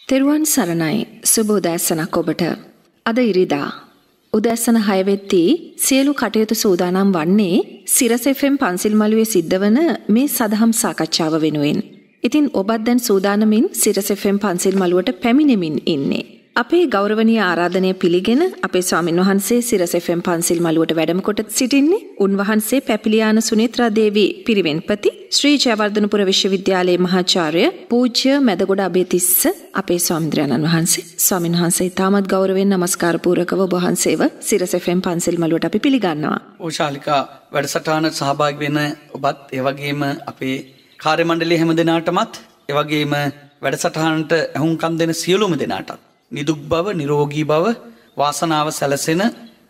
තෙරුවන් සරණයි සුබ උදෑසනක් ඔබට. අද ඉරිදා උදෑසන 6 වෙද්දී සියලු කටයුතු සූදානම් වන්නේ සිරස FM පන්සිල් මළුවේ සිද්ධ වන මේ සදහම් සාකච්ඡාව වෙනුවෙන්. ඉතින් ඔබත් දැන් සූදානමින් සිරස FM පන්සිල් මළුවට පැමිණෙමින් ඉන්නේ. අපේ ගෞරවනීය ආරාධනය පිළිගෙන අපේ ස්වාමින් වහන්සේ සිරස FM පන්සිල් මළුවට වැඩම කොට සිටින්නේ උන්වහන්සේ පැපිලියාන සුනේත්‍රා දේවී පිරිවෙන්පති ශ්‍රී ජයවර්ධනපුර විශ්වවිද්‍යාලයේ මහාචාර්ය පූජ්‍ය මැදගොඩ අබේතිස්ස අපේ ස්වාමීන් වහන්සේ. ස්වාමින් වහන්සේ තාමත් ගෞරවයෙන් නමස්කාර පූරකව ඔබ වහන්සේව සිරස FM පන්සිල් මළුවට අපි පිළිගන්නවා. ඕශාලිකා වැඩසටහන සහභාගී වෙන ඔබත් ඒ වගේම අපේ කාර්ය මණ්ඩලයේ හැම දෙනාටමත් ඒ වගේම වැඩසටහනට අහුම්කම් දෙන සියලුම දෙනාටත් නිදුක් බව නිරෝගී බව වාසනාව සැලසෙන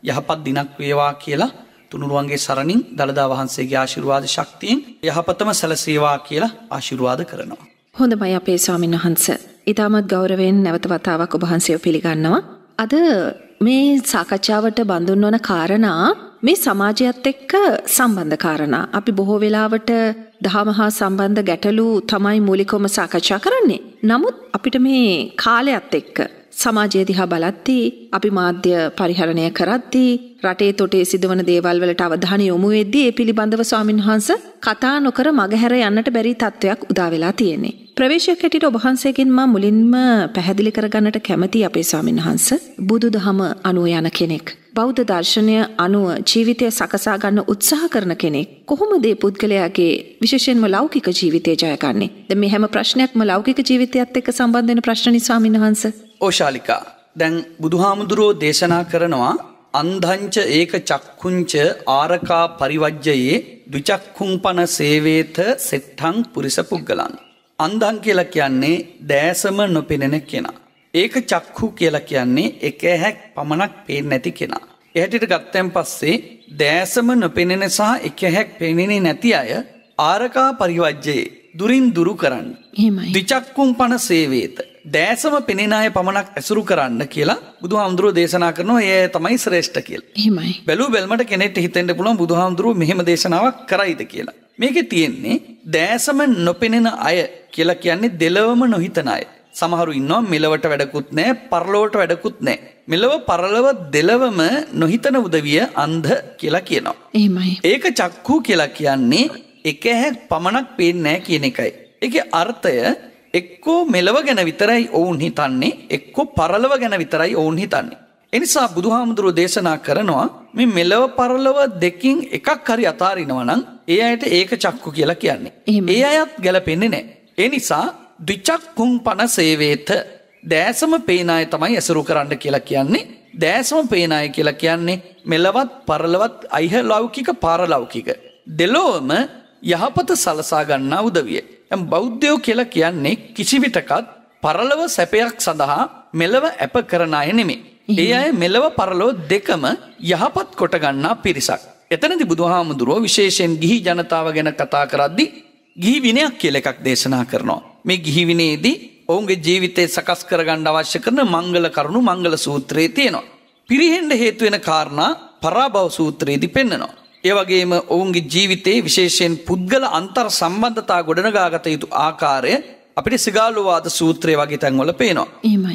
යහපත් දිනක් වේවා කියලා තුනුරුවන්ගේ සරණින් දළදා වහන්සේගේ ආශිර්වාද ශක්තියෙන් යහපතම සැලසේවා කියලා ආශිර්වාද කරනවා. හොඳයි අපේ ස්වාමීන් වහන්සේ. ඊටමත් ගෞරවයෙන් නැවත වතාවක් ඔබ වහන්සේව පිළිගන්නවා. අද මේ සාකච්ඡාවට බඳුන් වන කාරණා මේ සමාජයත් එක්ක සම්බන්ධ කාරණා. අපි බොහෝ වෙලාවට දහම හා සම්බන්ධ ගැටලු තමයි මූලිකවම සාකච්ඡා කරන්නේ. නමුත් අපිට මේ කාලයත් එක්ක සමාජය දිහා බලද්දී අපි මාධ්‍ය පරිහරණය කරද්දී රටේ තොටේ සිදුවන දේවල් වලට අවධානය යොමු වෙද්දී ඒ පිළිබඳව ස්වාමීන් වහන්සේ කතා නොකර මගහැර යන්නට බැරි තත්වයක් උදා වෙලා තියෙන්නේ. ප්‍රවේශයක් හැටියට ඔබ වහන්සේගෙන් මම මුලින්ම පැහැදිලි කරගන්නට කැමතියි අපේ ස්වාමීන් වහන්සේ. බුදුදහම අනුව යන කෙනෙක්, බෞද්ධ දර්ශනය අනුව ජීවිතය සකසා ගන්න උත්සාහ කරන කෙනෙක් කොහොමද මේ පුද්ගලයාගේ විශේෂයෙන්ම ලෞකික ජීවිතය ජයගන්නේ? දැන් මේ හැම ප්‍රශ්නයක්ම ලෞකික ජීවිතයත් එක්ක සම්බන්ධ වෙන ප්‍රශ්නනි ස්වාමීන් වහන්සේ. ඕශාලිකා දැන් බුදුහාමුදුරුවෝ දේශනා කරනවා අන්ධංච ඒක චක්කුංච ආරකා පරිවජ්ජයේ ද්විචක්කුම්පන සේවේත සෙට්ඨං පුරිස පුග්ගලං. අන්ධං කියලා කියන්නේ දැසම නොපෙනෙන කෙනා. ඒක චක්ඛු කියලා කියන්නේ එක ඇහැක් පමණක් පේන්නේ නැති කෙනා. ඒ හැටියට ගත්තන් පස්සේ දැසම නොපෙනෙන සහ එක ඇහැක් පේන්නේ නැති අය ආරකා පරිවජ්ජයේ දුරින් දුරු කරන්න. එහෙමයි. ද්විචක්කුම්පන සේවේත දැසම පෙනෙන අය පමණක් ඇසුරු කරන්න කියලා බුදුහාමුදුරුවෝ දේශනා කරනවා. ඒ තමයි ශ්‍රේෂ්ඨ කියලා. එහෙමයි. බැලු බැලමට කෙනෙක්ට හිතෙන්න පුළුවන් බුදුහාමුදුරුවෝ මෙහෙම දේශනාවක් කරයිද කියලා. මේකේ තියෙන්නේ දැසම නොපෙනෙන අය කියලා කියන්නේ දෙලවම නොහිතන අය. සමහරු ඉන්නවා මෙලවට වැඩකුත් නැහැ, පරලොවට වැඩකුත් නැහැ. මෙලව පරලොව දෙලවම නොහිතන උදවිය අන්ධ කියලා කියනවා. එහෙමයි. ඒක චක්ඛු කියලා කියන්නේ එක ඇහැක් පමණක් පේන්නේ නැහැ කියන එකයි. ඒකේ අර්ථය එක්කෝ මෙලව ගැන විතරයි ඔවුන් හිතන්නේ, එක්කෝ පරලොව ගැන විතරයි ඔවුන් හිතන්නේ. ඒ නිසා බුදුහාමුදුරුවෝ දේශනා කරනවා මේ මෙලව පරලොව දෙකින් එකක් හරි අතාරිනවා නම් ඒ අයට ඒක චක්කු කියලා කියන්නේ. ඒ අයත් ගැලපෙන්නේ නැහැ. ඒ නිසා ද්විචක්කුම්පන සේවේත දැසම පේන අය තමයි ඇසුරු කරන්න කියලා කියන්නේ. දැසම පේන අය කියලා කියන්නේ මෙලවත් පරලවත් අයිහලෞකික පාරලෞකික දෙලොවම යහපත සලසා ගන්නා උදවිය. බෞද්ධයෝ කියලා කියන්නේ කිසි විටකත් පරලොව සැපයක් සඳහා මෙලව අප කරන අය නෙමෙයි. ඒ අය මෙලව පරලොව දෙකම යහපත් කොට ගන්නා පිරිසක්. එතනදී බුදුහාමුදුරුවෝ විශේෂයෙන් ගිහි ජනතාව ගැන කතා කරද්දී ගිහි විනයක් කියලා එකක් දේශනා කරනවා. මේ ගිහි විනයේදී ඔවුන්ගේ ජීවිතය සකස් කරගන්න අවශ්‍ය කරන මංගල කරුණු මංගල සූත්‍රයේ තියෙනවා. පිරිහෙන්න හේතු වෙන කාරණා පරාභව සූත්‍රයේදී පෙන්නනවා. ඒ වගේම ඔවුන්ගේ ජීවිතයේ විශේෂයෙන් පුද්ගල අන්තර් සම්බන්ධතා ගොඩනගාගත යුතු ආකාරය අපිට සිගාලුවාද සූත්‍රය වගේ තැන්වල පේනවා.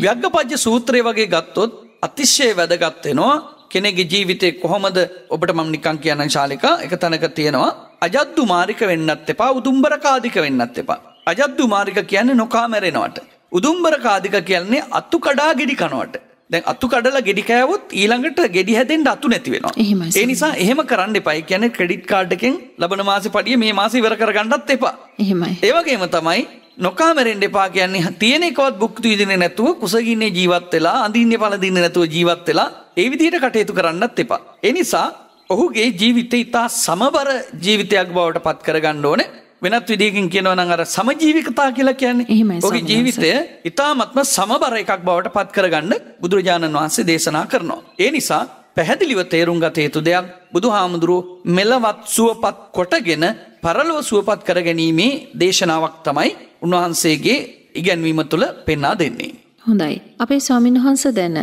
ව්‍යග්ගපජ්ජ සූත්‍රය වගේ ගත්තොත් අතිශය වැදගත් වෙනවා. කෙනෙකුගේ ජීවිතේ කොහොමද ඔබට මම නිකන් කියන්නම් ශාලිකා එක තැනක තියෙනවා අජද්දු මාරික වෙන්නත් එපා උදුම්බරකාදික වෙන්නත් එපා. අජද්දු මාරික කියන්නේ නොකා මැරෙනවට. උදුම්බරකාදික කියන්නේ අතු කඩා ගෙඩි කනවට. දැන් අතු කඩලා ගෙඩි කෑවොත් ඊළඟට ගෙඩි හැදෙන්න අතු නැති වෙනවා. ඒ නිසා එහෙම කරන්න එපා. ඒ කියන්නේ ක්‍රෙඩිට් කාඩ් එකෙන් ලබන මාසේ පඩිය මේ මාසේ ඉවර කරගන්නත් එපා. එහෙමයි. ඒ වගේම තමයි නොකා මැරෙන්න එපා කියන්නේ තියෙන එකවත් භුක්ති විඳින්නේ නැතුව කුසගින්නේ ජීවත් වෙලා අඳින්නේ පළඳින්නේ නැතුව ජීවත් වෙලා ඒ විදිහට කටයුතු කරන්නත් එපා. ඒ නිසා ඔහුගේ ජීවිතය ඉතා සමබර ජීවිතයක් බවට පත් කරගන්න ඕනේ. වෙනත් විදිහකින් කියනවා නම් අර සමජීවිකතා කියලා කියන්නේ ඔහුගේ ජීවිතය ඉතාමත්ම සමබර එකක් බවට පත් කරගන්න බුදුරජාණන් වහන්සේ දේශනා කරනවා. ඒ නිසා පැහැදිලිව තේරුම් ගත යුතු දෙයක් බුදුහාමුදුරුවෝ මෙලවත් සුවපත් කොටගෙන පරලොව සුවපත් කරගැනීමේ දේශනාවක් තමයි උන්වහන්සේගේ ඉගැන්වීම තුළ පෙන්වා දෙන්නේ. හොඳයි. අපේ ස්වාමීන් වහන්සේ දැන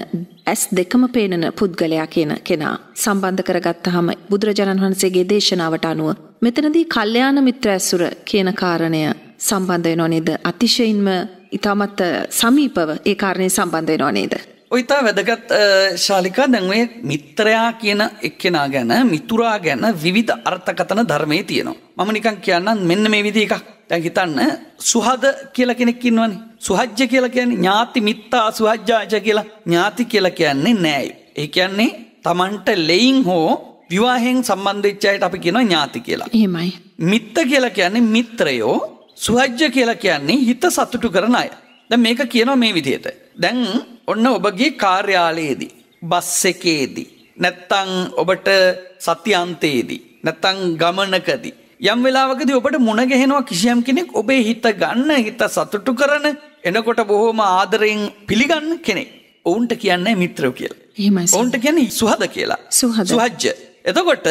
ඇස් දෙකම පේනන පුද්ගලයා කියන කෙනා සම්බන්ධ කරගත්තාම බුදුරජාණන් වහන්සේගේ දේශනාවට අනුව මෙතනදී කල්යාණ මිත්‍ර ඇසුර කියන කාරණය සම්බන්ධ වෙනව නේද? අතිශයින්ම ඉතාමත් සමීපව ඒ කාරණේ සම්බන්ධ වෙනව නේද? ඔය තා වැදගත් ශාලිකා දැන් ඔය මිත්‍රයා කියන එක්කෙනා ගැන මිතුරා ගැන විවිධ අර්ථකථන ධර්මයේ තියෙනවා. මම නිකන් කියන්නම් මෙන්න මේ විදිහ එකක්. දැන් හිතන්න සුහද කියලා කෙනෙක් ඉන්නවනේ. සුහජ්ජ කියලා කියන්නේ ඥාති මිත්තා සුහජ්ජාච කියලා. ඥාති කියලා කියන්නේ නෑය. ඒ කියන්නේ Tamanට ලෙයින් හෝ විවාහයෙන් සම්බන්ධ වෙච්ච අයට අපි කියනවා ඥාති කියලා. එහෙමයි. මිත්ත කියලා කියන්නේ මිත්‍රයෝ. සුහජ්ජ කියලා කියන්නේ හිත සතුටු කරන අය. දැන් මේක කියනවා මේ විදිහට. දැන් ඔන්න ඔබගේ කාර්යාලයේදී බස් එකේදී නැත්තම් ඔබට සත්‍යාන්තයේදී නැත්තම් ගමනකදී යම් වෙලාවකදී ඔබට මුණ ගැහෙනවා කිසියම් කෙනෙක් ඔබේ හිත ගන්න හිත සතුටු කරන එනකොට බොහොම ආදරෙන් පිළිගන්න කෙනෙක්. ඔවුන්ට කියන්නේ මිත්‍රයෝ කියලා. එහෙමයි. ඔවුන්ට කියන්නේ සුහද කියලා. සුහජ්ජ. එතකොට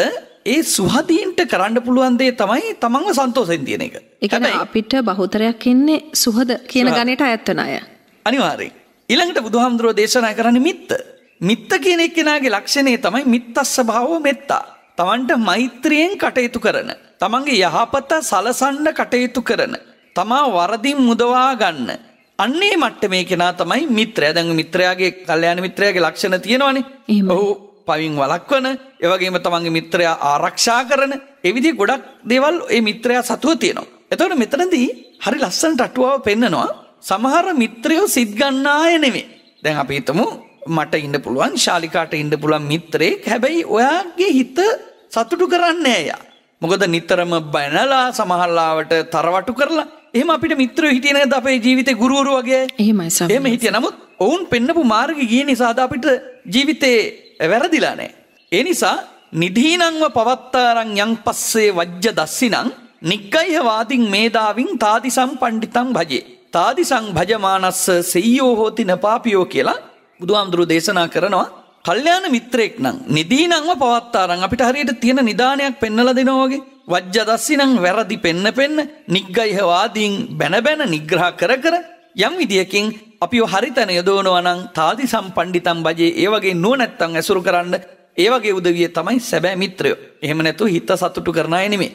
ඒ සුහදීන්ට කරන්න පුළුවන් දේ තමයි තමන්ව සන්තෝෂෙන් තියෙන එක. ඒ කියන්නේ අපිට බහුතරයක් ඉන්නේ සුහද කියන ගණයට අයත් වෙන අය. අනිවාර්යෙන්. ඊළඟට බුදුහාමුදුරුවෝ දේශනා කරන්නේ මිත්ත. මිත්ත කියන එක්කෙනාගේ ලක්ෂණය තමයි මිත්තස්ස භාවෝ මෙත්තා. තමන්ට මෛත්‍රියෙන් කටයුතු කරන. තමන්ගේ යහපත සලසන්න කටයුතු කරන. තමා වරදින් මුදවා ගන්න. අන්නේ මට්ටමේ කෙනා තමයි මිත්‍රයා. දැන් මිත්‍රයාගේ කල්යාණ මිත්‍රයාගේ ලක්ෂණ තියෙනවනේ. ඔහු පවින් වළක්වන, ඒ වගේම තමන්ගේ මිත්‍රයා ආරක්ෂා කරන, ඒ විදිහ ගොඩක් දේවල් ඒ මිත්‍රයා සතුව තියෙනවා. එතකොට මෙතනදී හරි ලස්සනට අටුවාව පෙන්නනවා. සමහර මිත්‍රයෝ සිත් ගන්නාය නෙමෙයි. දැන් අපි හිතමු මට ඉන්න පුළුවන්, ශාලිකාට ඉන්න පුළුවන් මිත්‍රයෙක්. හැබැයි ඔයාගේ හිත සතුටු කරන්නේ නෑ යා. මොකද නිතරම බැනලා සමහරලාවට තරවටු කරලා එහෙම අපිට මිත්‍රයෝ හිටියේ නේද අපේ ජීවිතේ ගුරුවරු වගේ. එහෙමයි සමහර. එහෙම හිටියා. නමුත් ඔවුන් පෙන්නපු මාර්ගෙ ගිය නිසා අපිට ජීවිතේ වැරදිලා නෑ. ඒ නිසා නිධීනංව පවත්තාරං යං පස්සේ වජ්ජ දස්සිනං නිග්ගයිහ වාදින් මේදාවින් තාදිසම් පණ්ඩිතං භජේ. තාදිසං භජමානස්ස සෙය්‍යෝ හෝති නපාපියෝ කියලා බුදුහාමුදුරුවෝ දේශනා කරනවා. කල්යාණ මිත්‍රයෙක් නම් නිදීනංව පවත්තාරං අපිට හරියට තියෙන නිදානයක් පෙන්නලා දෙනවා වගේ වජ්ජ දස්සිනං වැරදි පෙන්න නිග්ගයිහ වාදීන් බැන නිග්‍රහ කර යම් විදියකින් අපිව හරිතන යොදවනවා නම් තාදිසම් පණ්ඩිතං භජේ. ඒ වගේ නුවණැත්තන් ඇසුරු කරන්න ඒ වගේ උදවිය තමයි සැබෑ මිත්‍රයෝ. එහෙම නැතු හිත සතුටු කරන අය නෙමෙයි.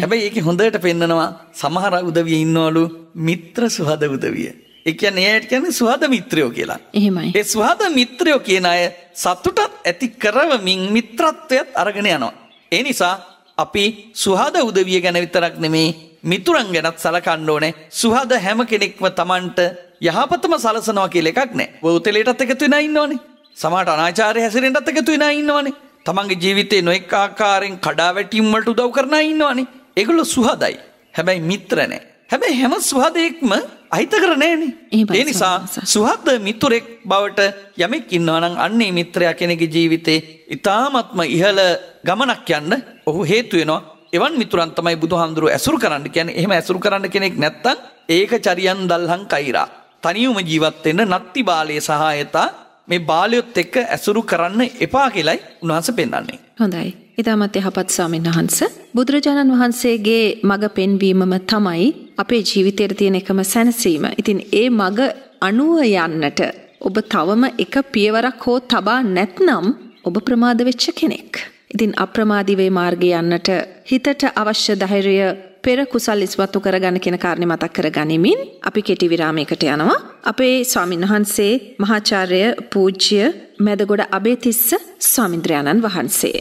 හැබැයි ඒකේ හොඳට පෙන්නනවා සමහර උදවිය ඉන්නවලු මිත්‍ර සුහද උදවිය. ඒ කියන්නේ ඒකට කියන්නේ සුහද මිත්‍රයෝ කියලා. එහෙමයි. ඒ සුහද මිත්‍රයෝ කියන අය සතුටත් ඇති කරවමින් මිත්‍රත්වයට අරගෙන යනවා. ඒ නිසා අපි සුහද උදවිය ගැන විතරක් නෙමෙයි මිතුරන් ගැනත් සලකන්න ඕනේ. සුහද හැම කෙනෙක්ම Tamanට යහපතම සලසනවා කියලා එකක් නැහැ. වෝතලයටත් එකතු වෙනා ඉන්නවනේ. සමහරට අනාචාරය හැසිරෙන්නත් එකතු වෙනා ඉන්නවනේ. තමන්ගේ ජීවිතේ නොඑක ආකාරයෙන් කඩාවැටීම් වලට උදව් කරන අය ඉන්නවනේ. ඒගොල්ලෝ සුහදයි. හැබැයි මිත්‍ර නැහැ. හැබැයි හැම සුහදෙක්ම අහිතකර නැහැනේ. ඒ නිසා සුහද මිතුරෙක් බවට යමෙක් ඉන්නවා නම් අන්නේ මිත්‍රයා කෙනෙකුගේ ජීවිතේ ඊ타ත්ම ඉහළ ගමනක් යන්න ඔහු හේතු වෙනවා. එවන් මිතුරන් තමයි බුදුහාමුදුරුවෝ ඇසුරු කරන්න කියන්නේ. එහෙම ඇසුරු කරන්න කෙනෙක් නැත්තම් ඒක චරියන් දල්හං කෛරා. තනියම ජීවත් වෙන්න නත්ති බාලයේ සහායතා මේ බාලයොත් එක්ක ඇසුරු කරන්න එපා කියලයි උන්වහන්සේ පෙන්වන්නේ. හොඳයි. ඊටමත් යහපත් ස්වාමීන් වහන්සේ බුදුරජාණන් වහන්සේගේ මඟ පෙන්වීමම තමයි අපේ ජීවිතයේ තියෙන එකම සැනසීම. ඉතින් ඒ මඟ අනුව යන්නට ඔබ තවම එක පියවරක් හෝ තබා නැත්නම් ඔබ ප්‍රමාද වෙච්ච කෙනෙක්. ඉතින් අප්‍රමාදී වේ මාර්ගයේ යන්නට හිතට අවශ්‍ය ධෛර්යය පෙර කුසල් ඉස්මතු කරගන්න කියන කාරණේ මතක් කරගනිමින් අපි කෙටි විරාමයකට යනවා. අපේ ස්වාමීන් වහන්සේ මහාචාර්ය පූජ්‍ය මැදගොඩ අබේතිස්ස ස්වාමීන්ද්‍රයන්න් වහන්සේ.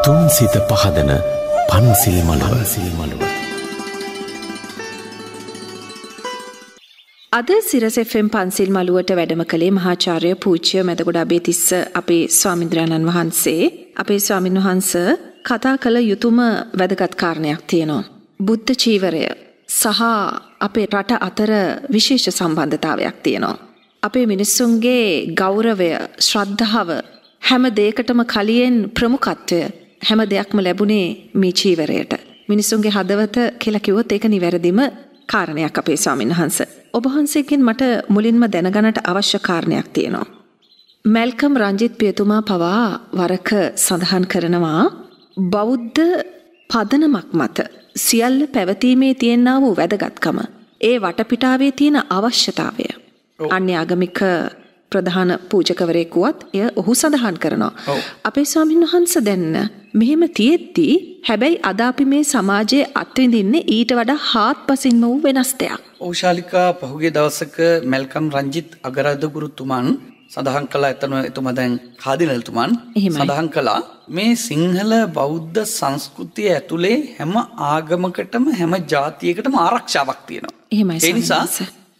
තුන් සිත පහදන පන්සිල් මළුව. අද සිරස FM පන්සිල් මළුවට වැඩම කළේ මහාචාර්ය පූජ්‍ය මැදගොඩ අබේතිස්ස අපේ ස්වාමීන්ද්‍රයන්න් වහන්සේ. අපේ ස්වාමීන් වහන්සේ කතා කළ යුතුම වැදගත් කාරණයක් තියෙනවා. බුද්ධ චීවරය සහ අපේ රට අතර විශේෂ සම්බන්ධතාවයක් තියෙනවා. අපේ මිනිස්සුන්ගේ ගෞරවය, ශ්‍රද්ධාව හැම දෙයකටම කලියෙන් ප්‍රමුඛත්වය හැම දෙයක්ම ලැබුණේ මේ චීවරයට. මිනිස්සුන්ගේ හදවත කියලා කිව්වොත් ඒක නිවැරදිම කාරණයක් අපේ ස්වාමීන් වහන්සේ. ඔබ වහන්සේගෙන් මට මුලින්ම දැනගන්නට අවශ්‍ය කාරණයක් තියෙනවා. මැල්කම් රංජිත් පියතුමා පවා වරක සඳහන් කරනවා බෞද්ධ පදනමක් මත සියල්ල පැවතීමේ තියෙනා වූ වැදගත්කම, ඒ වටපිටාවේ තියෙන අවශ්‍යතාවය, අන්‍ය ආගමික ප්‍රධාන පූජකවරයෙකුවත් එය ඔහු සඳහන් කරනවා. අපේ ස්වාමීන් වහන්සේ දැන් මෙහෙම තියෙද්දී හැබැයි අද අපි මේ සමාජයේ අත්විඳින්නේ ඊට වඩා හාත්පසින්ම වූ වෙනස් දෙයක්. ඕශාලිකා පහුගිය දවසක මැල්කම් රංජිත් අගරාධගුරුතුමන් සඳහන් කළා එතුමා දැන් කාදිනල්තුමන් සඳහන් කළා මේ සිංහල බෞද්ධ සංස්කෘතිය ඇතුලේ හැම ආගමකටම හැම ජාතියකටම ආරක්ෂාවක් තියෙනවා. ඒ නිසා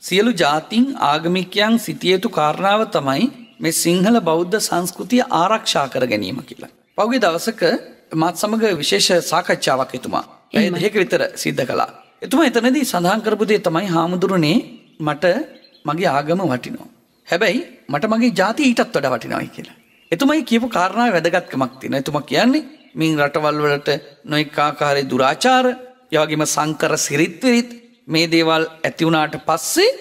සියලු ජාතීන් ආගමිකයන් සිටිය යුතු කාරණාව තමයි මේ සිංහල බෞද්ධ සංස්කෘතිය ආරක්ෂා කර ගැනීම කියලා. පහුගිය දවසක මාත් සමග විශේෂ සාකච්ඡාවක් එතුමා පැය දෙකක විතර සිද්ධ කළා. එතුමා එතනදී සඳහන් කරපු දේ තමයි හාමුදුරනේ මට මගේ ආගම වටිනවා. හැබැයි මට මගේ ජාතිය ඊටත් වඩා වටිනවායි කියලා. එතුමයි කියපු කාරණාවේ වැදගත්කමක් තියෙනවා. එතුමා කියන්නේ මින් රටවල් වලට නොඑක ආකාරයේ දුරාචාර, ඒ වගේම සංකර සිරිත් විරිත් මේ දේවල් ඇති වුණාට පස්සේ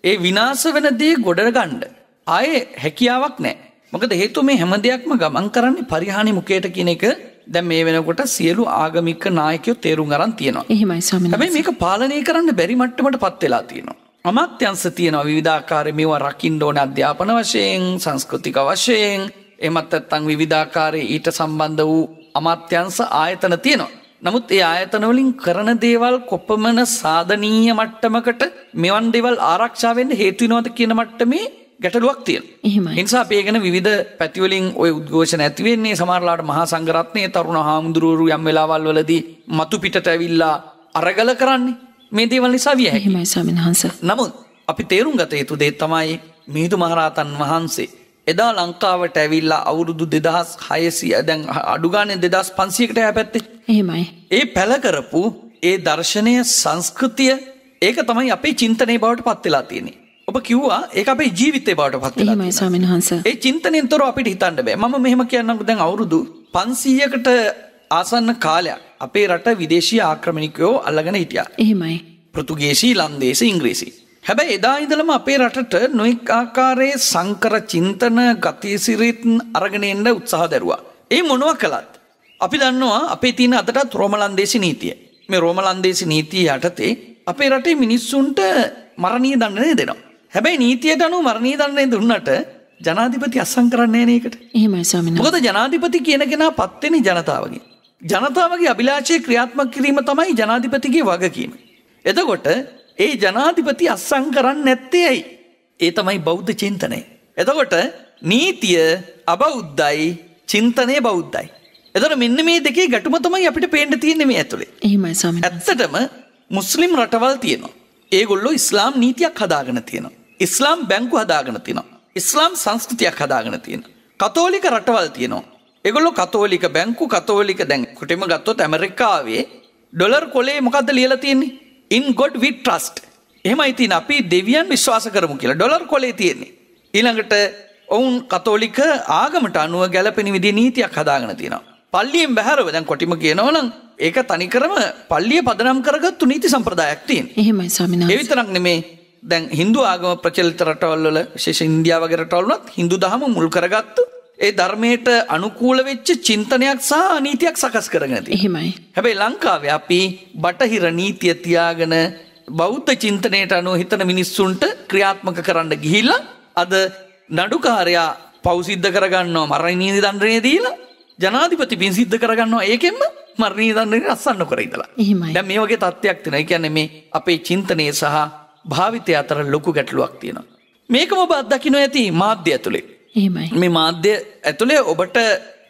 ඒ විනාශ වෙන දේ ගොඩ ගන්න ආයේ හැකියාවක් නැහැ. මොකද හේතුව මේ හැම දෙයක්ම ගමන් කරන්නේ පරිහානි මුඛයට කියන එක දැන් මේ වෙනකොට සියලු ආගමික නායකයෝ තේරුම් අරන් තියෙනවා. එහෙමයි ස්වාමීන් වහන්සේ. හැබැයි මේක පාලනය කරන්න බැරි මට්ටමටපත් වෙලා තියෙනවා. අමාත්‍යංශ තියෙනවා විවිධාකාරයේ මේවා රකින්න ඕන අධ්‍යාපන වශයෙන්, සංස්කෘතික වශයෙන්, එමත් නැත්නම් විවිධාකාරයේ ඊට සම්බන්ධ වූ අමාත්‍යංශ ආයතන තියෙනවා. නමුත් ඒ ආයතන වලින් කරන දේවල් කොපමණ සාධනීය මට්ටමකට මෙවන් දේවල් ආරක්ෂා වෙන්න හේතු වෙනවද කියන මට්ටමේ ගැටලුවක් තියෙනවා. ඒ නිසා අපි ඒ ගැන විවිධ පැති වලින් ওই උද්ඝෝෂණ ඇති වෙන්නේ සමහරලාට මහා සංඝරත්නයේ තරුණ හාමුදුරුවෝ යම් වෙලාවල් වලදී මතු පිටට ඇවිල්ලා අරගල කරන්නේ මේ දේවල් නිසා විය හැකියි. එහෙමයි ස්වාමීන් වහන්සේ. නමුත් අපි තේරුම් ගත යුතු දේ තමයි මිහිඳු මහරහතන් වහන්සේ එදා ලංකාවට ඇවිල්ලා අවුරුදු 2600 දැන් අඩු ගානේ 2500කට යැපැත්තේ. එහෙමයි. ඒ පැල කරපු ඒ දර්ශනීය සංස්කෘතිය ඒක තමයි අපේ චින්තනයේ බවට පත් වෙලා තියෙන්නේ. ඔබ කිව්වා ඒක අපේ ජීවිතේ බවට පත් වෙලා තියෙනවා. එහෙමයි ස්වාමීන් වහන්සේ. ඒ චින්තනයෙන් තොරව අපිට හිතන්න බෑ. මම මෙහෙම කියන්නම්කෝ දැන් අවුරුදු 500කට ආසන්න කාලයක් අපේ රට විදේශීය ආක්‍රමණිකයෝ අල්ලගෙන හිටියා. එහෙමයි. පෘතුගීසි, ලන්දේසි, ඉංග්‍රීසි. හැබැයි එදා ඉඳලම අපේ රටට නොඑක් ආකාරයේ සංකර චින්තන ගතිසිරිත් අරගෙන එන්න උත්සාහ දරුවා. ඒ මොනවා කළත් අපි දන්නවා අපේ තියෙන අදටත් රෝමලන්දේසි නීතිය. මේ රෝමලන්දේසි නීතිය යටතේ අපේ රටේ මිනිස්සුන්ට මරණීය දඬුවම දෙනවා. හැබැයි නීතියට අනුව මරණීය දඬුවම දුන්නට ජනාධිපති අත්සන් කරන්නේ නැහැ නේකට. එහෙමයි ස්වාමීන් වහන්සේ. මොකද ජනාධිපති කියන කෙනා පත් වෙන්නේ ජනතාවගේ. ජනතාවගේ අභිලාෂය ක්‍රියාත්මක කිරීම තමයි ජනාධිපතිගේ වගකීම. එතකොට ඒ ජනාධිපති අත්සන් කරන්නේ නැත්තේ ඇයි? ඒ තමයි බෞද්ධ චින්තනය. එතකොට නීතිය අබෞද්ධයි, චින්තනය බෞද්ධයි. එතකොට මෙන්න මේ දෙකේ ගැටුම තමයි අපිට පේන්න තියෙන්නේ මේ ඇතුලේ. එහෙමයි ස්වාමීන් වහන්සේ. ඇත්තටම මුස්ලිම් රටවල් තියෙනවා. ඒගොල්ලෝ ඉස්ලාම් නීතියක් හදාගෙන තියෙනවා. ඉස්ලාම් බැංකු හදාගෙන තියෙනවා. ඉස්ලාම් සංස්කෘතියක් හදාගෙන තියෙනවා. කතෝලික රටවල් තියෙනවා. ඒගොල්ලෝ කතෝලික බැංකු, කතෝලික දැන් කොටෙම ගත්තොත් ඇමරිකාවේ ඩොලර් කොලේ මොකද්ද ලියලා තියෙන්නේ? In God we trust. එහෙමයි තියෙන අපි දෙවියන් විශ්වාස කරමු කියලා ඩොලර් කොලේ තියෙන්නේ. ඊළඟට ඔවුන් කතෝලික ආගමට අනුව ගැලපෙන විදිහේ නීතියක් හදාගෙන තියෙනවා. පල්ලියෙන් බැහැරව දැන් කොටිම කියනවා නම් ඒක තනිකරම පල්ලිය පදනම් කරගත්තු නීති සම්ප්‍රදායක් තියෙනවා. එහෙමයි ස්වාමීන් වහන්සේ. ඒ විතරක් නෙමේ දැන් Hindu ආගම ප්‍රචලිත රටවල් වල විශේෂ ඉන්දියාව වගේ රටවල් වලත් Hindu දහම මුල් කරගත්තු ඒ ධර්මයට අනුකූල වෙච්ච චින්තනයක් සහ නීතියක් සකස් කරගෙන තියෙනවා. එහෙමයි. හැබැයි ලංකාවේ අපි බටහිර නීතිය තියාගෙන බෞද්ධ චින්තනයට අනුව හිතන මිනිස්සුන්ට ක්‍රියාත්මක කරන්න ගිහිල්ලා අද නඩුකාරයා පව් සිද්ධ කරගන්නවා මරණීය දඬුවම දීලා ජනාධිපති පින් සිද්ධ කරගන්නවා ඒකෙන්ම මරණීය දඬුවම අත්සන් නොකර ඉඳලා. එහෙමයි. දැන් මේ වගේ තත්ත්වයක් තියෙනවා. ඒ කියන්නේ මේ අපේ චින්තනය සහ භාවිතය අතර ලොකු ගැටලුවක් තියෙනවා. මේකම ඔබ අත්දකින්න ඇති මාධ්‍ය ඇතුලේ. එහෙමයි. මේ මාධ්‍ය ඇතුලේ ඔබට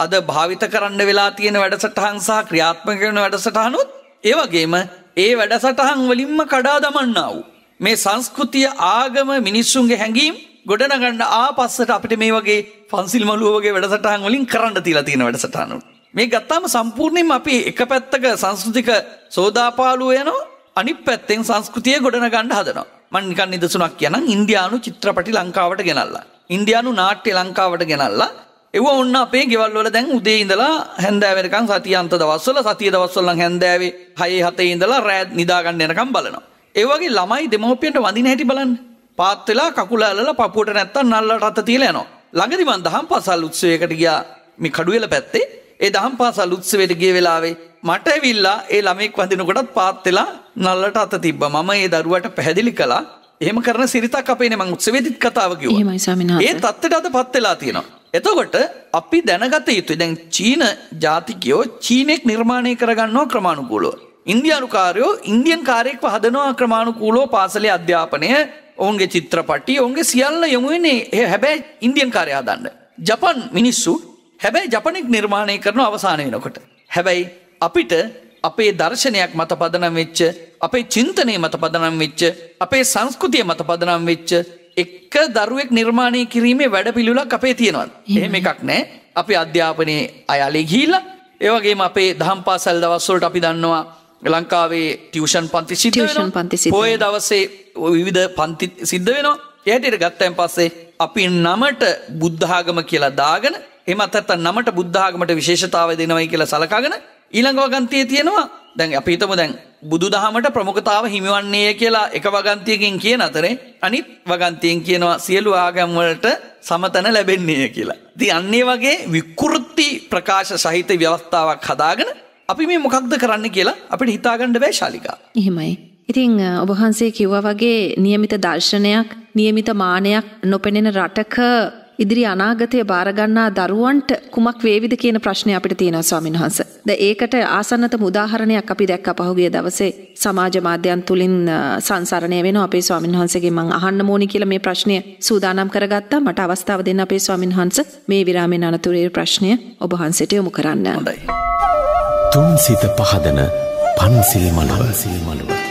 අද භාවිත කරන්න වෙලා තියෙන වැඩසටහන් සහ ක්‍රියාත්මක කරන වැඩසටහනුත් ඒ වගේම ඒ වැඩසටහන් වලින්ම කඩා දමන්නා වූ මේ සංස්කෘතිය ආගම මිනිස්සුන්ගේ හැඟීම් ගොඩනගන්න ආපස්සට අපිට මේ වගේ පන්සිල් මළුව වගේ වැඩසටහන් වලින් කරන්න තියලා තියෙන වැඩසටහන් මේ ගත්තාම සම්පූර්ණයෙන්ම අපි එක පැත්තක සංස්කෘතික සෝදාපාලුව යනවා අනිත් පැත්තෙන් සංස්කෘතිය ගොඩනගන්න හදනවා. මම නිකන් නිදසුනක් කියනනම් ඉන්දියානු චිත්‍රපටි ලංකාවට ගෙනල්ලා ඉන්දියානු නාට්‍ය ලංකාවට ගෙනල්ලා ඒව ඔන්න අපේ ගෙවල් වල දැන් උදේ ඉඳලා හැන්දෑව වෙනකන් සතිය අන්ත දවස්වල සතිය දවස්වල නම් හැන්දෑවේ 6-7 ඉඳලා රෑ නිදා ගන්න යනකම් බලනවා. ඒ වගේ ළමයි දෙමව්පියන්ට වඳින හැටි බලන්න. පාත් වෙලා කකුල ඇලලා පපුවට නැත්තම් නල්ලට අත තියලා යනවා. ළඟදි මං දහම් පාසල් උත්සවයකට ගියා මේ කඩුවෙල පැත්තේ. ඒ දහම් පාසල් උත්සවයට ගිය වෙලාවේ මට ඇවිල්ලා ඒ ළමෙක් වඳිනකොටත් පාත් වෙලා නල්ලට අත තිබ්බා. මම ඒ දරුවට පැහැදිලි කළා එහෙම කරන සිරිතක් අපේනේ මම උත්සවයේදීත් කතාව කිව්වා. එහෙමයි ස්වාමීන් වහන්සේ. ඒ தත්ත්වයට අදපත් වෙලා තියෙනවා. එතකොට අපි දැනගත යුතුයි දැන් චීන ජාතිකයෝ චීනෙක් නිර්මාණය කරගන්නවා ක්‍රමානුකූලව. ඉන්දියානුකාරයෝ ඉන්දියන් කාර්යයක් හදනවා ක්‍රමානුකූලව පාසලේ අධ්‍යාපනය ඔවුන්ගේ චිත්‍රපටි ඔවුන්ගේ සියල්ල යොමු වෙන්නේ හැබැයි ඉන්දියන් කාර්යය හදන්න. ජපන් මිනිස්සු හැබැයි ජපනෙක් නිර්මාණය කරන අවසාන වෙනකොට. හැබැයි අපිට අපේ දර්ශනයක් මත පදනම් වෙච්ච අපේ චින්තනය මත පදනම් වෙච්ච අපේ සංස්කෘතිය මත පදනම් වෙච්ච එක දරුවෙක් නිර්මාණය කිරීමේ වැඩපිළිවෙලක් අපේ තියෙනවා. එහෙම එකක් නැහැ. අපි අධ්‍යාපනයේ අයාලේ ගිහිල්ලා ඒ වගේම අපේ දහම් පාසල් දවස් වලට අපි දන්නවා ලංකාවේ ටියුෂන් පන්ති සිද්ධ වෙනවා. පොයේ දවසේ විවිධ පන්ති සිද්ධ වෙනවා. ඒ හැටියට ගත්තයින් පස්සේ අපි නමට බුද්ධ ආගම කියලා දාගෙන එහෙමත් නැත්නම් නමට බුද්ධ ආගමට විශේෂතාවය දෙනවයි කියලා සලකගෙන ඊළඟ වගන්තියේ තියෙනවා දැන් අපි හිතමු දැන් බුදුදහමට ප්‍රමුඛතාව හිමිවන්නේය කියලා එක වගන්තියකින් කියන අතරේ අනිත් වගන්තියෙන් කියනවා සියලු ආගම් වලට සමතන ලැබෙන්නේය කියලා. ඉතින් අන්නේ වගේ විකෘති ප්‍රකාශ සහිත ව්‍යවස්ථාවක් හදාගෙන අපි මේ මොකක්ද කරන්න කියලා අපිට හිතාගන්න බෑ ශාලිකා. එහෙමයි. ඉතින් ඔබ වහන්සේ කිව්වා වගේ નિયમિત දර්ශනයක්, નિયમિત මානයක් නොපෙනෙන රටක ඉදිරි අනාගතය බාර ගන්නා දරුවන්ට කුමක් වේවිද කියන ප්‍රශ්නේ අපිට තියෙනවා ස්වාමීන් වහන්සේ. දැන් ඒකට ආසන්නතම උදාහරණයක් අපි දැක්ක පහුගිය දවසේ සමාජ මාධ්‍යයන් තුලින් සංසරණය වෙනවා අපේ ස්වාමීන් වහන්සේගෙන් මම අහන්න ඕනි කියලා මේ ප්‍රශ්නය සූදානම් කරගත්තා. මට අවස්ථාව දෙන්න අපේ ස්වාමීන් වහන්සේ මේ විරාමයෙන් අනතුරේ ප්‍රශ්නය ඔබ වහන්සේට යොමු කරන්න. හොඳයි. තුන් සිත පහදන පන්සිල් මළුව.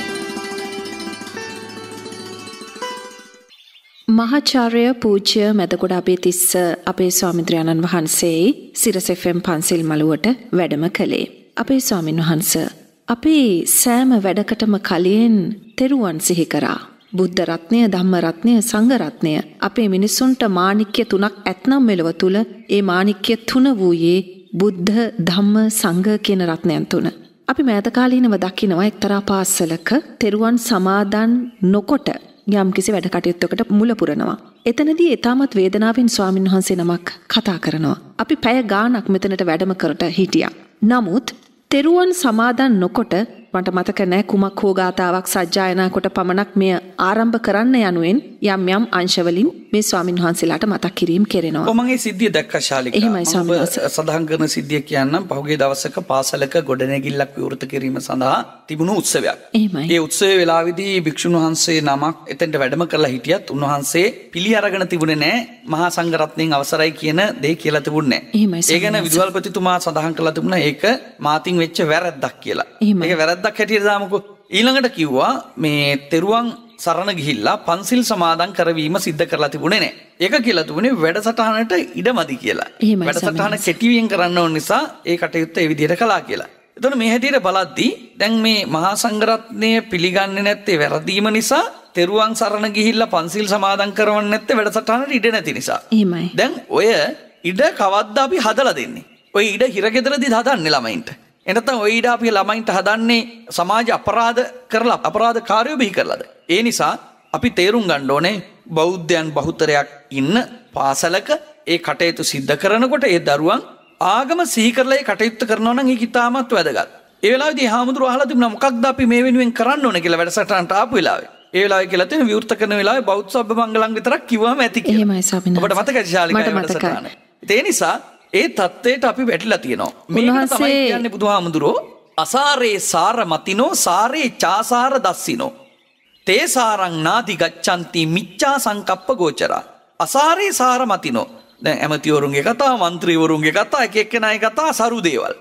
මහාචාර්ය පූජ්‍ය මැදගොඩ අපේතිස්ස අපේ ස්වාමීන් වහන්සේ සිරස FM පන්සිල් මළුවට වැඩම කළේ. අපේ ස්වාමීන් වහන්සේ අපි සෑම වැඩකටම කලින් තෙරුවන් සිහි කරා. බුද්ධ රත්නය, ධම්ම රත්නය, සංඝ රත්නය අපේ මිනිසුන්ට මාණික්‍ය තුනක් ඇතනම් මෙලොව තුල ඒ මාණික්‍ය තුන වූයේ බුද්ධ, ධම්ම, සංඝ කියන රත්නයන් තුන. අපි මෑත කාලීනව දකිනවා එක්තරා පාසලක තෙරුවන් සමාදන් නොකොට යම් කිසි වැඩ කටයුත්තකට මුල පුරනවා. එතනදී ඊටමත් වේදනාවෙන් ස්වාමීන් වහන්සේ නමක් කතා කරනවා. අපි පැය ගාණක් මෙතනට වැඩම කරට හිටියා. නමුත් තෙරුවන් සමාදන් නොකොට මට මතක නැහැ කුමක් හෝ ගාතාවක් සජ්ජායනා කොට පමණක් මෙය ආරම්භ කරන්න යනුවෙන් යම් යම් අංශවලින් මේ ස්වාමීන් වහන්සේලාට මතක් කිරීම කෙරෙනවා. ඔව් මම ඒ සිද්ධිය දැක්කා ශාලිකා. එහෙමයි ස්වාමීන් වහන්සේ. සඳහන් කරන සිද්ධිය කියන්නම් පහුගිය දවසක පාසලක ගොඩනැගිල්ලක් විවෘත කිරීම සඳහා තිබුණු උත්සවයක්. එහෙමයි. ඒ උත්සවයේ වෙලාවේදී භික්ෂුන් වහන්සේ නමක් එතෙන්ට වැඩම කරලා හිටියත් උන්වහන්සේ පිළි අරගෙන තිබුණේ නැහැ මහා සංඝරත්නයෙන් අවසරයි කියන දේ කියලා තිබුණේ නැහැ. ඒ ගැන විදුහල්පතිතුමා සඳහන් කළා තිබුණා ඒක මාතින් වෙච්ච වැරද්දක් කියලා. ඒක වැරද්දක් හැටියට දාමුකෝ. ඊළඟට කිව්වා මේ තෙරුවන් සරණ ගිහිල්ලා පන්සිල් සමාදන් කරවීම සිද්ධ කරලා තිබුණේ නැහැ. ඒක කියලා තිබුණේ වැඩසටහනට ඉඩමදි කියලා. වැඩසටහන කෙටියෙන් කරන්න ඕන නිසා ඒ කටයුත්ත ඒ විදිහට කළා කියලා. එතකොට මේ හැටියට බලද්දී දැන් මේ මහා සංඝරත්නය පිළිගන්නේ නැත්තේ වැරදීම නිසා තෙරුවන් සරණ ගිහිල්ලා පන්සිල් සමාදන් කරවන්නේ නැත්තේ වැඩසටහනට ඉඩ නැති නිසා. එහෙමයි. දැන් ඔය ඉඩ කවද්ද අපි හදලා දෙන්නේ? ඔය ඉඩ හිරගෙදරදී හදන්නේ ළමයින්ට. එනතම් ඔය ඉඩ අපි ළමයින්ට හදන්නේ සමාජ අපරාධ කරලා අපරාධකාරයෝ බිහි කරලාද? ඒ නිසා අපි තේරුම් ගන්න ඕනේ බෞද්ධයන් බහුතරයක් ඉන්න පාසලක ඒ කටයුතු සිද්ධ කරනකොට ඒ දරුවන් ආගම සිහි කරලා ඒ කටයුතු කරනවා නම් ඒක ඉතාමත් වැදගත්. ඒ වෙලාවේදී හාමුදුරුවෝ අහලා තිබුණා මොකක්ද අපි මේ වෙනුවෙන් කරන්න ඕනේ කියලා වැඩසටහනට ආපු වෙලාවේ. ඒ වෙලාවේ කියලා තියෙන විවෘත කරන වෙලාවේ බෞද්ධ සබ්බ මංගලම් විතරක් කිව්වම ඇති කියලා. එහෙමයි ස්වාමීන් වහන්සේ. ඔබට මතකයි ශාලිකා වැඩසටහන. ඒ නිසා ඒ தත්ත්වයට අපි වැටිලා තියෙනවා. මේක තමයි කියන්නේ බුදුහාමුදුරෝ අසාරේ සාර මතිනෝ සාරේ චාසාර දස්සිනෝ තේ සාරං නාදි ගච්ඡanti මිච්ඡා සංකප්ප ගෝචරා. අසාරේ සාර මතිනෝ දැන් ඇමතිවරුන්ගේ කතා, മന്ത്രിවරුන්ගේ කතා, එක එක්කෙනාගේ කතා සරු දේවල්.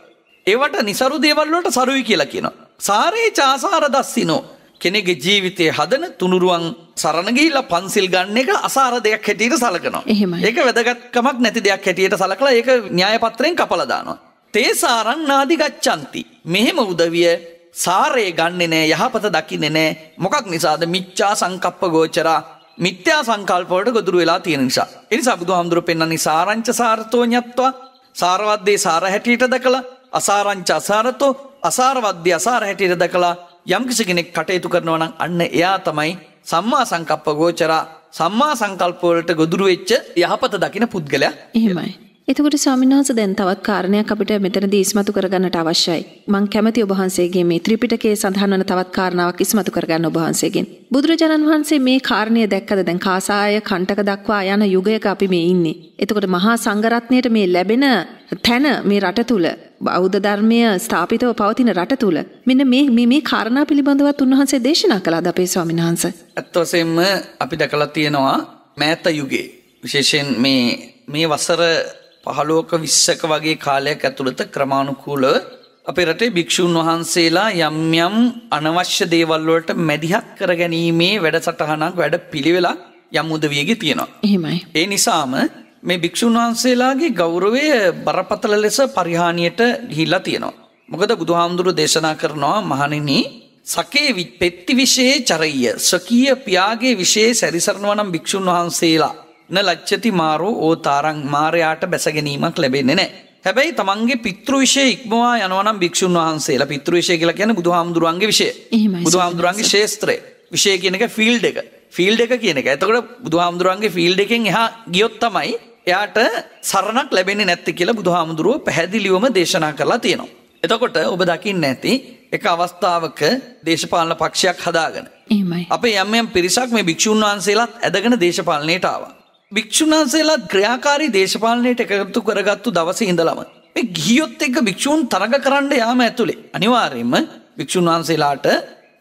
ඒවට નિසරු දේවල් වලට සරුයි කියලා කියනවා. සාරේ චාසාර දස්සිනෝ කෙනෙකුගේ ජීවිතයේ හදන තුනුරුවන් සරණ ගිහිල්ලා පන්සිල් ගන්න එක අසාර දෙයක් හැටියට සලකනවා. ඒක වැදගත්කමක් නැති දෙයක් හැටියට සලකලා ඒක න්‍යාය පත්‍රයෙන් කපලා දානවා. තේ සාරං නාදි ගච්ඡanti. මෙහෙම උදවිය සාරේ ගන්නෙ නෑ, යහපත දකින්නේ නෑ. මොකක් නිසාද? මිච්ඡා සංකප්ප ගෝචරා. මිත්‍යා සංකල්ප වලට ගොදුරු වෙලා තියෙන නිසා. ඒ නිසා බුදුහාමුදුරුවෝ පෙන්වන්නේ සාරංච සාරතෝ ඤත්වා. සාරවත්දී සාර හැටියට දැකලා, අසාරංච අසාරතෝ අසාරවත්දී අසාර හැටියට දැකලා යම් කෙනෙක් කටයුතු කරනවා නම් අන්න එයා තමයි සම්මා සංකප්ප ගෝචරා, සම්මා සංකල්ප වලට ගොදුරු වෙච්ච යහපත දකින පුද්ගලයා. එහෙමයි. එතකොට ස්වාමීන් වහන්සේ දැන් තවත් කාරණයක් අපිට මෙතනදී ඉස්මතු කරගන්නට අවශ්‍යයි. මම කැමති ඔබ වහන්සේගේ මේ ත්‍රිපිටකයේ සඳහන් වන තවත් කාරණාවක් ඉස්මතු කරගන්න ඔබ වහන්සේගෙන්. බුදුරජාණන් වහන්සේ මේ කාරණය දැක්කද? දැන් කාසාය කණ්ඨක දක්වා යන යුගයක අපි මේ ඉන්නේ. එතකොට මහා සංඝරත්නයට මේ ලැබෙන තැන මේ රට තුල බෞද්ධ ධර්මය ස්ථාපිතව පවතින රට තුල මෙන්න මේ කාරණා පිළිබඳවත් උන්වහන්සේ දේශනා කළාද අපේ ස්වාමීන් වහන්සේ? ඇත්ත වශයෙන්ම අපි දැකලා තියෙනවා මෑත යුගයේ විශේෂයෙන් මේ වසර 15ක 20ක වගේ කාලයක් ඇතුළත ක්‍රමානුකූලව අපේ රටේ භික්ෂුන් වහන්සේලා යම් යම් අනවශ්‍ය දේවල් වලට මැදිහත් කරගැනීමේ වැඩසටහනක් වැඩ පිළිවෙලක් යම් උදවියගේ තියෙනවා. එහෙමයි. ඒ නිසාම මේ භික්ෂුන් වහන්සේලාගේ ගෞරවය බරපතල ලෙස පරිහානියට ගිහිල්ලා තියෙනවා. මොකද බුදුහාමුදුරු දේශනා කරනවා මහණෙනි සකේ පෙත්ති විශේ චරయ్య සකීය පියාගේ විශේ සැරිසරනවා නම් භික්ෂුන් වහන්සේලා න ලච්ඡති මාරෝ ඕතාරං මාරයාට බැස ගැනීමක් ලැබෙන්නේ නැහැ. හැබැයි තමන්ගේ පිතෘ විශේ ඉක්මවා යනවා නම් භික්ෂුන් වහන්සේලා පිතෘ විශේ කියලා කියන්නේ බුදුහාමුදුරන්ගේ විශේ. බුදුහාමුදුරන්ගේ ශේස්ත්‍රය. විශේ කියන එක ෆීල්ඩ් එක. ෆීල්ඩ් එක කියන එක. එතකොට බුදුහාමුදුරන්ගේ ෆීල්ඩ් එකෙන් එහා ගියොත් තමයි එයාට සරණක් ලැබෙන්නේ නැත්තේ කියලා බුදුහාමුදුරුව පැහැදිලිවම දේශනා කරලා තියෙනවා. එතකොට ඔබ දකින්න ඇති එක අවස්ථාවක දේශපාලන පක්ෂයක් හදාගෙන අපේ යම් පිරිසක් මේ භික්ෂුන් වහන්සේලාත් ඇදගෙන දේශපාලනයට ආවා. භික්ෂුන් වහන්සේලා ක්‍රියාකාරී දේශපාලනයට එකතු කරගත්තු දවසේ ඉඳලම මේ ගිහියොත් එක්ක භික්ෂුන් තරඟ කරන්න යාම ඇතුලේ අනිවාර්යයෙන්ම භික්ෂුන් වහන්සේලාට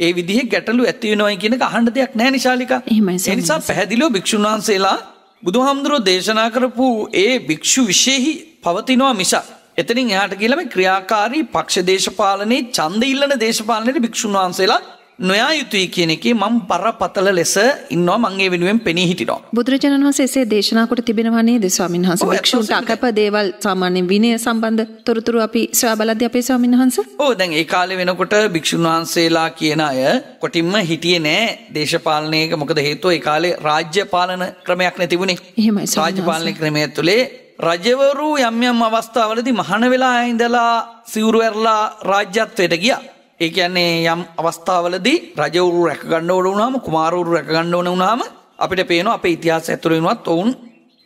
ඒ විදිහේ ගැටලු ඇති වෙනවයි කියන එක අහන්න දෙයක් නැහැ නිශාලිකා. ඒ නිසා පැහැදිලිව භික්ෂුන් වහන්සේලා බුදුහාමුදුරුවෝ දේශනා කරපු ඒ භික්ෂු විශේෂයි පවතිනවා මිසක් එතනින් එහාට කියලා මේ ක්‍රියාකාරී පක්ෂ දේශපාලනයේ ඡන්ද ඉල්ලන දේශපාලනයේ භික්ෂුන් වහන්සේලා නොයා යුතුයි කියන එකේ මම පරපතල ලෙස ඉන්නවා. මම ඒ වෙනුවෙන් පෙනී හිටිනවා. බුදුරජාණන් වහන්සේ එසේ දේශනා කොට තිබෙනවා නේද ස්වාමීන් වහන්සේ? භික්ෂුන්ට අකප දේවල් සාමාන්‍ය විනය සම්බන්ධ තොරතුරු අපි සොයා බලද්දී අපේ ස්වාමීන් වහන්සේ දැන් ඒ කාලේ වෙනකොට භික්ෂුන් වහන්සේලා කියන අය කොටින්ම හිටියේ නෑ දේශපාලනයක. මොකද හේතුව ඒ කාලේ රාජ්‍ය පාලන ක්‍රමයක් නැතිබුණේ. එහෙමයි. රාජ්‍ය පාලන ක්‍රමය තුලේ රජවරු යම් යම් අවස්ථාවලදී මහාන වෙලා ඉඳලා සිවුරු ඇරලා රාජ්‍යත්වයට ගියා. ඒ කියන්නේ යම් අවස්ථාවලදී රජවරු රැක ගන්න ඕන වුණාම කුමාරවරු රැක ගන්න ඕන වුණාම අපිට පේනවා අපේ ඉතිහාසය ඇතුළේ වෙනවත් ඔවුන්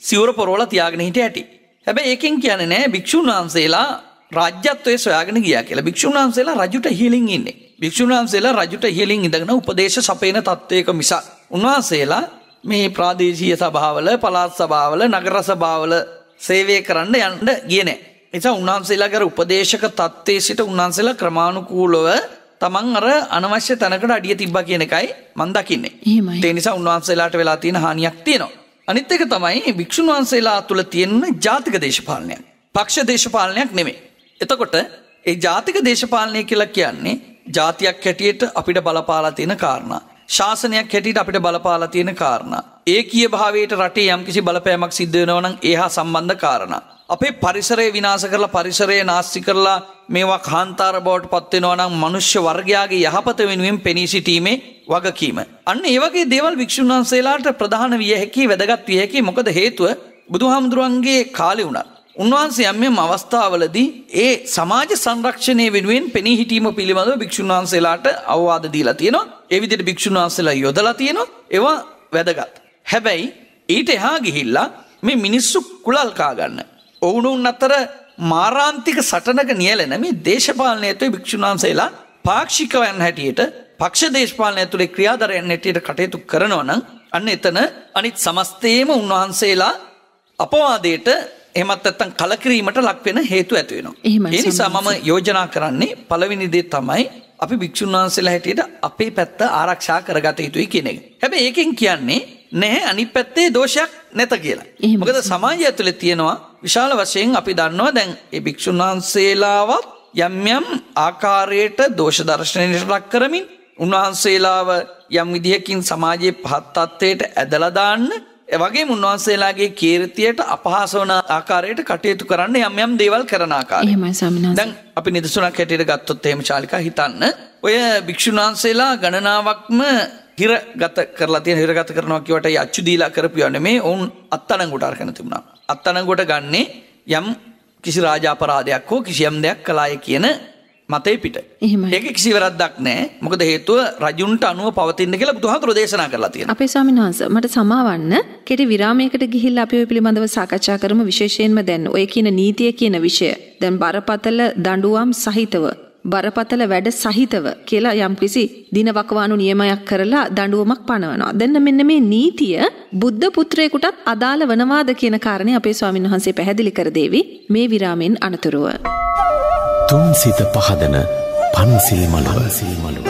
සිවුර පොරවලා තියාගෙන හිටිය හැටි. හැබැයි ඒකෙන් කියන්නේ නෑ භික්ෂුන් වහන්සේලා රාජ්‍යත්වයේ සොයාගෙන ගියා කියලා. භික්ෂුන් වහන්සේලා රජුට ඉහළින් ඉන්නේ. භික්ෂුන් වහන්සේලා රජුට ඉහළින් ඉඳගෙන උපදේශ සපයන තත්වයක මිසක් උන්වහන්සේලා මේ ප්‍රාදේශීය සභාවල, පළාත් සභාවල, නගර සභාවල සේවය කරන්න යන්න ගියේ නෑ. නිසා උන්වහන්සේලාගේ උපදේශක තත්ත්වයේ සිට උන්වහන්සේලා ක්‍රමානුකූලව තමන් අර අනවශ්‍ය තැනකට අඩිය තිබ්බා කියන එකයි මම දකින්නේ. ඒ නිසා උන්වහන්සේලාට වෙලා තියෙන හානියක් තියෙනවා. අනිත් එක තමයි භික්ෂුන් වහන්සේලා තුළ තියෙන ජාතික දේශපාලනයක්. පක්ෂ දේශපාලනයක් නෙමෙයි. එතකොට ඒ ජාතික දේශපාලනය කියලා කියන්නේ ජාතියක් හැටියට අපිට බලපාලා තියෙන කාරණා. ශාසනයක් හැටියට අපිට බලපාලා තියෙන කාරණා. ඒකීය භාවයට රටේ යම්කිසි බලපෑමක් සිද්ධ වෙනවා නම් ඒහා සම්බන්ධ කාරණා. අපේ පරිසරය විනාශ කරලා පරිසරය නාස්ති කරලා මේවා කාන්තාර බවට පත් වෙනවා නම් මනුෂ්‍ය වර්ගයාගේ යහපත වෙනුවෙන් පෙනී සිටීමේ වගකීම. අන්න ඒ වගේ දේවල් භික්ෂුන් වහන්සේලාට ප්‍රධාන විය හැකි වැදගත් විය හැකි. මොකද හේතුව බුදුහාමුදුරන්ගේ කාලේ වුණා. උන්වහන්සේ යම් අවස්ථාවලදී ඒ සමාජ සංරක්ෂණය වෙනුවෙන් පෙනී හිටීම පිළිබඳව භික්ෂුන් වහන්සේලාට අවවාද දීලා තියෙනවා. ඒ විදිහට භික්ෂුන් වහන්සේලා යොදලා තියෙනවා. ඒවා වැදගත්. හැබැයි ඊට එහා ගිහිල්ලා මේ මිනිස්සු කුලල් කා ගන්න ඔවුනුන් අතර මාරාන්තික සටනක නියැලෙන මේ දේශපාලනය ඇතුළේ භික්ෂුන් වහන්සේලා පාක්ෂිකයන් හැටියට පක්ෂ දේශපාලනය ඇතුළේ ක්‍රියාදාරයන් හැටියට කටයුතු කරනවා නම් අන්න එතන අනිත් සමස්තයේම උන්වහන්සේලා අපවාදයට එහෙමත් නැත්නම් කලකිරීමට ලක් වෙන හේතු ඇති වෙනවා. ඒ නිසා මම යෝජනා කරන්නේ පළවෙනි දේ තමයි අපි භික්ෂුන් වහන්සේලා හැටියට අපේ පැත්ත ආරක්ෂා කරගත යුතුයි කියන එක. හැබැයි ඒකෙන් කියන්නේ නැහැ අනිත් පැත්තේ දෝෂයක් නැත කියලා. මොකද සමාජය ඇතුලේ තියෙනවා විශාල වශයෙන් අපි දන්නවා දැන් ඒ භික්ෂුන් වහන්සේලාවත් යම් යම් ආකාරයට දෝෂ දර්ශනයට ලක් කරමින් උන්වහන්සේලාව යම් විදිහකින් සමාජයේ පහත් තත්ත්වයට ඇදලා දාන්න ඒ වගේම උන්වහන්සේලාගේ කීර්තියට අපහාස වන ආකාරයට කටයුතු කරන්න යම් යම් දේවල් කරන ආකාරය. එහෙමයි ස්වාමීන්. දැන් අපි නිදසුනක් හැටියට ගත්තොත් එහෙම ශාලිකා හිතන්න ඔය භික්ෂුන් වහන්සේලා ගණනාවක්ම හිරගත කරනවා කියවට අච්චු දීලා කරපියව නෙමේ. ඔවුන් අත්අඩංගුවට අරගෙන තිබුණා. අත්අඩංගුවට ගන්නේ යම් කිසි රාජ අපරාධයක් හෝ කිසියම් දෙයක් කළාය කියන මතේ පිට. එහෙමයි. ඒක කිසි වැරද්දක් නැහැ. මොකද හේතුව රජුන්ට අනුව පවතින්න කියලා බුදුහාමුදුරෝ දේශනා කරලා තියෙනවා. අපේ ස්වාමීන් වහන්සේ මට සමාවන්න කෙටි විරාමයකට ගිහිල්ලා අපි ඔය පිළිබඳව සාකච්ඡා කරමු. විශේෂයෙන්ම දැන් ඔය කියන නීතිය කියන විෂය දැන් බරපතල දඬුවම් සහිතව බරපතල වැඩ සහිතව කියලා යම්කිසි දින වකවානු නියමයක් කරලා දඬුවමක් පනවනවා. දැන් මෙන්න මේ නීතිය බුද්ධ පුත්‍රයෙකුටත් අදාළ වනවාද කියන කාරණේ අපේ ස්වාමීන් වහන්සේ පැහැදිලි කර දෙවි මේ විරාමෙන් අනතුරුව. තුන් සිත පහදන පන්සිල් මළුව.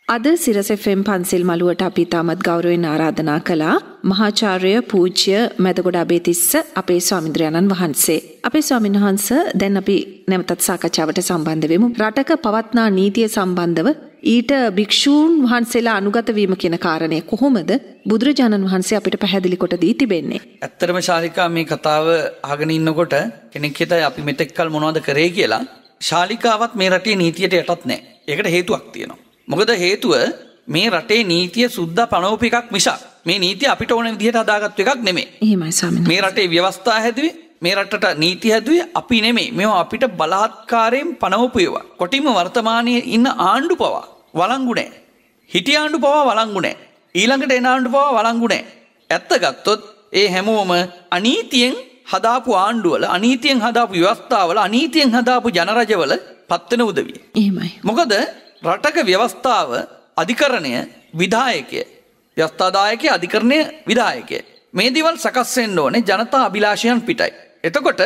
අද සිරස FM පන්සිල් මළුවට අපි තාමත් ගෞරවයෙන් ආරාධනා කළා මහාචාර්ය පූජ්‍ය මැදගොඩ අබේතිස්ස අපේ ස්වාමීන්ද්‍රයන්න් වහන්සේ. අපේ ස්වාමීන් වහන්සේ දැන් අපි නැවතත් සාකච්ඡාවට සම්බන්ධ වෙමු. රටක පවත්නා නීතිය සම්බන්ධව ඊට භික්ෂූන් වහන්සේලා අනුගත වීම කියන කාරණය කොහොමද බුදුරජාණන් වහන්සේ අපිට පැහැදිලි කොට දී තිබෙන්නේ? ඇත්තටම ශාලිකා මේ කතාව අහගෙන ඉන්නකොට කෙනෙක් හිතයි අපි මෙතෙක් කල මොනවද කරේ කියලා. ශාලිකාවත් මේ රටේ නීතියට යටත් නැහැ. ඒකට හේතුවක් තියෙනවා. මොකද හේතුව මේ රටේ නීතිය සුද්ධ පනවපු එකක් මිසක් මේ නීතිය අපිට ඕන විදිහට හදාගත්තු එකක් නෙමෙයි. එහෙමයි ස්වාමීන් වහන්සේ. මේ රටේ ව්‍යවස්ථා හැදුවේ මේ රටට නීති හැදුවේ අපි නෙමෙයි. මේවා අපිට බලාත්කාරයෙන් පනවපු ඒවා. කොටිම වර්තමානයේ ඉන්න ආණ්ඩු පවා වළංගු නැහැ. හිටිය ආණ්ඩු පවා වළංගු නැහැ. ඊළඟට එන ආණ්ඩු පවා වළංගු නැහැ. ඇත්ත ගත්තොත් ඒ හැමෝම අනීතියෙන් හදාපු ආණ්ඩුවල අනීතියෙන් හදාපු ව්‍යවස්ථාවල අනීතියෙන් හදාපු ජනරජවල පත්වෙන උදවිය. එහෙමයි. මොකද රටක ව්‍යවස්ථාව අධිකරණය විධායකය ව්‍යවස්ථාදායකය අධිකරණය විධායකය මේ දේවල් සකස් වෙන්න ඕනේ ජනතා අභිලාෂයන් පිටයි. එතකොට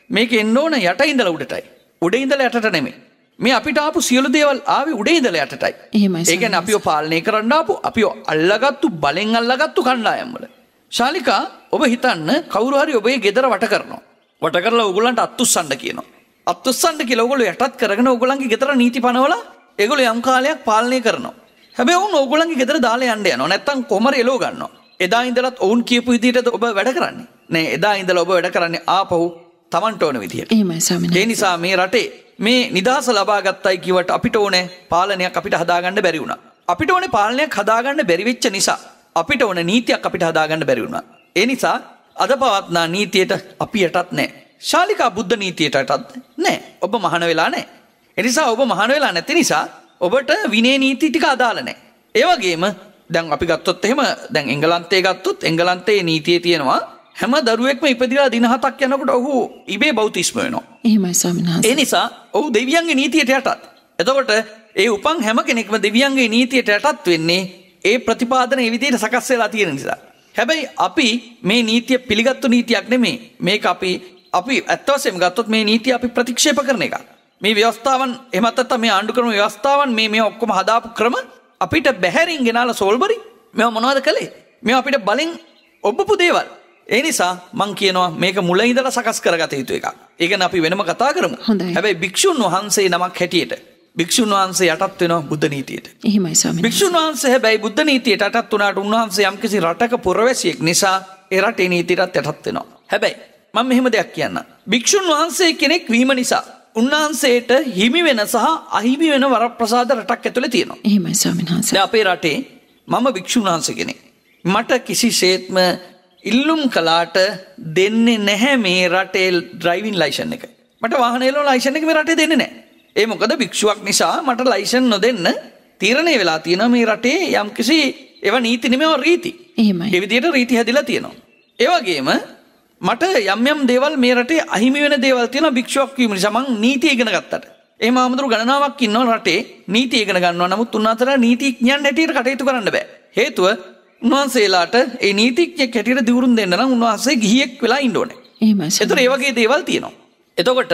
මේක එන්න ඕන යට ඉඳලා උඩටයි. උඩ ඉඳලා යටට නෙමෙයි. මේ අපිට ආපු සියලු දේවල් ආවේ උඩ ඉඳලා යටටයි. එහෙමයි. ඒ කියන්නේ අපිව පාලනය කරන්න ආපු අපිව අල්ලගත්තු බලෙන් අල්ලගත්තු කණ්ඩායම් වල. ශාලිකා ඔබ හිතන්න කවුරු හරි ඔබේ ගෙදර වට කරනවා. වට කරලා ඕගොල්ලන්ට අත්උස්සන්න කියනවා. අත්උස්සන්න කියලා ඕගොල්ලෝ යටත් කරගෙන ඕගොල්ලන්ගේ ගෙදර නීති පනවලා ඒගොල්ලෝ යම් කාලයක් පාලනය කරනවා. හැබැයි ඔවුන් ඕගොල්ලන්ගේ ගෙදර දාලා යන්න යනවා. නැත්තම් කොමර එලෝ ගන්නවා. එදා ඉඳලත් ඔවුන් කියපු විදිහට ඔබ වැඩ කරන්නේ. නෑ එදා ඉඳලා ඔබ වැඩ කරන්නේ ආපහු Tamanට ඕන විදිහට. එහෙමයි ස්වාමීන් වහන්සේ. ඒ නිසා මේ රටේ මේ නිදහස ලබා ගත්තයි කියවට අපිට ඕනේ පාලනයක් අපිට හදාගන්න බැරි වුණා. අපිට ඕනේ පාලනයක් හදාගන්න බැරි වෙච්ච නිසා අපිට ඕනේ නීතියක් අපිට හදාගන්න බැරි වුණා. ඒ නිසා අද පවත්නා නීතියට අපි යටත් නෑ. ශාලිකා බුද්ධ නීතියට යටත් නෑ. ඔබ මහාන වෙලා නෑ. ඒ නිසා ඔබ මහාන වෙලා නැති නිසා ඔබට විනය නීති ටික අදාළ නෑ. ඒ වගේම දැන් අපි ගත්තොත් එහෙම දැන් එංගලන්තයේ ගත්තොත් එංගලන්තයේ නීතියේ තියෙනවා හැම දරුවෙක්ම ඉපදිලා දින 7ක් යනකොට ඔහු ඉබේ බෞතිස්ම වෙනවා. එහෙමයි ස්වාමීන් වහන්සේ. ඒ නිසා ඔහු දෙවියන්ගේ නීතියට යටත්. එතකොට ඒ උපන් හැම කෙනෙක්ම දෙවියන්ගේ නීතියට යටත් වෙන්නේ ඒ ප්‍රතිපාදන ඒ විදිහට සකස් වෙලා තියෙන නිසා. හැබැයි අපි මේ නීතිය පිළිගත්තු නීතියක් නෙමෙයි. මේක අපි ඇත්ත වශයෙන්ම ගත්තොත් මේ නීතිය අපි ප්‍රතික්ෂේප කරන එකක්. මේ ව්‍යවස්ථාවන් එහෙමත් නැත්නම් මේ ආණ්ඩු ක්‍රම ව්‍යවස්ථාවන් මේ ඔක්කොම හදාපු ක්‍රම අපිට බැහැරින් ගෙනාලා සෝල්බරි මේවා මොනවද කළේ? මේවා අපිට බලෙන් ඔබපු දේවල්. ඒ නිසා මං කියනවා මේක මුල ඉඳලා සකස් කරගත යුතු එකක්. ඒක න අපි වෙනම කතා කරමු. හැබැයි භික්ෂුන් වහන්සේ නමක් හැටියට භික්ෂුන් වහන්සේ යටත් වෙනවා බුද්ධ නීතියට. එහෙමයි ස්වාමීන් වහන්සේ. භික්ෂුන් වහන්සේ හැබැයි බුද්ධ නීතියට යටත් වුණාට උන්වහන්සේ යම්කිසි රටක පුරවැසියෙක් නිසා ඒ රටේ නීතියටත් යටත් වෙනවා. හැබැයි මම මෙහෙම දෙයක් කියන්නම්. භික්ෂුන් වහන්සේ කෙනෙක් වීම නිසා උන්වහන්සේට හිමි වෙන සහ අහිමි වෙන වරප්‍රසාද රටක් ඇතුලේ තියෙනවා. එහෙමයි ස්වාමීන් වහන්සේ. දැන් අපේ රටේ මම භික්ෂුන් වහන්සේ කෙනෙක්. මට කිසිසේත්ම ඉල්ලුම් කළාට දෙන්නේ නැහැ මේ රටේ ඩ්‍රයිවිං ලයිසන් එක. මට වාහනේලෝ ලයිසන් එක මේ රටේ දෙන්නේ නැහැ. ඒ මොකද භික්ෂුවක් නිසා මට ලයිසන් නොදෙන්න තීරණය වෙලා තියෙනවා මේ රටේ යම්කිසි ඒවා නීති නෙමෙයි රීති. එහෙමයි. ඒ විදිහට රීති හැදිලා තියෙනවා. ඒ වගේම මට යම් දේවල් මේ රටේ අහිමි වෙන දේවල් තියෙනවා භික්ෂුවක් වීම නිසා මං නීති ඉගෙන ගත්තට. එහෙම ආමතුරු ගණනාවක් ඉන්නවා රටේ නීති ඉගෙන ගන්නවා. නමුත් උන්වහන්සේලා නීතිඥයන් හැටියට කටයුතු කරන්න බෑ. හේතුව උන්වහන්සේලාට ඒ නීතිඥයෙක් හැටියට දිවුරුම් දෙන්න නම් උන්වහන්සේ ගිහියෙක් වෙලා ඉන්න ඕනේ. එහෙමයි. ඒතර ඒ වගේ දේවල් තියෙනවා. එතකොට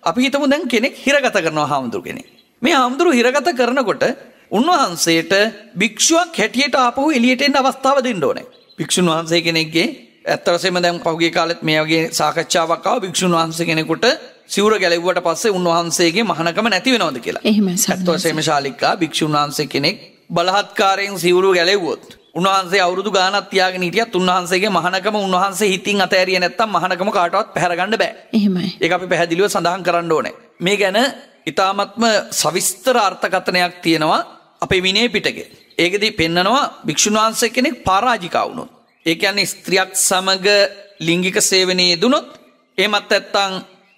අපි හිතමු දැන් කෙනෙක් හිරගත කරනවා හාමුදුරු කෙනෙක්. මේ හාමුදුරු හිරගත කරනකොට උන්වහන්සේට භික්ෂුවක් හැටියට ආපහු එළියට එන්න අවස්ථාව දෙන්න ඕනේ. භික්ෂුන් වහන්සේ කෙනෙක්ගේ ඇත්ත වශයෙන්ම දැන් පහුගිය කාලෙත් මේ වගේ සාකච්ඡාවක් ආවා භික්ෂුන් වහන්සේ කෙනෙකුට සිවුර ගැලෙව්වට පස්සේ උන්වහන්සේගේ මහානකම නැති වෙනවද කියලා. එහෙමයි. ඇත්ත වශයෙන්ම ශාලිකා භික්ෂුන් වහන්සේ කෙනෙක් බලහත්කාරයෙන් සිවුරු ගැලෙව්වොත් උන්වහන්සේ අවුරුදු ගාණක් තියාගෙන හිටියත් උන්වහන්සේගේ මහානකම උන්වහන්සේ හිතින් අතෑරියේ නැත්තම් මහානකම කාටවත් පැහැර ගන්න බෑ. එහෙමයි. ඒක අපි පැහැදිලිව සඳහන් කරන්න ඕනේ. මේ ගැන ඊ타මත්ම සවිස්තර අර්ථකථනයක් තියෙනවා අපේ විනය පිටකේ. ඒකෙදි පෙන්නනවා භික්ෂුන් වහන්සේ කෙනෙක් පරාජිකා වුණොත්. ඒ කියන්නේ ස්ත්‍රියක් සමග ලිංගික සේවනයේ යෙදුනොත් එහෙමත් නැත්තම්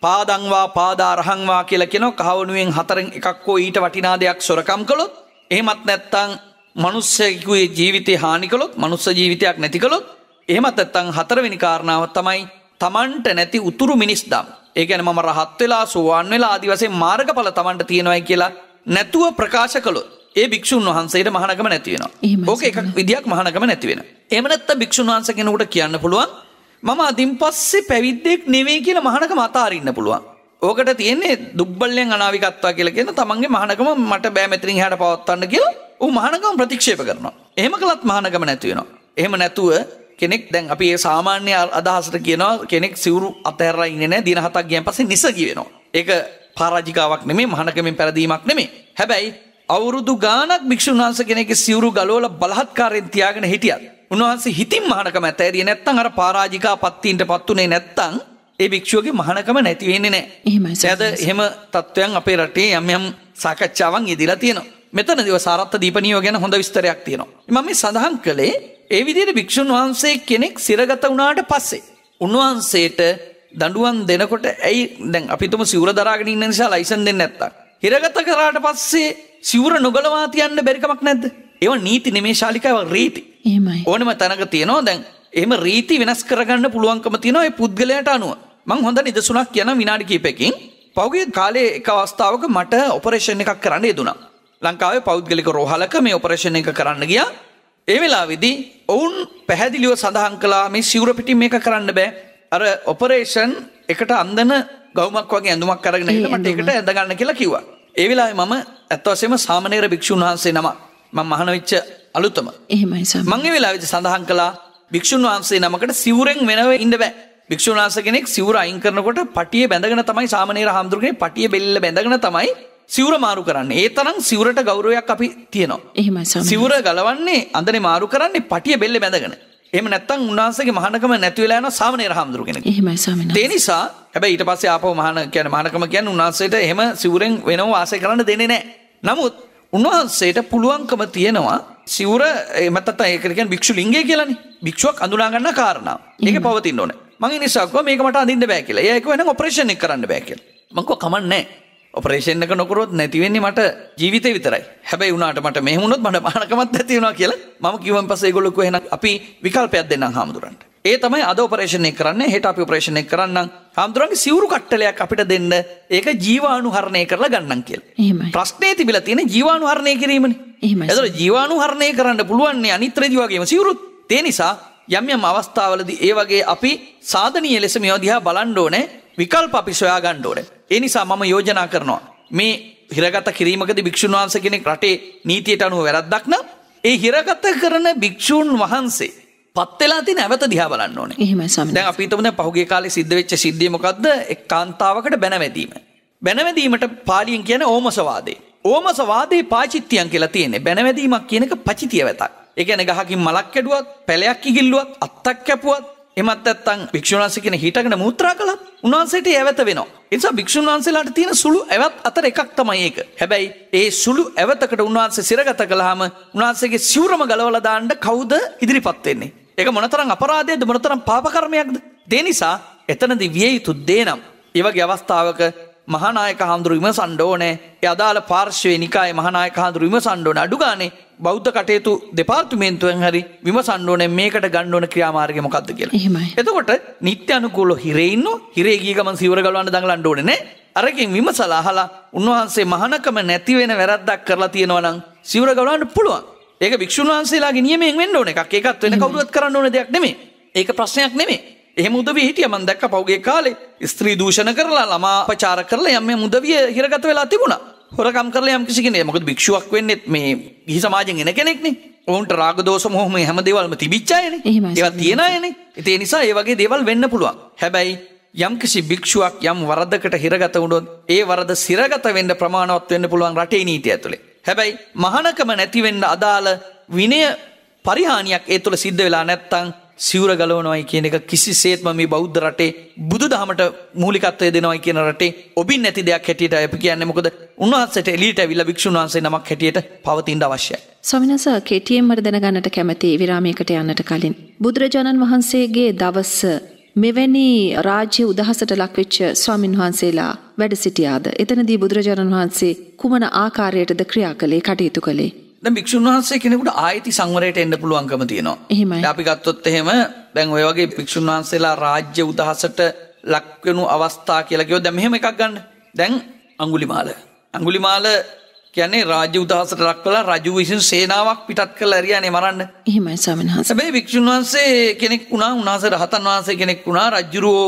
පාදංවා පාදාරහංවා කියලා කියනවා. කහවණුවෙන් 4න් එකක් හෝ ඊට වටිනා දෙයක් සොරකම් කළොත්, එහෙමත් නැත්නම් මනුස්සයෙකුගේ ජීවිතේ හානි කළොත්, මනුස්ස ජීවිතයක් නැති කළොත්, එහෙමත් නැත්නම් 4වෙනි කාරණාව තමයි තමන්ට නැති උතුරු මිනිස්දම්. ඒ කියන්නේ මම රහත් වෙලා සෝවාන් වෙලා ආදි වශයෙන් මාර්ගඵල තමන්ට තියෙනවායි කියලා නැතුව ප්‍රකාශ කළොත් ඒ භික්ෂුන් වහන්සේට මහානකම නැති වෙනවා. ඕක එකක් විදියක් මහානකම නැති වෙනවා. එහෙම නැත්නම් භික්ෂුන් වහන්සේ කෙනෙකුට කියන්න පුළුවන් මම අදින් පස්සේ පැවිද්දෙක් නෙවෙයි කියලා මහානකම අතාරින්න පුළුවන්. ඕකට තියෙන්නේ දුබ්බල්ලෙන් අනාවිකත්වා කියලා කියන තමන්ගේ මහානකම මට බෑ මෙතනින් එහාට පවත්වන්න කියලා ඌ මහානකම ප්‍රතික්ෂේප කරනවා. එහෙම කළත් මහානකම නැති වෙනවා. එහෙම නැතුව කෙනෙක් දැන් අපි ඒ සාමාන්‍ය අදහසට කියනවා කෙනෙක් සිවුරු අතහැරලා ඉන්නේ නැහැ දින 7ක් ගියන් පස්සේ නිසගී වෙනවා. ඒක පරාජිකාවක් නෙමෙයි මහානකමෙන් පෙරදීමක් නෙමෙයි. හැබැයි අවුරුදු ගාණක් භික්ෂුන් වහන්සේ කෙනෙක්ගේ සිවුරු ගලවලා බලහත්කාරයෙන් තියාගෙන හිටියත් උන්වහන්සේ හිතින් මහානකම ඇතෑරියේ නැත්නම් අර පරාජිකා පත්තින්ටපත් උනේ නැත්නම් ඒ භික්ෂුවගේ මහානකම නැති වෙන්නේ නැහැ. එහෙමයි. එහෙම තත්වයන් අපේ රටේ යම් සාකච්ඡාවන් යෙදিলা තියෙනවා. මෙතනදී සාරත්ත දීපනියෝ ගැන හොඳ විස්තරයක් තියෙනවා. මම මේ සඳහන් කළේ ඒ විදිහට භික්ෂුන් වහන්සේ කෙනෙක් සිරගත වුණාට පස්සේ උන්වහන්සේට දඬුවම් දෙනකොට ඇයි දැන් අපි තුමු සිවුර දරාගෙන ඉන්න නිසා ලයිසන් දෙන්නේ නැත්තම් හිරගත කරාට පස්සේ සිවුර නොගලවා තියන්න බැරි කමක් නැද්ද? ඒවා නීති නෙමේ ශාලිකා, ඒවා රීති. එහෙමයි. ඕනම තැනක තියෙනවා. දැන් එහෙම රීති වෙනස් කරගන්න පුළුවන්කම තියෙනවා ඒ පුද්ගලයාට අනුව. මම හොඳ නිදසුනක් කියන විනාඩි කිහිපයකින් පෞද්ගලික කාලේ එක අවස්ථාවක මට ඔපරේෂන් එකක් කරන්න යෙදුණා. ලංකාවේ පෞද්ගලික රෝහලක මේ ඔපරේෂන් එක කරන්න ගියා. ඒ වෙලාවේදී ඔවුන් පැහැදිලිව සඳහන් කළා මේ සිවුර පිටින් මේක කරන්න බෑ. අර ඔපරේෂන් එකට අන්දන ගවුමක් වගේ ඇඳුමක් අරගෙන ඉන්න මට ඒකට ඇඳ ගන්න කියලා කිව්වා. ඒ වෙලාවේ මම අත් වශයෙන්ම සාමණේර භික්ෂුන් වහන්සේ නම මම මහාන වෙච්ච අලුතම. එහෙමයි සම්. මම ඒ වෙලාවේදී සඳහන් කළා භික්ෂුන් වහන්සේ නමකට සිවුරෙන් වෙනව ඉන්න බෑ. භික්ෂුන් වහන්සේ කෙනෙක් සිවුර අයින් කරනකොට පටියේ බැඳගෙන තමයි සාමණේර හාමුදුරුවනේ පටියේ බෙල්ල බැඳගෙන තමයි සිවුර මාරු කරන්නේ. ඒ තරම් සිවුරට ගෞරවයක් අපි තියෙනවා. එහෙමයි සම්. සිවුර ගලවන්නේ අඳනේ මාරු කරන්නේ පටියේ බෙල්ල බැඳගෙන. එහෙම නැත්නම් උන්වහන්සේගේ මහානකම නැති වෙලා යනවා සාමණේර හාමුදුරුව කෙනෙක්. එහෙමයි ස්වාමීන් වහන්සේ. ඒ නිසා හැබැයි ඊට පස්සේ ආපහු මහානකම කියන්නේ උන්වහන්සේට එහෙම සිවුරෙන් වෙනව වාසය කරන්න දෙන්නේ නැහැ. නමුත් උන්වහන්සේට පුළුවන්කම තියෙනවා සිවුර එමෙතත් ඒක කියන්නේ භික්ෂු ලිංගය කියලානේ. භික්ෂුවක් අඳුනා ගන්න කාරණා. ඒක පවතින්න ඕනේ. මම ඒ නිසා කිව්වා මේක මට අඳින්න බෑ කියලා. ඒ කිව්වා නම් ඔපරේෂන් එක කරන්න බෑ කියලා. මම කිව්වා කමක් නැහැ. ඔපරේෂන් එක නොකරොත් නැති වෙන්නේ මට ජීවිතේ විතරයි. හැබැයි උනාට මට මෙහෙම වුණොත් මට මහානකමක් නැති වෙනවා කියලා මම කිව්වන් පස්සේ ඒගොල්ලෝ කිව්වා එහෙනම් අපි විකල්පයක් දෙන්නම් හාමුදුරන්ට. ඒ තමයි අද ඔපරේෂන් එක කරන්නේ. හෙට අපි ඔපරේෂන් එක කරන්නම්. හාමුදුරන්ගේ සිවුරු කට්ටලයක් අපිට දෙන්න. ඒක ජීවාණුහරණය කරලා ගන්නම් කියලා. එහෙමයි. ප්‍රශ්නේ තිබිලා තියෙන්නේ ජීවාණුහරණය කිරීමනේ. එහෙමයි. ඒතර ජීවාණුහරණය කරන්න පුළුවන් නේ අනිත් රෙදි වගේම සිවුරුත්. ඒ නිසා යම් අවස්ථාවලදී ඒ වගේ අපි සාධනීය ලෙස මේවා දිහා බලන්න ඕනේ. විකල්ප අපි සොයා ගන්න ඕනේ. ඒ නිසා මම යෝජනා කරනවා මේ හිරගත කිරීමකදී භික්ෂුන් වහන්සේ කෙනෙක් රටේ නීතියට අනුව වැරද්දක් නම් ඒ හිරගත කරන භික්ෂුන් වහන්සේ පත් වෙලා තියෙන ඇවත දිහා බලන්න ඕනේ. එහෙමයි ස්වාමීන් දැන් අපි හිතමු දැන් පහුගිය කාලේ සිද්ධ වෙච්ච සිද්ධිය මොකද්ද? එක් කාන්තාවකට බැනවැදීම. බැනවැදීමට පාලියෙන් කියන්නේ ඕමසවාදේ. ඕමසවාදේ පාචිත්‍යයන් කියලා තියෙන්නේ. බැනවැදීමක් කියන එක පචිතිය වැතක්. ඒ කියන්නේ ගහකින් මලක් කැඩුවත්, පැලයක් ඉගිල්ලුවත්, අත්තක් කැපුවත් එමත් නැත්නම් භික්ෂුන් වහන්සේ කෙනෙක් හිටගෙන මූත්‍රා කළා උන්වහන්සේට ඇවත වෙනවා. ඒ නිසා භික්ෂුන් වහන්සේලාට තියෙන සුළු ඇවත් අතර එකක් තමයි ඒක. හැබැයි ඒ සුළු ඇවතකට උන්වහන්සේ සිරගත කළාම උන්වහන්සේගේ සිවුරම ගලවලා දාන්න කවුද ඉදිරිපත් වෙන්නේ? ඒක මොනතරම් අපරාධයක්ද මොනතරම් පාප කර්මයක්ද? ඒ නිසා එතනදී විය යුතු දේ නම් ඒ වගේ අවස්ථාවක මහානායක හාමුදුරු විමසන්න ඕනේ. ඒ අදාළ පාර්ශ්වයේ නිකායේ මහානායක හාමුදුරු විමසන්න ඕනේ. අඩු ගානේ බෞද්ධ කටයුතු දෙපාර්තමේන්තුවෙන් හරි විමසන්න ඕනේ මේකට ගන්න ඕන ක්‍රියාමාර්ගය මොකක්ද කියලා. එහෙමයි. එතකොට නිත්‍ය අනුකූලව හිරේ ඉන්නෝ. හිරේ ගිය ගමන් සිවුර ගලවන්න දඟලන්න ඕනේ නේ. අරකින් විමසලා අහලා උන්වහන්සේ මහානකම නැති වෙන වැරද්දක් කරලා තියෙනවා නම් සිවුර ගලවන්න පුළුවන්. ඒක භික්ෂුන් වහන්සේලාගේ නියමයෙන් වෙන්න ඕන එකක්. ඒකත් වෙන කවුරුවත් කරන්න ඕන දෙයක් නෙමෙයි. ඒක ප්‍රශ්නයක් නෙමෙයි. එහෙම උදවිය හිටියා මම දැක්ක පහුගිය කාලේ ස්ත්‍රී දූෂණ කරලා ළමා අපචාර කරලා යම් උදවිය හිරගත වෙලා තිබුණා. හොරකම් කරලා යම් කිසි කෙනෙක්. මොකද භික්ෂුවක් වෙන්නේ මේ ගිහි සමාජයෙන් එන කෙනෙක්නේ. ඔවුන්ට රාග දෝෂ මොහ මේ හැම දේවල්ම තිබිච්ච අයනේ. ඒවා තියන අයනේ. ඒ නිසා ඒ වගේ දේවල් වෙන්න පුළුවන්. හැබැයි යම් කිසි භික්ෂුවක් යම් වරදකට හිරගත වුණොත් ඒ වරද සිරගත වෙන්න ප්‍රමාණවත් වෙන්න පුළුවන් රටේ නීතිය ඇතුලේ. හැබැයි මහානකම නැති වෙන්න අදාළ විනය පරිහානියක් ඒ තුළ සිද්ධ වෙලා නැත්තම් සිවුර ගලවනවායි කියන එක කිසිසේත්ම මේ බෞද්ධ රටේ බුදුදහමට මූලිකත්වය දෙනවායි කියන රටේ ඔබින් නැති දෙයක් හැටියට අපි කියන්නේ. මොකද උන්වහන්සේට එළියට ඇවිල්ලා භික්ෂුන් වහන්සේ නමක් හැටියට පවතින්න අවශ්‍යයි. ස්වාමීන් වහන්සේ KTM වල දැනගන්නට කැමති විරාමයකට යන්නට කලින් බුදුරජාණන් වහන්සේගේ දවස මෙවැනි රාජ්‍ය උදහසට ලක්වෙච්ච ස්වාමින් වහන්සේලා වැඩ සිටියාද? එතනදී බුදුරජාණන් වහන්සේ කුමන ආකාරයටද ක්‍රියා කළේ, කටයුතු කළේ? දැන් භික්ෂුන් වහන්සේ කෙනෙකුට ආයති සංවරයට එන්න පුළුවන්කම තියෙනවා. එහෙමයි. අපි ගත්තොත් එහෙම දැන් ඔය වගේ භික්ෂුන් වහන්සේලා රාජ්‍ය උදහසට ලක් වෙනු අවස්ථා කියලා කිව්වොත් දැන් මෙහෙම එකක් ගන්න. දැන් අඟුලිමාල කියන්නේ රාජ්‍ය උදහසට ලක් වෙලා රජු විසින් සේනාවක් පිටත් කරලා ඇරියානේ මරන්න. එහෙමයි ස්වාමීන් වහන්සේ. හැබැයි භික්ෂුන් වහන්සේ කෙනෙක් වුණා, උන්වහන්සේ රහතන් වහන්සේ කෙනෙක් වුණා. රජුරෝ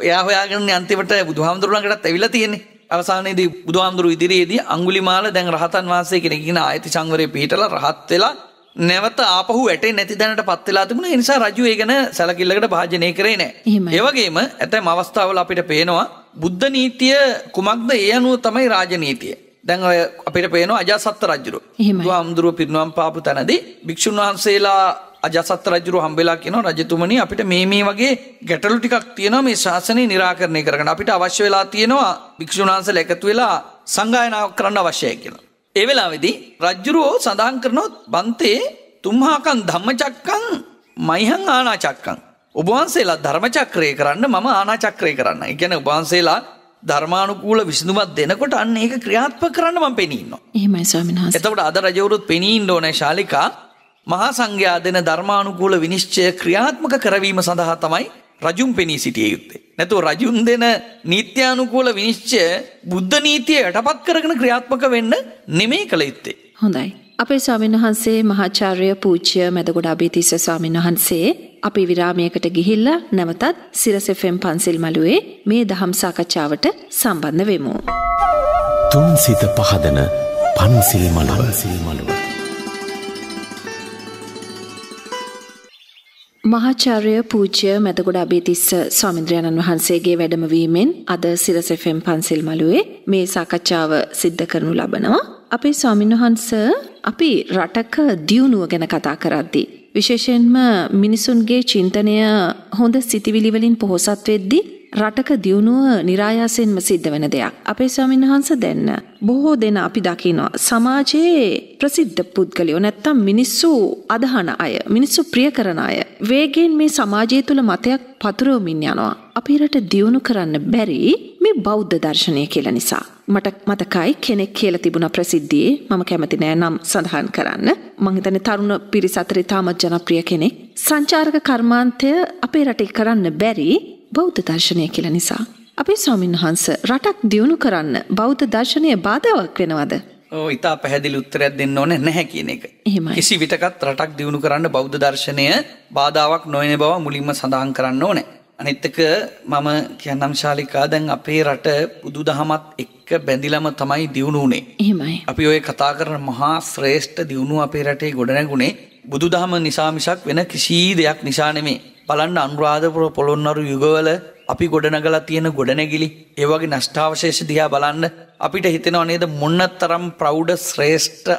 එයා හොයාගෙන අන්තිමට බුදුහාමුදුරුවන්ටත් ඇවිල්ලා තියෙන්නේ. අවසානයේදී බුදුහාමුදුරුවෝ ඉදිරියේදී අඟුලිමාල දැන් රහතන් වහන්සේ කෙනෙක් කියන ආයති සංවරේ පිළිටලා රහත් වෙලා නැවත ආපහු වැටෙන්නේ නැති දැනටපත් වෙලා තිබුණා. ඒ නිසා රජු ඒ ගැන සැලකිල්ලකට භාජනය කරේ නැහැ. ඒ වගේම ඇතැම් අවස්ථාවල අපිට පේනවා බුද්ධ නීතිය කුමක්ද? ඒ අනුව තමයි රාජනීතිය. දැන් ඔය අපිට පේනවා අජාසත් රජුරෝ. බුදුහාමුදුරුවෝ පිරිනවම් පාපු තැනදී භික්ෂුන් වහන්සේලා අජාසත් රජුරෝ හම්බෙලා කියනවා රජතුමනි අපිට මේ වගේ ගැටලු ටිකක් තියෙනවා මේ ශාසනය නිරාකරණය කරගන්න. අපිට අවශ්‍ය වෙලා තියෙනවා භික්ෂුන් වහන්සේලා එකතු වෙලා සංගායනාවක් කරන්න අවශ්‍යයි කියලා. ඒ වෙලාවේදී රජුරෝ සඳහන් කරනවා බන්තේ තුම්හාකන් ධම්මචක්කං මයිහං ආනාචක්කං. ඔබ වහන්සේලා ධර්මචක්‍රය කරන්න මම ආනාචක්‍රය කරන්න. ඒ කියන්නේ ඔබ වහන්සේලා ධර්මානුකූල විසඳුමක් දෙනකොට අන්න ඒක ක්‍රියාත්මක කරන්න මම පෙනී ඉන්නවා. එහෙමයි ස්වාමීන් වහන්සේ. එතකොට අද රජවරුත් පෙනී ඉන්න ඕනේ ශාලිකා මහා සංඝයා දෙන ධර්මානුකූල විනිශ්චය ක්‍රියාත්මක කරවීම සඳහා තමයි රජුන් පෙනී සිටිය යුත්තේ. නැතුව රජුන් දෙන නීත්‍යානුකූල විනිශ්චය බුද්ධ නීතිය යටපත් කරගෙන ක්‍රියාත්මක වෙන්න නෙමෙයි කළ යුත්තේ. හොඳයි. අපේ ස්වාමීන් වහන්සේ මහාචාර්ය පූජ්‍ය මැදගොඩ අබේතිස්ස ස්වාමීන් වහන්සේ අපි විරාමයකට ගිහිල්ලා නැවතත් සිරස FM පන්සිල් මළුවේ මේ දහම් සාකච්ඡාවට සම්බන්ධ වෙමු. තුන් සිත පහදන පන්සිල් මළුව. මහාචාර්ය පූජ්‍ය මැදගොඩ අබේතිස්ස ස්වාමීන් වහන්සේගේ වැඩමවීමෙන් අද සිරස FM පන්සිල් මළුවේ මේ සාකච්ඡාව සිද්ධ කරනු ලබනවා. අපේ ස්වාමීන් වහන්සේ අපි රටක දියුණුව ගැන කතා කරද්දී විශේෂයෙන්ම මිනිසුන්ගේ චින්තනය හොඳ සිතිවිලි වලින් පොහොසත් වෙද්දී රටක දියුණුව નિરાයාසයෙන්ම සිද්ධ වෙන දෙයක්. අපේ ස්වාමීන් වහන්සේ දැන් බොහෝ දෙනා අපි දකිනවා සමාජයේ ප්‍රසිද්ධ පුද්ගලයෝ නැත්තම් මිනිස්සු අදහන අය, මිනිස්සු ප්‍රිය කරන අය වේගෙන් මේ සමාජය තුළ මතයක් පතුරවමින් යනවා. අපේ රට දියුණු කරන්න බැරි මේ බෞද්ධ දර්ශනය කියලා නිසා. මට මතකයි කෙනෙක් කියලා තිබුණා ප්‍රසිද්ධියේ, මම කැමති නෑ නම් සඳහන් කරන්න. මං හිතන්නේ තරුණ පිරිස අතරේ තාමත් ජනප්‍රිය කෙනෙක්. සංචාරක කර්මාන්තය අපේ රටේ කරන්න බැරි බෞද්ධ දර්ශනය කියලා නිසා. අපේ ස්වාමීන් වහන්සේ රටක් දියුණු කරන්න බෞද්ධ දර්ශනය බාධාවක් වෙනවද? ඔව්, ඉතා පැහැදිලි උත්තරයක් දෙන්න ඕනේ නැහැ කියන එක. එහෙමයි. කිසි විටකත් රටක් දියුණු කරන්න බෞද්ධ දර්ශනය බාධාවක් නොවන බව මුලින්ම සඳහන් කරන්න ඕනේ. අනිත් එක මම කියන්නම් ශාලිකා දැන් අපේ රට බුදුදහමත් එක්ක බැඳිලම තමයි දියුණු උනේ. එහෙමයි. අපි ඔය කතා කරන මහා ශ්‍රේෂ්ඨ දියුණුව අපේ රටේ ගොඩනැගුණේ බුදුදහම නිසා මිසක් වෙන කිසි දෙයක් නිසා නෙමෙයි. බලන්න අනුරාධපුර පොළොන්නරු යුගවල අපි ගොඩනගලා තියෙන ගොඩනැගිලි, ඒ වගේ නෂ්ටාවශේෂ දිහා බලන්න අපිට හිතෙනව නේද මොනතරම් ප්‍රෞಢ ශ්‍රේෂ්ඨ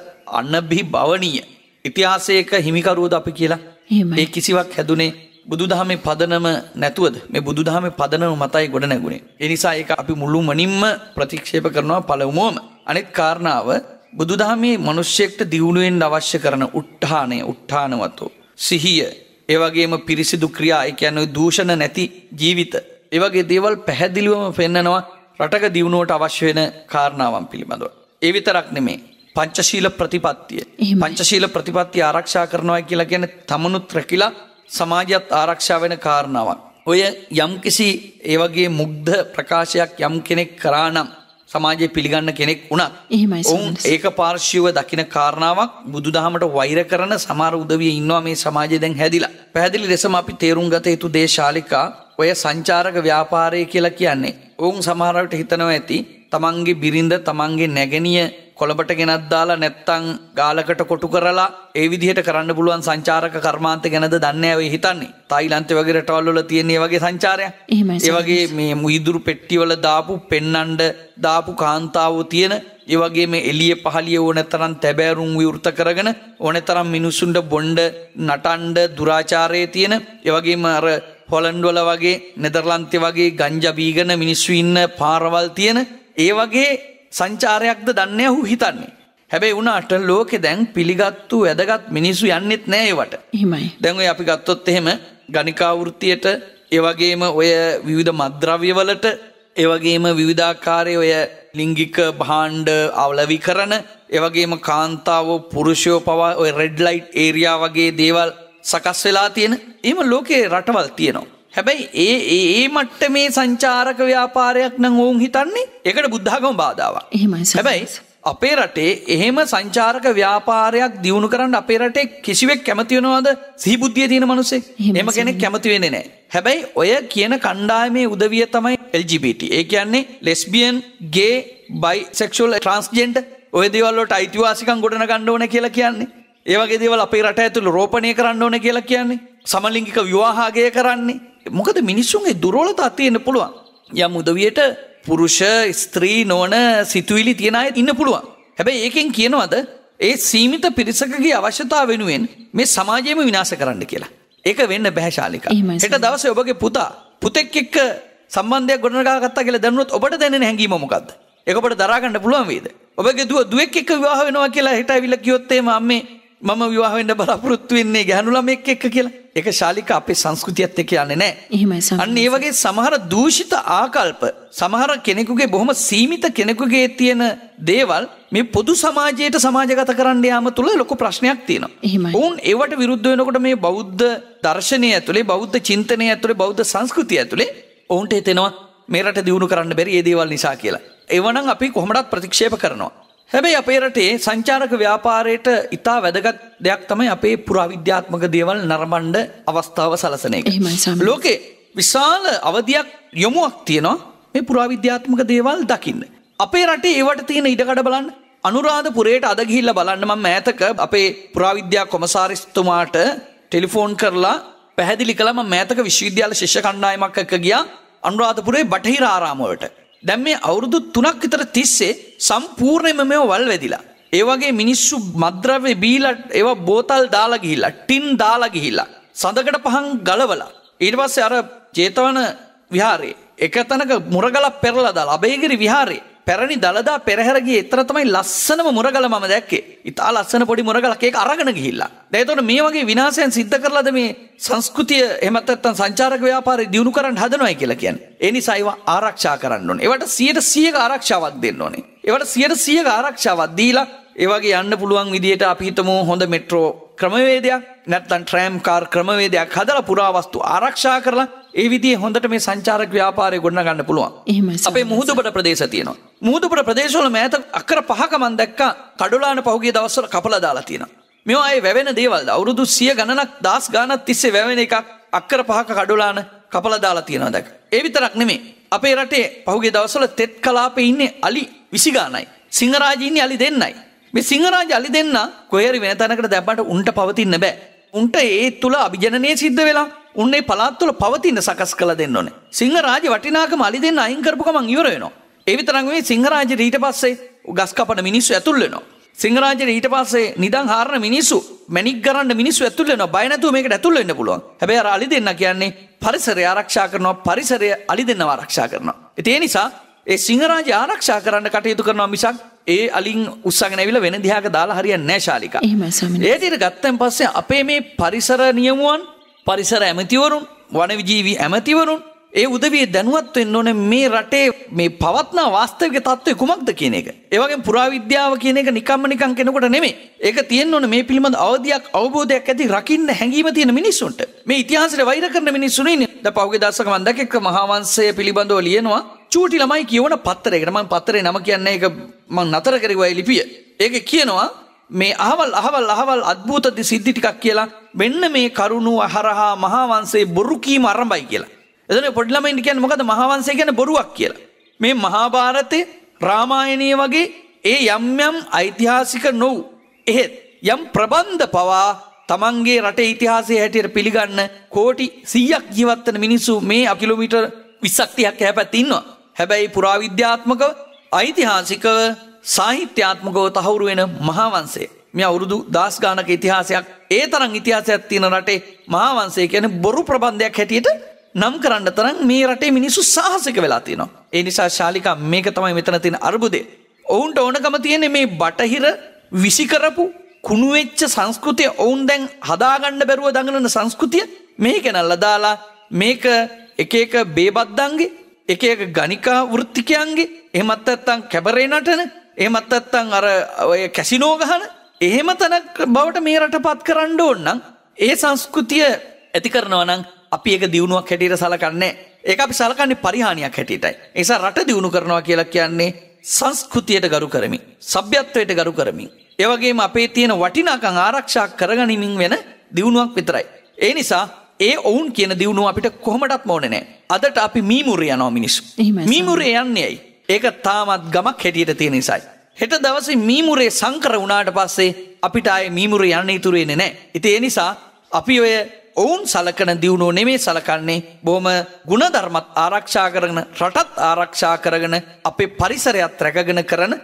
අනභිභවනීය ඉතිහාසයක හිමිකරුවද අපි කියලා. ඒ කිසිවක් හැදුනේ බුදුදහමේ පදනම නැතුවද? මේ බුදුදහමේ පදනම මතයි ගොඩ නැගුණේ. ඒ නිසා ඒක අපි මුළු මනින්ම ප්‍රතික්ෂේප කරනවා පළමුවම. අනිත් කාරණාව බුදුදහමේ මිනිස්සෙක්ට දියුණු වෙන්න අවශ්‍ය කරන උත්හානවතෝ සිහිය, ඒ වගේම පිරිසිදු ක්‍රියා, ඒ කියන්නේ දූෂණ නැති ජීවිත, ඒ වගේ දේවල් පැහැදිලිවම පෙන්නනවා රටක දියුණුවට අවශ්‍ය වෙන කාරණාවන් පිළිබඳව. ඒ විතරක් නෙමෙයි පංචශීල ප්‍රතිපත්තිය. පංචශීල ප්‍රතිපත්තිය ආරක්ෂා කරනවා කියලා කියන්නේ තමනුත් රැකිලා සමාජයත් ආරක්ෂා වෙන කාරණාවක්. ඔය යම්කිසි ඒ වගේ මුග්ධ ප්‍රකාශයක් යම් කෙනෙක් කරා නම් සමාජයේ පිළිගන්න කෙනෙක් වුණත් ඔවුන් ඒක පාර්ශ්වීව දකින කාරණාවක් බුදුදහමට වෛර කරන සමහර උදවිය ඉන්නවා මේ සමාජයේ දැන් හැදිලා. පැහැදිලි ලෙසම අපි තේරුම් ගත යුතු දේශාලිකා ඔය සංචාරක ව්‍යාපාරය කියලා කියන්නේ ඔවුන් සමහර විට හිතනවා ඇති තමන්ගේ බිරිඳ තමන්ගේ නැගණිය කොළඹට ගෙනත් දාලා නැත්තම් ගාලකට කොටු කරලා ඒ විදිහට කරන්න පුළුවන් සංචාරක කර්මාන්ත ගැනද දන්නේ නැහැ ඔය හිතන්නේ. තායිලන්තේ වගේ රටවල් වල තියෙන මේ වගේ සංචාරයක්. ඒ වගේ මේ මුයිදුරු පෙට්ටි වල දාපු පෙන්නන්න දාපු කාන්තාවෝ තියෙන, ඒ වගේ මේ එළිය පහළිය ඕනතරම් තැබෑරුම් විවෘත කරගෙන ඕනතරම් මිනිසුන්ට බොණ්ඩ නටන්න දුරාචාරයේ තියෙන, ඒ වගේම අර හොලන්ඩ් වල වගේ නෙදර්ලන්තේ වගේ ගංජා බීගෙන මිනිස්සු ඉන්න පාරවල් තියෙන ඒ වගේ සංචාරයක්ද දන්නේ ඔහු හිතන්නේ. හැබැයි උනාට ලෝකේ දැන් පිළිගත්තු වැදගත් මිනිස්සු යන්නෙත් නෑ ඒවට. එහෙමයි. දැන් ඔය අපි ගත්තොත් එහෙම ගණිකා වෘත්තියට ඒ වගේම ඔය විවිධ මත්ද්‍රව්‍යවලට, ඒ වගේම විවිධාකාරයේ ඔය ලිංගික භාණ්ඩ අවලවිකරණ, ඒ වගේම කාන්තාවෝ පුරුෂයෝ පවා ඔය රෙඩ් ලයිට් ඒරියා වගේ දේවල් සකස් වෙලා තියෙන. එහෙම ලෝකේ රටවල් තියෙනවා. හැබැයි ඒ මට්ටමේ සංචාරක ව්‍යාපාරයක් නම් වුන් හිතන්නේ ඒකට බුද්ධ ආගම බාධාවක්. හැබැයි අපේ රටේ එහෙම සංචාරක ව්‍යාපාරයක් දියුණු කරන්න අපේ රටේ කිසිවෙක් කැමති වෙනවද? සිහිබුද්ධිය තියෙන මිනිස්සෙක්. එහෙම කෙනෙක් කැමති වෙන්නේ නැහැ. හැබැයි ඔය කියන කණ්ඩායමේ උදවිය තමයි LGBT. ඒ කියන්නේ ලෙස්බියන්, ගේ, බයිසෙක්ෂුවල්, ට්‍රාන්ස්ජෙන්ඩර් ඔය දේවල් වලට අයිතිවාසිකම් ගොඩනගන්න ඕනේ කියලා කියන්නේ. ඒ වගේ දේවල් අපේ රට ඇතුළේ රෝපණය කරන්න ඕනේ කියලා කියන්නේ. සමලිංගික විවාහය කරන්නේ. මොකද මිනිස්සුන්ගේ දුර්වලතා තියෙන්න පුළුවන්. යම් උදවියට පුරුෂ ස්ත්‍රී නොවන සිතුවිලි තියන අය ඉන්න පුළුවන්. හැබැයි ඒකෙන් කියනවද ඒ සීමිත පිරිසකගේ අවශ්‍යතාව වෙනුවෙන් මේ සමාජයම විනාශ කරන්න කියලා. ඒක වෙන්න බෑ ශාලිකා. හෙට දවසේ ඔබගේ පුතෙක් එක්ක සම්බන්ධයක් ගොඩනගා ගත්තා කියලා දැනුනොත් ඔබට දැනෙන හැඟීම මොකද්ද? ඒක ඔබට දරා ගන්න පුළුවන් වේද? ඔබගේ දුවෙක් එක්ක විවාහ වෙනවා කියලා හෙට ඇවිල්ලා කිව්වොත් එහෙම අම්මේ මම විවාහ වෙන්න බලාපොරොත්තු වෙන්නේ ගැහණු ළමෙක් එක්ක කියලා. ඒක ශාලිකා අපේ සංස්කෘතියත් එක්ක යන්නේ නැහැ. අන්න ඒ වගේ සමහර දූෂිත ආකල්ප, සමහර කෙනෙකුගේ බොහොම සීමිත කෙනෙකුගේ තියෙන දේවල් මේ පොදු සමාජයට සමාජගත කරන්න යාම තුල ලොකු ප්‍රශ්නයක් තියෙනවා. වුන් ඒවට විරුද්ධ වෙනකොට මේ බෞද්ධ දර්ශනය ඇතුලේ, බෞද්ධ චින්තනය ඇතුලේ, බෞද්ධ සංස්කෘතිය ඇතුලේ ඔවුන්ට හිතෙනවා මේ රට දියුණු කරන්න බැරි මේ දේවල් නිසා කියලා. ඒවනම් අපි කොහොමදත් ප්‍රතික්ෂේප කරනවා. හැබැයි අපේ රටේ සංචාරක ව්‍යාපාරයට ඉතා වැදගත් දෙයක් තමයි අපේ පුරාවිද්‍යාත්මක දේවල් නරඹන්න අවස්ථාව සලසන එක. ලෝකේ විශාල අවධියක් යොමුවක් තියෙනවා මේ පුරාවිද්‍යාත්මක දේවල් දකින්න. අපේ රටේ ඒවට තියෙන ඉඩකඩ බලන්න. අනුරාධපුරයට අද ගිහිල්ලා බලන්න මම මෑතක අපේ පුරාවිද්‍යා කොමසාරිස්තුමාට ටෙලිෆෝන් කරලා පැහැදිලි කළා. මම මෑතක විශ්වවිද්‍යාල ශිෂ්‍ය කණ්ඩායමක් එක්ක ගියා අනුරාධපුරේ බටහිර ආරාම වලට. දැන් මේ අවුරුදු 3ක් විතර තිස්සේ සම්පූර්ණයෙන්ම මේව වල් වැදිලා. ඒ වගේ මිනිස්සු මත්ද්‍රව්‍ය බීලා ඒවා බෝතල් දාලා ගිහිල්ලා, ටින් දාලා ගිහිල්ලා, සඳකඩ පහන් ගලවලා. ඊට පස්සේ අර ජේතවන විහාරේ එක තැනක මුරගලක් පෙරලා දාලා අබේගිරි විහාරේ පැරණි දළදා පෙරහැර ගියේ එතන තමයි ලස්සනම මුරගල මම දැක්කේ. ඉතා ලස්සන පොඩි මුරගලක් ඒක අරගෙන ගිහිල්ලා. දැන් ඒතකොට මේ වගේ විනාශයන් සිද්ධ කරලාද මේ සංස්කෘතිය එහෙමත් නැත්නම් සංචාරක ව්‍යාපාරය දියුණු කරන්න හදනවයි කියලා කියන්නේ. ඒ නිසා ඒවා ආරක්ෂා කරන්න ඕනේ. ඒවට 100% ආරක්ෂාවක් දෙන්න ඕනේ. ඒවට 100% ආරක්ෂාවක් දීලා ඒ වගේ යන්න පුළුවන් විදියට අපි හිතමු හොඳ මෙට්‍රෝ ක්‍රමවේදයක් නැත්නම් ට්‍රෑම් කාර් ක්‍රමවේදයක් හදලා පුරාවස්තු ආරක්ෂා කරලා ඒ විදිහේ හොඳට මේ සංචාරක ව්‍යාපාරය ගොඩනගන්න පුළුවන්. අපේ මුහුදුබඩ ප්‍රදේශ තියෙනවා. මුහුදුබඩ ප්‍රදේශවල මෑත අක්කර 5ක මම දැක්කා කඩොලාන පහුගිය දවස්වල කපලා දාලා තියෙනවා. මේවා ආයේ වැවෙන දේවල්ද? අවුරුදු 100 ගණනක් 10 ගණනක් තිස්සේ වැවෙන එකක් අක්කර 5ක කඩොලාන කපලා දාලා තියෙනවා දැක්ක. ඒ විතරක් නෙමෙයි. අපේ රටේ පහුගිය දවස්වල තෙත් කලාපේ ඉන්නේ අලි 20 ගානයි. සිංහරාජ ඉන්නේ අලි දෙන්නයි. මේ සිංහරාජ අලි දෙන්න කොහේරි වෙන තැනකට දැම්මට උන්ට පවතින්න බෑ. උන්ට ඒ තුල අභිජනනය සිද්ධ වෙලා උන්නේ පළාත් තුල පවතින සකස් කළ දෙන්න ඕනේ. සිංහරාජ වටිනාකම අලි දෙන්න අයින් කරපු ගමන් ඉවර වෙනවා. ඒ විතරක් නෙවෙයි සිංහරාජ ඊට පස්සේ ගස් කපන මිනිස්සු ඇතුල් වෙනවා. සිංහරාජ ඊට පස්සේ නිදන් හාරන මිනිස්සු මැණික් ගරන්න මිනිස්සු ඇතුල් වෙනවා. බය නැතුව මේකට ඇතුල් වෙන්න පුළුවන්. හැබැයි අර අලි දෙන්න කියන්නේ පරිසරය ආරක්ෂා කරනවා, පරිසරය අලි දෙන්නව ආරක්ෂා කරනවා. ඒ නිසා ඒ සිංහරාජ ආරක්ෂා කරන්න කටයුතු කරනවා මිසක් ඒ අලින් උස්සගෙන ඇවිල්ලා වෙන දිහාක දාලා හරියන්නේ නැහැ ශාලිකා. ඒ විදිහට ගත්තන් පස්සේ අපේ මේ පරිසර නියමුවන්, පරිසර ඇමතිවරුන්, වනජීවි ඇමතිවරුන් ඒ උදවිය දැනුවත් වෙන්න ඕනේ මේ රටේ මේ පවත්නා වාස්තවික තත්ත්වය කුමක්ද කියන එක. ඒ වගේම පුරාවිද්‍යාව කියන එක නිකන් කෙනෙකුට නෙමෙයි. ඒක තියෙන්න ඕනේ මේ පිළිබඳ අවබෝධයක් ඇති රකින්න හැඟීම තියෙන මිනිස්සුන්ට. මේ ඉතිහාසයට වෛර කරන මිනිස්සු නෙන්නේ. දැන් පහුගිය දවසක මම දැක්ක මහා වංශය පිළිබඳව ලියනවා චූටි ළමයි කියවන පත්තරයකට. මම පත්තරේ නම කියන්නේ ඒක මම නතර කරුවා ලිපිය. ඒකේ කියනවා මේ අහවල් අద్భుත සිද්ධි ටිකක් කියලා මෙන්න මේ කරුණු අහරහා මහා වංශයේ බොරු කීම ආරම්භයි කියලා. එතන පොඩි ළමයින්ට කියන්නේ මොකද මහා වංශය කියන්නේ බොරුවක් කියලා. මේ මහා භාරතේ රාමායනයේ වගේ ඒ යම් ඓතිහාසික නොවු එහෙත් යම් ප්‍රබන්ධ පවා තමන්ගේ රටේ ඉතිහාසයේ හැටියට පිළිගන්න කෝටි 100ක් ජීවත් වෙන මිනිස්සු මේ කිලෝමීටර් 20ක් 30ක් හැපැත්තේ ඉන්නවා. හැබැයි පුරාවිද්‍යාත්මකව, ඓතිහාසිකව, සාහිත්‍යාත්මකව තහවුරු වෙන මහා වංශය. මේ අවුරුදු 10 ගානක ඉතිහාසයක්, ඒ තරම් ඉතිහාසයක් තියෙන රටේ මහා වංශය කියන්නේ බොරු ප්‍රබන්ධයක් හැටියට නම් කරන්න තරම් මේ රටේ මිනිස්සු සාහසික වෙලා තියෙනවා. ඒ නිසා ශාලිකා මේක තමයි මෙතන තියෙන අරුබුදේ. ඔවුන්ට ඕනකම තියෙන්නේ මේ බටහිර විසිකරපු කුණු වෙච්ච සංස්කෘතිය ඔවුන් දැන් හදාගන්න බැරුව දඟලන සංස්කෘතිය මේක නල්ලා දාලා මේක එක එක බේබද්දන්ගේ එක එක ගණිකා වෘත්තිකයන්ගේ එහෙමත් නැත්නම් කැබරේ නටන එහෙමත් නැත්නම් අර ඔය කැසිනෝ ගහන එහෙම තැනක් බවට මේ රටපත් කරන්න ඕන නම් ඒ සංස්කෘතිය ඇති කරනවා නම් අපි ඒක දියුණුවක් හැටියට සලකන්නේ. ඒක අපි සලකන්නේ පරිහානියක් හැටියටයි. ඒ නිසා රට දියුණු කරනවා කියලා කියන්නේ සංස්කෘතියට ගරු කරමින්, සભ્યත්වයට ගරු කරමින්, ඒ වගේම අපේ තියෙන වටිනාකම් ආරක්ෂා කරගනිමින් වෙන දියුණුවක් විතරයි. ඒ නිසා ඒ ඔවුන් කියන දියුණුව අපිට කොහොමඩත්ම ඕනේ නැහැ. අදට අපි මීමුරේ යනවා මිනිස්සු. මීමුරේ යන්නේ ඇයි? ඒක තාමත් ගමක් හැටියට තියෙන නිසායි. හෙට දවසේ මීමුරේ සංකර වුණාට පස්සේ අපිට ආයේ මීමුරේ යන්න ඉතුරු වෙන්නේ නැහැ. ඉතින් ඒ නිසා අපි ඔය ඔවුන් සලකන දියුණුව නෙමෙයි සලකන්නේ බොහොම ಗುಣධර්මත් ආරක්ෂා කරගෙන රටත් ආරක්ෂා කරගෙන අපේ පරිසරයත් රැකගෙන කරන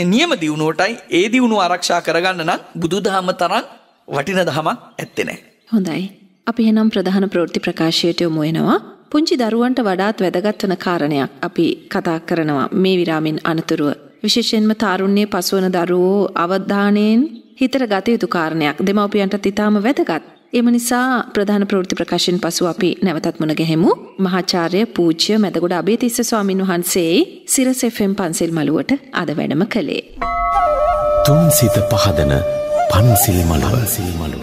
නියම දියුණුවටයි ඒ දියුණුව ආරක්ෂා කරගන්න නම් බුදුදහම තරම් වටින දහමක් ඇත්තේ නැහැ. හොඳයි. අපි එහෙනම් ප්‍රධාන ප්‍රවෘත්ති ප්‍රකාශයට යමු වෙනවා. පුංචි දරුවන්ට වඩාත් වැදගත් වන කාරණයක් අපි කතා කරනවා මේ විරාමින් අනතුරුව. විශේෂයෙන්ම තාරුණ්‍යයේ පසුවන දරුවෝ අවධානයෙන් හිතට ගත යුතු කාරණයක්. දෙමව්පියන්ටත් ඉතාම වැදගත්. එම නිසා ප්‍රධාන ප්‍රවෘත්ති ප්‍රකාශයෙන් පසු අපි නැවතත් මුණ ගැහෙමු. මහාචාර්ය පූජ්‍ය මැදගොඩ අබේතිස්ස ස්වාමින් වහන්සේ සිරස FM පන්සිල් මළුවට අද වැඩම කළේ. තුන් සිත පහදන පන්සිල් මළුව.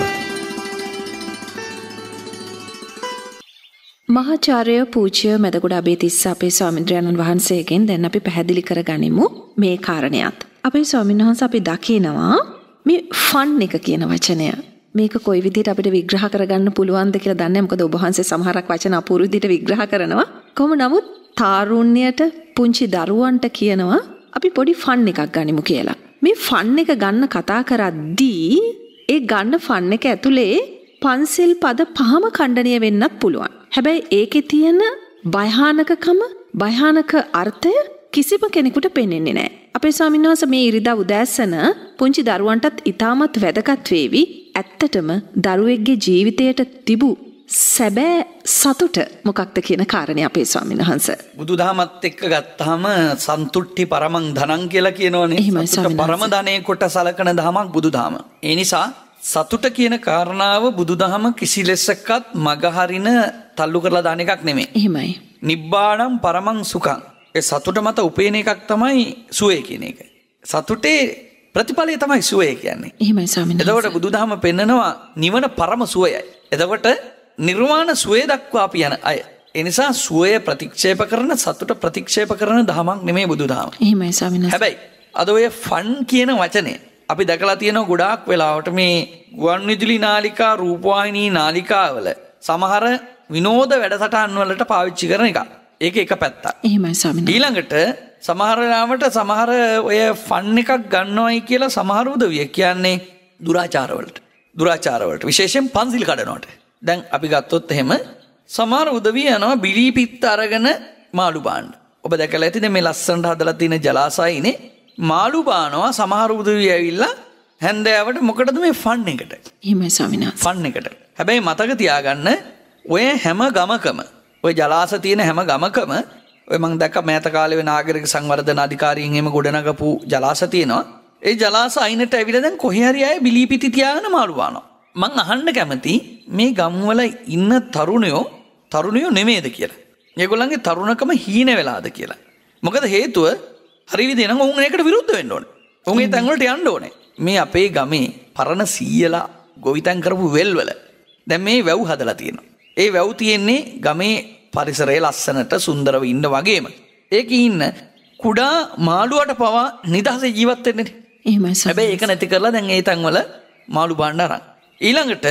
මහාචාර්ය පූජ්‍ය මැදගොඩ අබේතිස්ස අපේ ස්වාමීන් වහන්සේගෙන් දැන් අපි පැහැදිලි කරගනිමු මේ කාරණයක්. අපේ ස්වාමීන් වහන්සේ අපි දකිනවා මේ ෆන් එක කියන වචනය. මේක කොයි විදිහට අපිට විග්‍රහ කරගන්න පුළුවන්ද කියලා දන්නේ නැහැ. මොකද ඔබ වහන්සේ සමහරක් වචන අපූර්ව විදිහට විග්‍රහ කරනවා. කොහොම නමුත් තාරුණ්‍යයට පුංචි දරුවන්ට කියනවා අපි පොඩි ෆන් එකක් ගනිමු කියලා. මේ ෆන් එක ගන්න කතා කරද්දී ඒ ගන්න ෆන් එක ඇතුලේ පන්සිල් පද 5ම ඛණ්ඩනය වෙන්නත් පුළුවන්. හැබැයි ඒකේ තියෙන භයානකකම භයානක අර්ථය කිසිම කෙනෙකුට පෙනෙන්නේ නැහැ. අපේ ස්වාමීන් වහන්සේ මේ ඉරිදා උදෑසන පුංචි දරුවන්ටත් ඉතාමත් වැදගත් වේවි. ඇත්තටම දරුවෙක්ගේ ජීවිතයට තිබු සැබෑ සතුට මොකක්ද කියන කාරණේ අපේ ස්වාමීන් වහන්සේ. බුදුදහමත් එක්ක ගත්තාම සන්තුට්ටි පරමං ධනං කියලා කියනවනේ. සතුට පරම ධනෙ කොට සලකන දහමක් බුදුදහම. ඒ නිසා සතුට කියන කාරණාව බුදුදහම කිසි ලෙසකත් මගහරින තල්ලු කරලා දාන එකක් නෙමෙයි. එහෙමයි. නිබ්බාණං පරමං සුඛං. ඒ සතුට මත උපේන එකක් තමයි සුවය කියන එක. සතුටේ ප්‍රතිඵලය තමයි සුවය කියන්නේ. එහෙමයි ස්වාමීන් වහන්සේ. එතකොට බුදුදහම පෙන්නනවා නිවන පරම සුවයයි. එතකොට නිර්වාණ සුවය දක්වා අපි යන අය. ඒ නිසා සුවය ප්‍රතික්ෂේප කරන සතුට ප්‍රතික්ෂේප කරන දහමක් නෙමෙයි බුදුදහම. එහෙමයි ස්වාමීන් වහන්සේ. හැබැයි අද ඔය ෆන් කියන වචනේ අපි දැකලා තියෙනවා ගොඩාක් වෙලාවට මේ ගුවන් විදුලි නාලිකා රූපවාහිනී නාලිකාවල සමහර විනෝද වැඩසටහන් වලට පාවිච්චි කරන එක. ඒක එක පැත්තක්. එහෙමයි ස්වාමීන් වහන්සේ. ඊළඟට සමහර ලාවට සමහර ඔය ෆන් එකක් ගන්නවයි කියලා සමහර උදවිය කියන්නේ දුරාචාරවලට විශේෂයෙන් පන්සිල් කඩනවට. දැන් අපි ගත්තොත් එහෙම සමහර උදවිය යනවා බිලී පිත්ත අරගෙන මාළු බාන්න. ඔබ දැකලා ඇතිද මේ ලස්සනට හදලා තියෙන ජලාශයනේ මාළු බානවා සමහර උදවිය ඇවිල්ලා හැන්දෑවට මොකටද මේ ෆන් එකට. එහෙමයි ස්වාමීන් වහන්සේ. ෆන් එකට. හැබැයි මතක තියාගන්න ඔය හැම ගමකම ඔය ජලාශ තියෙන හැම ගමකම ඔය මං දැක්ක මෑත කාලේ නාගරික සංවර්ධන අධිකාරියෙන් එහෙම ගොඩනගපු ජලාශ තියෙනවා. ඒ ජලාශ අයිනට ඇවිල්ලා දැන් කොහේ හරි අය බිලීපිටි තියාගෙන මාළු බානවා. මං අහන්න කැමති මේ ගම්වල ඉන්න තරුණයෝ නෙමෙයිද කියලා. ඒගොල්ලන්ගේ තරුණකම හීන වෙලාද කියලා. මොකද හේතුව හරි විදිහට නම් උන් ඒකට විරුද්ධ වෙන්න ඕනේ. උන් ඒ තැන් වලට යන්න ඕනේ. මේ අපේ ගමේ පරණ සීයලා ගොවිතැන් කරපු වෙල්වල දැන් මේ වැව් හදලා තියෙනවා. ඒ වැව් තියෙන්නේ ගමේ පරිසරයේ ලස්සනට සුන්දරව ඉන්න වගේම ඒකේ ඉන්න කුඩා මාළුවට පවා නිදහසේ ජීවත් වෙන්නේ. එහෙමයි. හැබැයි ඒක නැති කරලා දැන් ඒ තැන්වල මාළු බාන්න අරන්. ඊළඟට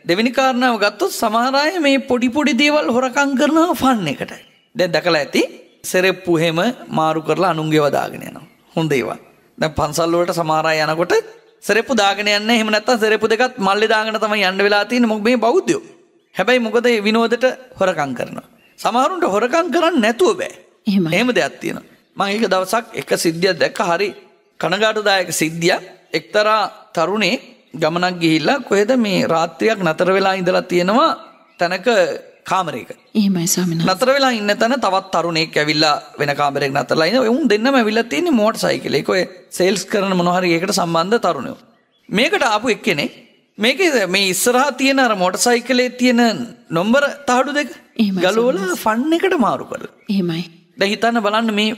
දෙවෙනි කාරණාව ගත්තොත් සමහර අය මේ පොඩි දේවල් හොරකම් කරනවා ෆන් එකට. දැන් දැකලා ඇති සෙරෙප්පු හැම මාරු කරලා අනුන්ගේව දාගෙන යනවා. හොඳ ඒවා. දැන් පන්සල් වලට සමහර අය යනකොට සෙරෙප්පු දාගෙන යන්නේ එහෙම නැත්නම් සෙරෙප්පු දෙකත් මල්ලේ දාගෙන තමයි යන්න වෙලා තියෙන්නේ. මොකද මේ බෞද්ධයෝ. හැබැයි මොකද මේ විනෝදෙට හොරකම් කරනවා. සමහරුන්ට හොරකම් කරන්න නැතුව බෑ. එහෙම දෙයක් තියෙනවා. මම ඒක දවසක් එක සිද්ධියක් දැක්ක හරි කනගාටුදායක සිද්ධියක්. එක්තරා තරුණේ ගමනක් ගිහිල්ලා කොහෙද මේ රාත්‍රියක් නතර වෙලා ඉඳලා තියෙනවා තැනක කාමරයක. එහෙමයි ස්වාමීන් වහන්සේ. නතර වෙලා ඉන්න තැන තවත් තරුණෙක් ඇවිල්ලා වෙන කාමරයක නතරලා ඉන්න. උන් දෙන්නම ඇවිල්ලා තියෙන්නේ මෝටර් සයිකලයක. ඔය සේල්ස් කරන මොනවා හරි එකකට සම්බන්ධ තරුණයෝ. මේකට ආපු එක්කෙනෙක් මේකේ මේ ඉස්සරහා තියෙන අර මෝටර් සයිකලේ තියෙන නම්බර තහඩු දෙක එහෙමයි ගලවලා ෆන් එකට මාරු කරලා. එහෙමයි. දැන් හිතන්න බලන්න මේ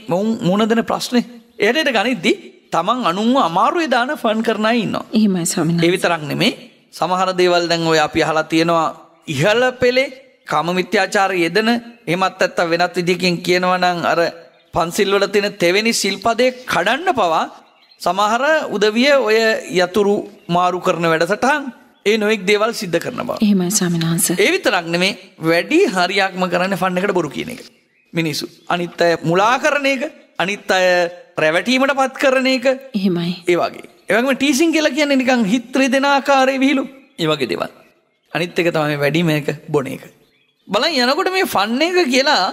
මුණ දෙන ප්‍රශ්නේ. එයට ගනිද්දි තමන් අනුන්ව අමාරුවේ දාන ෆන් කරන අය ඉන්නවා. එහෙමයි ස්වාමීන් ඒ විතරක් නෙමෙයි සමහර දේවල් දැන් ඔය අපි අහලා තියෙනවා ඉහළ පෙළේ කාම මිත්‍යාචාරය යෙදෙන එහෙමත් නැත්නම් වෙනත් විදිහකින් කියනවා නම් අර පන්සිල් වල තියෙන තෙවෙනි සිල්පදේ කඩන්න පවා සමහර උදවිය ඔය යතුරු මාරු කරන වැඩසටහන් ඒ නොඑක් දේවල් සිද්ධ කරන බව. එහෙමයි ස්වාමීන් වහන්සේ. ඒ විතරක් නෙමෙයි වැඩි හරියක්ම කරන්නේ ෆන් එකට බොරු කියන එක. මිනිස්සු අනිත් අය මුලා කරන එක, අනිත් අය රැවටීමට පත් කරන එක. එහෙමයි. ඒ වගේ. ඒ වගේම ටීසින් කියලා කියන්නේ නිකන් හිත රිදෙන ආකාරයේ විහිළු. ඒ වගේ දේවල්. අනිත් එක තමයි වැඩි මේක බොන එක. බලන් යනකොට මේ ෆන් එක කියලා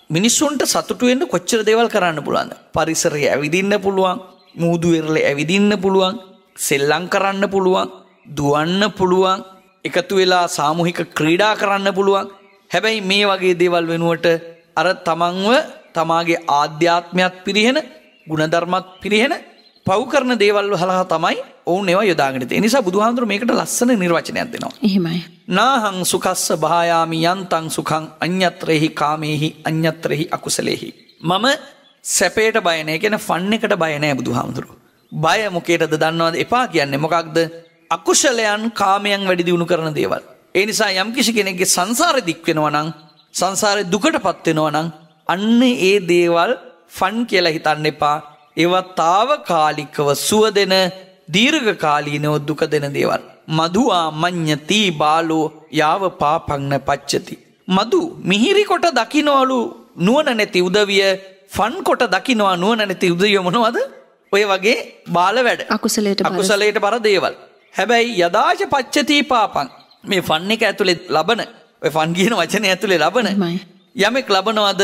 මිනිස්සුන්ට සතුටු වෙන්න කොච්චර දේවල් කරන්න පුළුවන්ද? පරිසරය ඇවිදින්න පුළුවන්, මූදු වෙරළ ඇවිදින්න පුළුවන්, සෙල්ලම් කරන්න පුළුවන්, දුවන්න පුළුවන්, එකතු වෙලා සාමූහික ක්‍රීඩා කරන්න පුළුවන්. හැබැයි මේ වගේ දේවල් වෙනුවට අර තමන්ව තමාගේ ආධ්‍යාත්මයත් පිරිහෙන, ගුණධර්මත් පිරිහෙන පව් කරන දේවල් වලහා තමයි ඔවුන් ඒවා යොදාගෙන තියෙන්නේ. ඒ නිසා බුදුහාමුදුරුවෝ මේකට ලස්සන නිර්වචනයක් දෙනවා. එහෙමයි. නාහං සුඛස්ස භායාමි යන්තං සුඛං අඤ්ඤත්‍රේහි කාමේහි අඤ්ඤත්‍රේහි අකුසලේහි. මම සැපේට බය නැහැ. කියන ෆන් එකට බය නැහැ බුදුහාමුදුරුවෝ. බය මොකේටද දන්නවද? එපා කියන්නේ මොකක්ද? අකුසලයන් කාමයන් වැඩි දියුණු කරන දේවල්. ඒ නිසා යම් කිසි කෙනෙක්ගේ සංසාරෙ දික් වෙනවා නම්, සංසාරේ දුකටපත් වෙනවා නම් අන්න ඒ දේවල් ෆන් කියලා හිතන්න එපා. ඒවා తాවකාලිකව සුව දෙන, දීර්ඝ කාලීනව දුක දෙන දේවල්. මදුවා මඤ්ඤති බාලෝ යාව පාපං පච්චති. මදු මිහිරි කොට දකින්නවලු නුවණ නැති උදවිය ෆන් කොට දකින්නවා නුවණ නැති උදවිය මොනවද? ඔය වගේ බාල වැඩ. අකුසලයට බර දේවල්. හැබැයි යදාච පච්චති පාපං මේ ෆන් එක ඇතුලේ ලබන ඔය ෆන් කියන වචනේ ඇතුලේ ලබන යමෙක් ලබනවද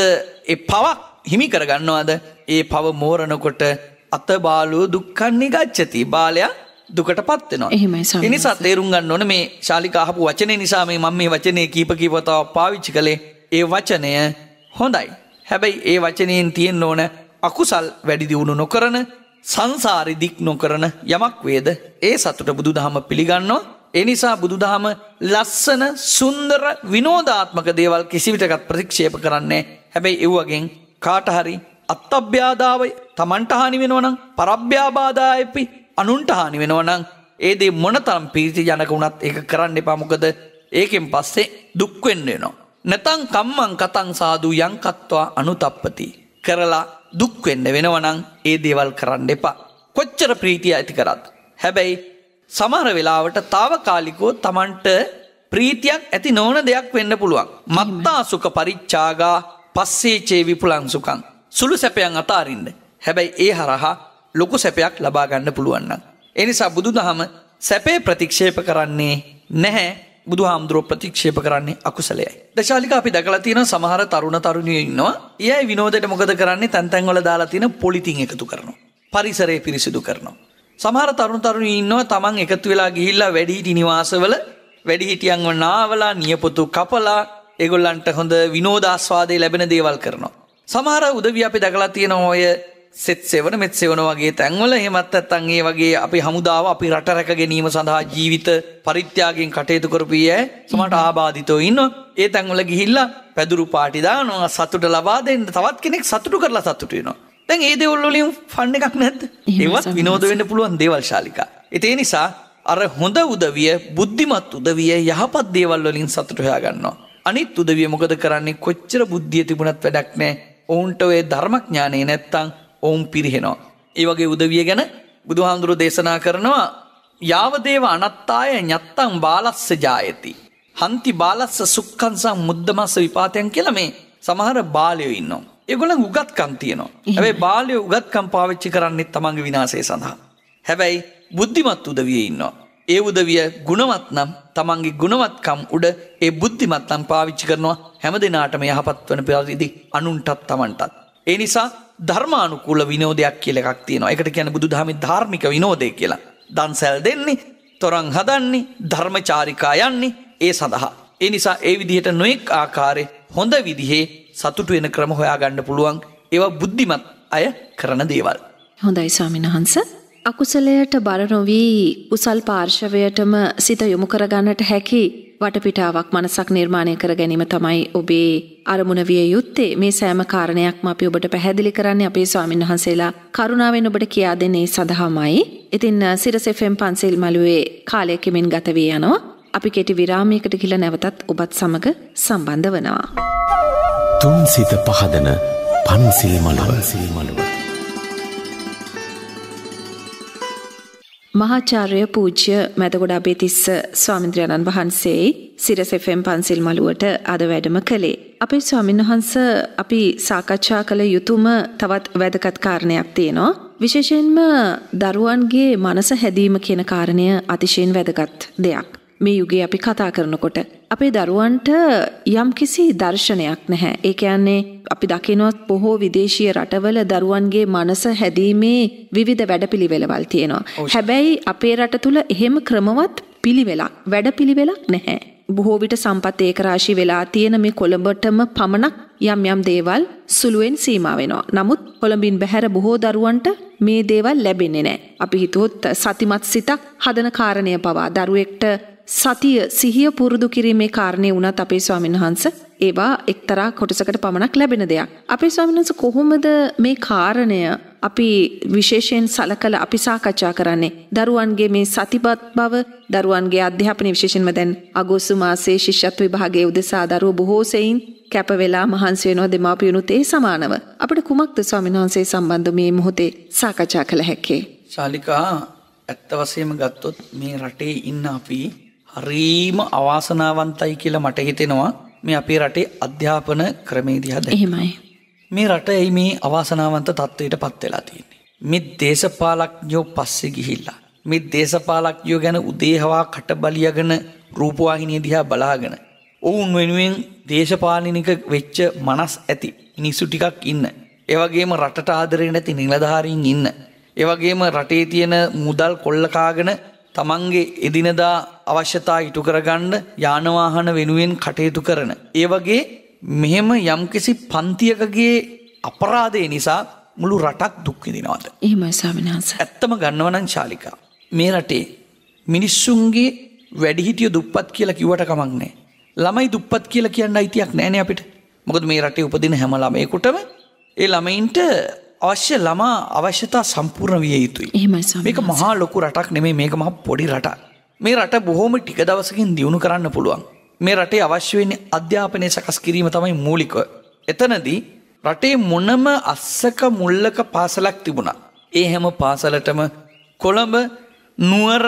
ඒ පවක් හිමි කර ගන්නවද? ඒ පව මෝරනකොට අත බාලෝ දුක්ඛං නිගච්ඡති. බාලයා දුකටපත් වෙනවා. ඒ නිසා තේරුම් ගන්න ඕනේ මේ ශාලිකා අහපු වචනේ නිසා මම මේ වචනේ කීපවතාවක් පාවිච්චි කළේ. ඒ වචනය හොඳයි. හැබැයි ඒ වචනයෙන් තියෙන්න ඕන අකුසල් වැඩි දියුණු නොකරන, සංසාරි දික් නොකරන යමක් වේද ඒ සතුට බුදුදහම පිළිගන්නවා. ඒ නිසා බුදුදහම ලස්සන, සුන්දර, විනෝදාත්මක දේවල් කිසිවිටකත් ප්‍රතික්ෂේප කරන්නේ. හැබැයි ඒ වගේ කාට හරි අත්අභ්‍යාදාවය තමන්ට හානි වෙනවා නම්, පරබ්භ්‍යාබාධායපි අනුන්ට හානි වෙනවා නම් ඒ දේ මොනතරම් ප්‍රීතිජනක වුණත් ඒක කරන්න එපා. මොකද ඒකෙන් පස්සේ දුක් වෙන්න වෙනවා. නැතං කම්මං කතං සාදු යං කତ୍වා අනුතප්පති. කරලා දුක් වෙන්න වෙනවා නම් ඒ දේවල් කරන්න එපා. කොච්චර ප්‍රීතිය ඇති කරත්. හැබැයි සමහර වෙලාවට తాවකාලිකව තමන්ට ප්‍රීතියක් ඇති නොවන දෙයක් වෙන්න පුළුවන්. මත්තා සුඛ පරිච්ඡාගා පස්සේචේ විපුලං සුඛං. සුළු සැපයන් අතාරින්න. හැබැයි ඒ හරහා ලොකු සැපයක් ලබා ගන්න පුළුවන් නම්. ඒ නිසා බුදුදහම සැපේ ප්‍රතික්ෂේප කරන්නේ නැහැ. බුදුහාමුදුරුවෝ ප්‍රතික්ෂේප කරන්නේ අකුසලයයි. දශාලික අපි දැකලා තියෙන සමහර තරුණ තරුණියෝ ඉන්නවා. ඊයයි විනෝදයට මොකද කරන්නේ? තැන් තැන් වල දාලා තියෙන පොලිතින් එකතු කරනවා. පරිසරය පිරිසිදු කරනවා. සමහර තරුණ තරුණියෝ ඉන්නවා තමන් එකතු වෙලා ගිහිල්ලා වැඩිහිටි නිවාසවල වැඩිහිටියන්ව නාවලා නියපොතු කපලා ඒගොල්ලන්ට හොඳ විනෝදාස්වාදයේ ලැබෙන දේවල් කරනවා. සමහර උදවිය අපි දැකලා තියෙන ඔය සෙත් සෙවන මෙත් සෙවන වගේ තැන්වල එහෙමත් නැත්නම් ඒ වගේ අපි හමුදාව අපි රට රැක ගැනීම සඳහා ජීවිත පරිත්‍යාගයෙන් කටයුතු කරපු අය සමහරට ආබාධිතෝ ඉන්නවා. ඒ තැන්වල ගිහිල්ලා පැදුරු පාටි දානවා, සතුට ලබා දෙන්න තවත් කෙනෙක් සතුටු කරලා සතුටු වෙනවා. දැන් ඒ දේවල් වලින් ෆන් එකක් නැද්ද? ඒවත් විනෝද වෙන්න පුළුවන් දේවල් ශාලිකා. ඒ නිසා අර හොඳ උදවිය, බුද්ධිමත් උදවිය යහපත් දේවල් වලින් සතුට හොයා ගන්නවා. අනිත් උදවිය මොකද කරන්නේ? කොච්චර බුද්ධිය තිබුණත් වැඩක් නැහැ. ඔවුන්ට ඔය ධර්මඥානෙ නැත්තම් ඔවුන් පිරිහෙනවා. ඒ වගේ උදවිය ගැන බුදුහාමුදුරුවෝ දේශනා කරනවා යාවදේව අනත්තාය ඤත්තං බාලස්ස ජායති. හන්ති බාලස්ස සුක්ඛංසං මුද්දමස්ස විපාතයන් කියලා මේ සමහර බාලයෝ ඉන්නවා. ඒගොල්ලන් උගත්කම් තියෙනවා. හැබැයි බාලයෝ උගත්කම් පාවිච්චි කරන්නේ තමන්ගේ විනාශය සඳහා. හැබැයි බුද්ධිමත් උදවිය ඉන්නවා. ඒ උදවිය ගුණවත් නම් තමන්ගේ ගුණවත්කම් උඩ ඒ බුද්ධිමත් නම් පාවිච්චි කරනවා හැම දිනාටම යහපත් වෙන පරිදි අනුන්ටත් තමන්ටත්. ඒ නිසා ධර්මානුකූල විනෝදයක් කියලා එකක් තියෙනවා. ඒකට කියන්නේ බුදුදහමේ ධාර්මික විනෝදය කියලා. දන්සැල් දෙන්නේ, තොරන් හදන්නේ, ධර්මචාරිකා යන්නේ ඒ සඳහා. ඒ නිසා ඒ විදිහට නොඑක් ආකාරයේ හොඳ විදිහේ සතුටු වෙන ක්‍රම හොයාගන්න පුළුවන්. ඒවා බුද්ධිමත් අය කරන දේවල්. හොඳයි ස්වාමීන් වහන්සේ. අකුසලයට බර නොවී කුසල් පාර්ශවයටම සිත යොමු කරගන්නට හැකි වටපිටාවක් මනසක් නිර්මාණය කර ගැනීම තමයි ඔබේ අරමුණ විය යුත්තේ. මේ සෑම කාරණයක්ම අපි ඔබට පැහැදිලි කරන්නේ අපේ ස්වාමීන් වහන්සේලා කරුණාවෙන් ඔබට කියා දෙන්නේ සඳහාමයි. ඉතින් සිරස FM පන්සිල් මළුවේ කාලය කෙමෙන් ගත වී යනවා. අපි කෙටි විරාමයකට ගිහිල්ලා නැවතත් ඔබත් සමග සම්බන්ධ වෙනවා. තුන් සිත පහදන පන්සිල් මළුව. මහාචාර්ය පූජ්‍ය මැදගොඩ අබේතිස්ස ස්වාමීන් වහන්සේ සිරස FM පන්සිල් මළුවට අද වැඩම කළේ. අපේ ස්වාමීන් වහන්සේ අපි සාකච්ඡා කළ යුතුම තවත් වැදගත් කාරණයක් තියෙනවා. විශේෂයෙන්ම දරුවන්ගේ මනස හැදීම කියන කාරණය අතිශයින් වැදගත් දෙයක්. මේ යුගයේ අපි කතා කරනකොට අපේ දරුවන්ට යම්කිසි දර්ශනයක් නැහැ. ඒ කියන්නේ අපි දකිනවා බොහෝ විදේශීය රටවල දරුවන්ගේ මනස හැදීමේ විවිධ වැඩපිළිවෙළවල් තියෙනවා. හැබැයි අපේ රට තුල එහෙම ක්‍රමවත් පිළිවෙලක් වැඩපිළිවෙලක් නැහැ. බොහෝ විට සම්පත් ඒකරාශී වෙලා තියෙන මේ කොළඹටම පමණක් යම් දේවල් සුළුවෙන් සීමා වෙනවා. නමුත් කොළඹින් බැහැර බොහෝ දරුවන්ට මේ දේවල් ලැබෙන්නේ නැහැ. අපි හිතුවොත් සතිමත් සිතක් හදන කාරණය පවා දරුවෙක්ට සතිය සිහිය පුරුදු කිරීමේ කාරණේ වුණත් අපේ ස්වාමීන් වහන්සේ ඒවා එක්තරා කොටසකට පමණක් ලැබෙන දෙයක්. අපේ ස්වාමීන් වහන්සේ කොහොමද මේ කාරණය අපි විශේෂයෙන් සලකලා අපි සාකච්ඡා කරන්නේ? දරුවන්ගේ මේ සතිපත් බව, දරුවන්ගේ අධ්‍යාපනය විශේෂයෙන්ම දැන් අගෝස්තු මාසයේ ශිෂ්‍යත්ව විභාගයේ උදෙසා දරුවෝ බොහෝ සෙයින් කැප වෙලා මහන්සි වෙනවා. දෙමාපියනුත් ඒ සමානව. අපිට කුමක්ද ස්වාමීන් වහන්සේ සම්බන්ධ මේ මොහොතේ සාකච්ඡා කළ හැක්කේ? ශාලිකා, ඇත්ත වශයෙන්ම ගත්තොත් මේ රටේ ඉන්න අපි හරීම අවාසනාවන්තයි කියලා මට හිතෙනවා මේ අපේ රටේ අධ්‍යාපන ක්‍රමේ දිහා දැක්කම. එහෙමයි. මේ රටේ මේ අවාසනාවන්ත තත්ත්වයට පත් වෙලා තියෙන්නේ. මේ දේශපාලඥයෝ පස්සේ ගිහිල්ලා මේ දේශපාලඥයෝ ගැන උදේහවා කටබලියගෙන රූපවාහිනිය දිහා බලාගෙන ඔවුන් වෙනුවෙන් දේශපාලනික වෙච්ච මනස් ඇති මිනිස්සු ටිකක් ඉන්න. ඒ වගේම රටට ආදරේ නැති නිලධාරීන් ඉන්න. ඒ වගේම රටේ තියෙන මුදල් කොල්ල කාගෙන තමන්ගේ එදිනදා අවශ්‍යතා ඉටු කරගන්න යාන වාහන වෙනුවෙන් කටයුතු කරන. ඒ වගේ මෙහෙම යම්කිසි පන්තියකගේ අපරාධය නිසා මුළු රටක් දුක් විඳිනවාද? එහෙමයි ස්වාමීන් වහන්සේ. ඇත්තම ගන්නව නම් ශාලිකා, මේ රටේ මිනිස්සුන්ගේ වැඩිහිටිය දුප්පත් කියලා කිව්වට කමක් නැහැ. ළමයි දුප්පත් කියලා කියන්න අයිතියක් නැහැ නේ අපිට. මොකද මේ රටේ උපදින හැම ළමයෙකුටම ඒ ළමයින්ට අවශ්‍ය ළමා අවශ්‍යතා සම්පූර්ණ විය යුතුයි. එහෙමයි ස්වාමීන් මේක මහා ලොකු රටක් නෙමෙයි, මේක මහා පොඩි රටක්. මේ රට බොහොම ටික දවසකින් දියුණු කරන්න පුළුවන්. මේ රටේ අවශ්‍ය වෙන්නේ අධ්‍යාපනය සකස් කිරීම තමයි මූලිකව. එතනදී රටේ මොනම අස්සක මුල්ලක පාසලක් තිබුණා. ඒ හැම පාසලටම කොළඹ නුවර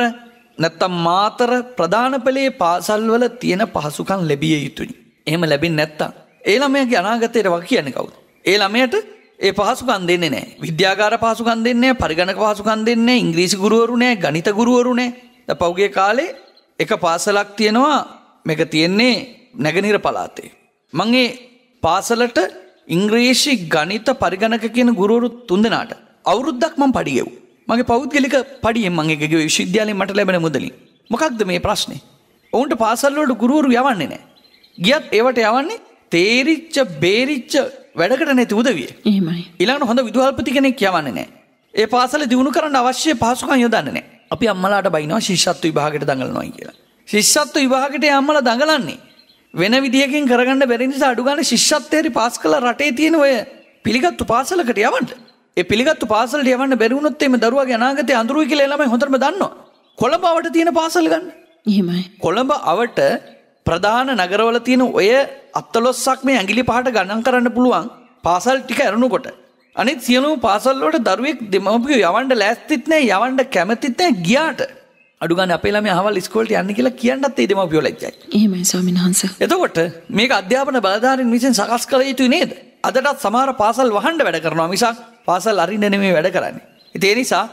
නැත්තම් මාතර ප්‍රධාන පෙළේ පාසල්වල තියෙන පහසුකම් ලැබිය යුතුයි. එහෙම ලැබෙන්නේ නැත්තම් ඒ ළමයාගේ අනාගතයට වග කියන්නේ කවුද? ඒ ළමයාට ඒ පහසුකම් දෙන්නේ නැහැ. විද්‍යාගාර පහසුකම් දෙන්නේ නැහැ, පරිගණක පහසුකම් දෙන්නේ නැහැ, ඉංග්‍රීසි ගුරුවරු නැහැ, ගණිත ගුරුවරු නැහැ. දැන් පෞගේ කාලේ එක පාසලක් තියෙනවා, මේක තියෙන්නේ නැගෙනහිර පළාතේ. මම ඒ පාසලට ඉංග්‍රීසි ගණිත පරිගණක කියන ගුරුවරු 3 දෙනාට අවුරුද්දක් මම පඩි ගෙවුවා. මගේ පෞද්ගලික පඩියෙන් මම ඒක ගෙවුවේ විශ්වවිද්‍යාලයෙන් මට ලැබෙන මුදලින්. මොකක්ද මේ ප්‍රශ්නේ? ඔවුන්ට පාසල් වලට ගුරුවරු යවන්නේ නැහැ. ගියත් ඒවට යවන්නේ තේරිච්ච බේරිච්ච වැඩකට නැති උදවිය. එහෙමයි. ඊළඟට හොඳ විදුහල්පති කෙනෙක් යවන්නේ නැහැ. ඒ පාසල දිනු කරන්න අවශ්‍ය පහසුකම් යොදන්නේ නැහැ. අපි අම්මලාට බයිනවා ශිෂ්‍යත්ව විභාගයට දඟලනවා කියලා. ශිෂ්‍යත්ව විභාගයට අම්මලා දඟලන්නේ වෙන විදියකින් කරගන්න බැරි නිසා අඩු ගන්න ශිෂ්‍යත්වයට පාස් කළ රටේ තියෙන ඔය පිළිගත්තු පාසලකට යවන්න. ඒ පිළිගත්තු පාසලට යවන්න බැරි වුණොත් එimhe දරුවාගේ අනාගතය අඳුරුයි කියලා ළමයි හොඳටම දන්නවා. කොළඹ අවට තියෙන පාසල ගන්න. එහෙමයි. කොළඹ අවට ප්‍රධාන නගරවල තියෙන ඔය අත්තලොස්සක් මේ ඇඟිලි පහට ගණන් කරන්න පුළුවන් පාසල් ටික ඇරුණුකොට අනිත් සියලුම පාසල් වලට දරුවෙක් දෙමව්පියෝ යවන්න ලෑස්තිත් නැහැ, යවන්න කැමතිත් නැහැ. ගියාට අඩු ගන්න අපේ ළමයා අහවල් ඉස්කෝලේට යන්න කියලා කියන්නත් ඒ දෙමව්පියෝ ලැජ්ජයි. එහෙමයි ස්වාමීන් වහන්සේ. එතකොට මේක අධ්‍යාපන බලධාරීන් විසින් සකස් කළ යුතුයි නේද? අදටත් සමහර පාසල් වහන්න වැඩ කරනවා මිසක් පාසල් අරින්න නෙමෙයි වැඩ කරන්නේ. ඉතින් ඒ නිසා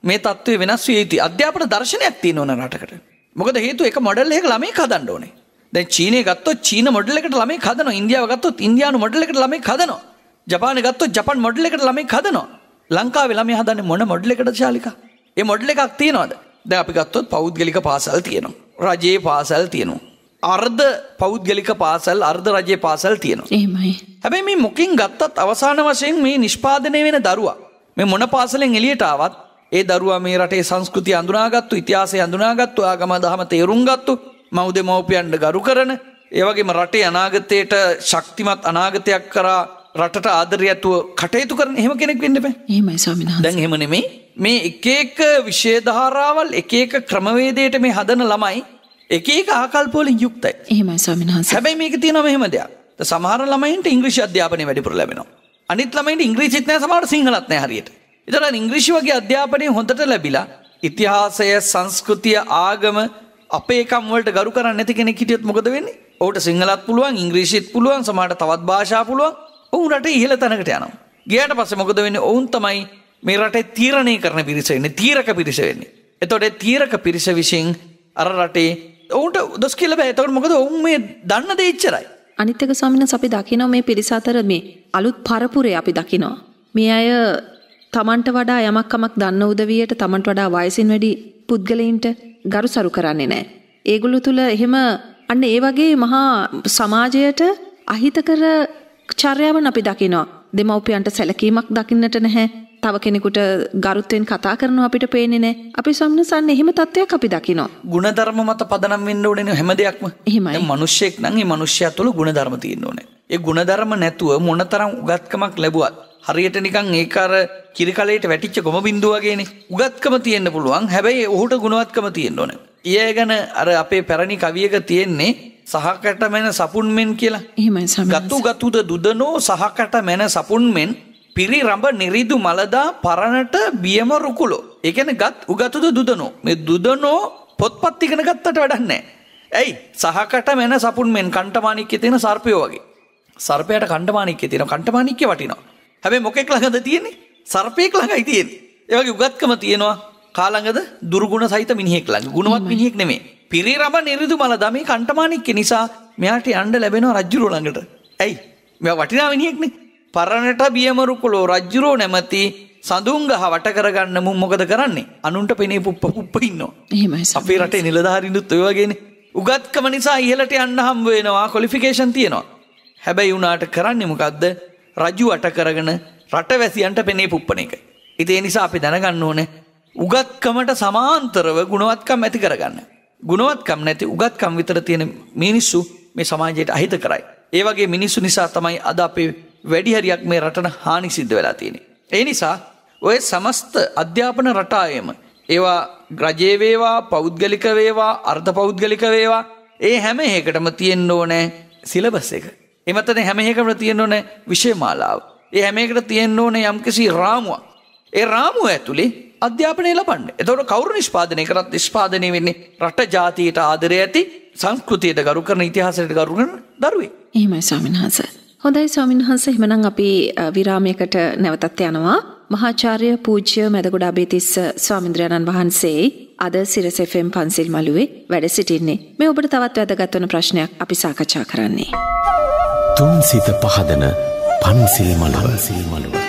මේ තත්ත්වය වෙනස් විය යුතුයි. අධ්‍යාපන දර්ශනයක් තියෙන ඕන රටකට. මොකද හේතුව එක මොඩල් එකක ළමෙක් හදන්න ඕනේ. දැන් චීනය ගත්තොත් චීන මොඩල් එකට ළමෙක් හදනවා. ඉන්දියාව ගත්තොත් ඉන්දියානු මොඩල් එකට ළමෙක් හදනවා. ජපානය ගත්තොත් ජපාන් මොඩල් එකට ළමෙක් හදනවා. ලංකාවේ ළමයා හදන්නේ මොන මොඩල් එකකටද ශාලිකා? ඒ මොඩල් එකක් තියනවාද? දැන් අපි ගත්තොත් පෞද්ගලික පාසල් තියෙනවා. රජයේ පාසල් තියෙනවා. අර්ධ පෞද්ගලික පාසල්, අර්ධ රජයේ පාසල් තියෙනවා. එහෙමයි. හැබැයි මේ මොකින් ගත්තත් අවසාන වශයෙන් මේ නිෂ්පාදනය වෙන දරුවා මේ මොන පාසලෙන් එළියට ආවත් ඒ දරුවා මේ රටේ සංස්කෘතිය අඳුනාගත්තු, ඉතිහාසය අඳුනාගත්තු, ආගම දහම තේරුම් ගත්තු, මව් දෙමව්පියන්ට ගරු කරන, ඒ වගේම රටේ අනාගතයට ශක්තිමත් අනාගතයක් කරා රටට ආදරය ඇතුව කටයුතු කරන එහෙම කෙනෙක් වෙන්න බෑ. එහෙමයි ස්වාමීන් වහන්සේ. දැන් එහෙම නෙමෙයි. මේ එක එක විෂය ධාරාවල් එක එක ක්‍රමවේදයට මේ හදන ළමයි එක එක ආකල්ප වලින් යුක්තයි. එහෙමයි ස්වාමීන් වහන්සේ. හැබැයි මේක තියෙනවා මෙහෙම දෙයක්. සමහර ළමයින්ට ඉංග්‍රීසි අධ්‍යාපනය වැඩිපුර ලැබෙනවා. අනිත් ළමයින්ට ඉංග්‍රීසිත් නැහැ, සමහරට සිංහලත් නැහැ හරියට. ඒතර ඉංග්‍රීසි වගේ අධ්‍යාපනය හොඳට ලැබිලා ඉතිහාසය, සංස්කෘතිය, ආගම අපේ එකම් වලට ගරු කරන්නේ නැති කෙනෙක් හිටියොත් මොකද වෙන්නේ? ඔහුට සිංහලත් පුළුවන්, ඉංග්‍රීසිත් පුළුවන්, සමහරට තවත් භාෂා පුළුවන්. ඔවුන් රටේ ඉහළ තැනකට යනවා. ගියාට පස්සේ මොකද වෙන්නේ? ඔවුන් තමයි මේ රටේ තීරණය කරන පිරිස වෙන්නේ, තීරක පිරිස වෙන්නේ. එතකොට තීරක පිරිස විසින් අර රටේ ඔවුන්ට දොස් කියලා බෑ. එතකොට මොකද? ඔවුන් මේ දන්න දේ ඉච්චරයි. අනිත් එක ස්වාමීන් වහන්සේ අපි දකිනවා මේ පිරිස අතර මේ අලුත් පරපුරේ අපි දකිනවා. මේ අය තමන්ට වඩා යමක් කමක් දන්න උදවියට තමන්ට වඩා වයසින් වැඩි පුද්ගලයින්ට ගරුසරු කරන්නේ නැහැ. ඒගොල්ලෝ තුල එහෙම අන්න ඒ වගේ මහා සමාජයට අහිතකර චර්යාවන් අපි දකිනවා. දෙමව්පියන්ට සැලකීමක් දකින්නට නැහැ. තව කෙනෙකුට ගරුත්වෙන් කතා කරනවා අපිට පේන්නේ නැහැ. අපි සම්නසන්න එහෙම තත්ත්වයක් අපි දකිනවා. ಗುಣධර්ම මත පදනම් වෙන්න ඕනේ හැම දෙයක්ම. එහෙමයි. දැන් මිනිස්සෙක් නම් ඒ මිනිස්සයා තුළ ಗುಣධර්ම තියෙන්න ඕනේ. ඒ ಗುಣධර්ම නැතුව මොනතරම් උගත්කමක් ලැබුවත් හරියට නිකන් ඒක අර කිරිකලයට වැටිච්ච ගොම බින්දුව වගේනේ. උගත්කම තියෙන්න පුළුවන්. හැබැයි ඔහුට ගුණවත්කම තියෙන්න ඕනේ. ඊය ගැන අර අපේ පැරණි කවියක තියෙන්නේ සහකට මැන සපුන් මෙන් කියලා. එහෙමයි ස්වාමීන් වහන්සේ. ගතු ගතුද දුදනෝ සහකට මැන සපුන් මෙන් පිරි රඹ නිරිදු මලදා පරණට බියම රුකුලෝ. ඒ කියන්නේ ගත් උගතුද දුදනෝ. මේ දුදනෝ පොත්පත් ඉගෙන ගත්තට වැඩක් නැහැ. ඇයි? සහකට මැන සපුන් මෙන් කණ්ඨමාණික්කේ තියෙන සර්පයෝ වගේ. සර්පයාට කණ්ඨමාණික්කේ තියෙනවා. කණ්ඨමාණික්කේ වටිනවා. හැබැයි මොකෙක් ළඟද තියෙන්නේ? සර්පෙක් ළඟයි තියෙන්නේ. ඒ වගේ උගත්කම තියෙනවා. කා ළඟද? දුර්ගුණ සහිත මිනිහෙක් ළඟ. ගුණවත් මිනිහෙක් නෙමෙයි. පිරි රඹ නිරිදු මලදා මේ කණ්ඨමාණික්කේ නිසා මෙයාට යන්න ලැබෙනවා රජ්ජුරුව ළඟට. ඇයි? මෙයා වටිනා මිනිහෙක්නේ. පරණට බියමරු කුලෝ රජ්ජුරුව නැමැති සඳුන් ගහ වට කරගන්න මුන් මොකද කරන්නේ? අනුන්ට පෙනේ පුප්ප ඉන්නවා. එහෙමයි. අපේ රටේ නිලධාරීනුත් ඔය වගේනේ. උගත්කම නිසා ඉහළට යන්න හම්බ වෙනවා, ක්වොලිෆිකේෂන් තියෙනවා. හැබැයි උනාට කරන්නේ මොකද්ද? රජු වට කරගෙන රටවැසියන්ට පෙනේ පුප්පන එක. ඉතින් ඒ නිසා අපි දැනගන්න ඕනේ උගත්කමට සමාන්තරව ගුණවත්කම් ඇති කරගන්න. ගුණවත්කම් නැති උගත්කම් විතර තියෙන මිනිස්සු මේ සමාජයට අහිත කරයි. ඒ වගේ මිනිස්සු නිසා තමයි අද අපේ වැඩි හරියක් මේ රටට හානි සිද්ධ වෙලා තියෙන්නේ. ඒ නිසා ඔය සමස්ත අධ්‍යාපන රටාවේම ඒවා රජයේ වේවා, පෞද්ගලික වේවා, අර්ධ පෞද්ගලික වේවා, ඒ හැම එකකටම තියෙන්න ඕනේ සිලබස් එක. එමෙතන හැම එකකටම තියෙන්න ඕනේ විෂය මාලාව. ඒ හැම එකකට තියෙන්න ඕනේ යම්කිසි රාමුවක්. ඒ රාමුව ඇතුලේ අධ්‍යාපනය ලබන්න. එතකොට කවුරු නිෂ්පාදනය කරත් නිෂ්පාදනය වෙන්නේ රට ජාතියට ආදරය ඇති, සංස්කෘතියට ගරු කරන, ඉතිහාසයට ගරු කරන දරුවෙක්. එහෙමයි ස්වාමීන් වහන්සේ. හොඳයි ස්වාමීන් වහන්සේ, එහෙනම් අපි විරාමයකට නැවතත් යනවා. මහාචාර්ය පූජ්‍ය මැදගොඩ අබේතිස්ස ස්වාමීන්ද්‍රයන්න් වහන්සේ අද සිරස FM පන්සිල් මළුවේ වැඩ සිටින්නේ. මේ ඔබට තවත් වැදගත් වන ප්‍රශ්නයක් අපි සාකච්ඡා කරන්නේ. තුන් සිත පහදන පන්සිල් මළුව.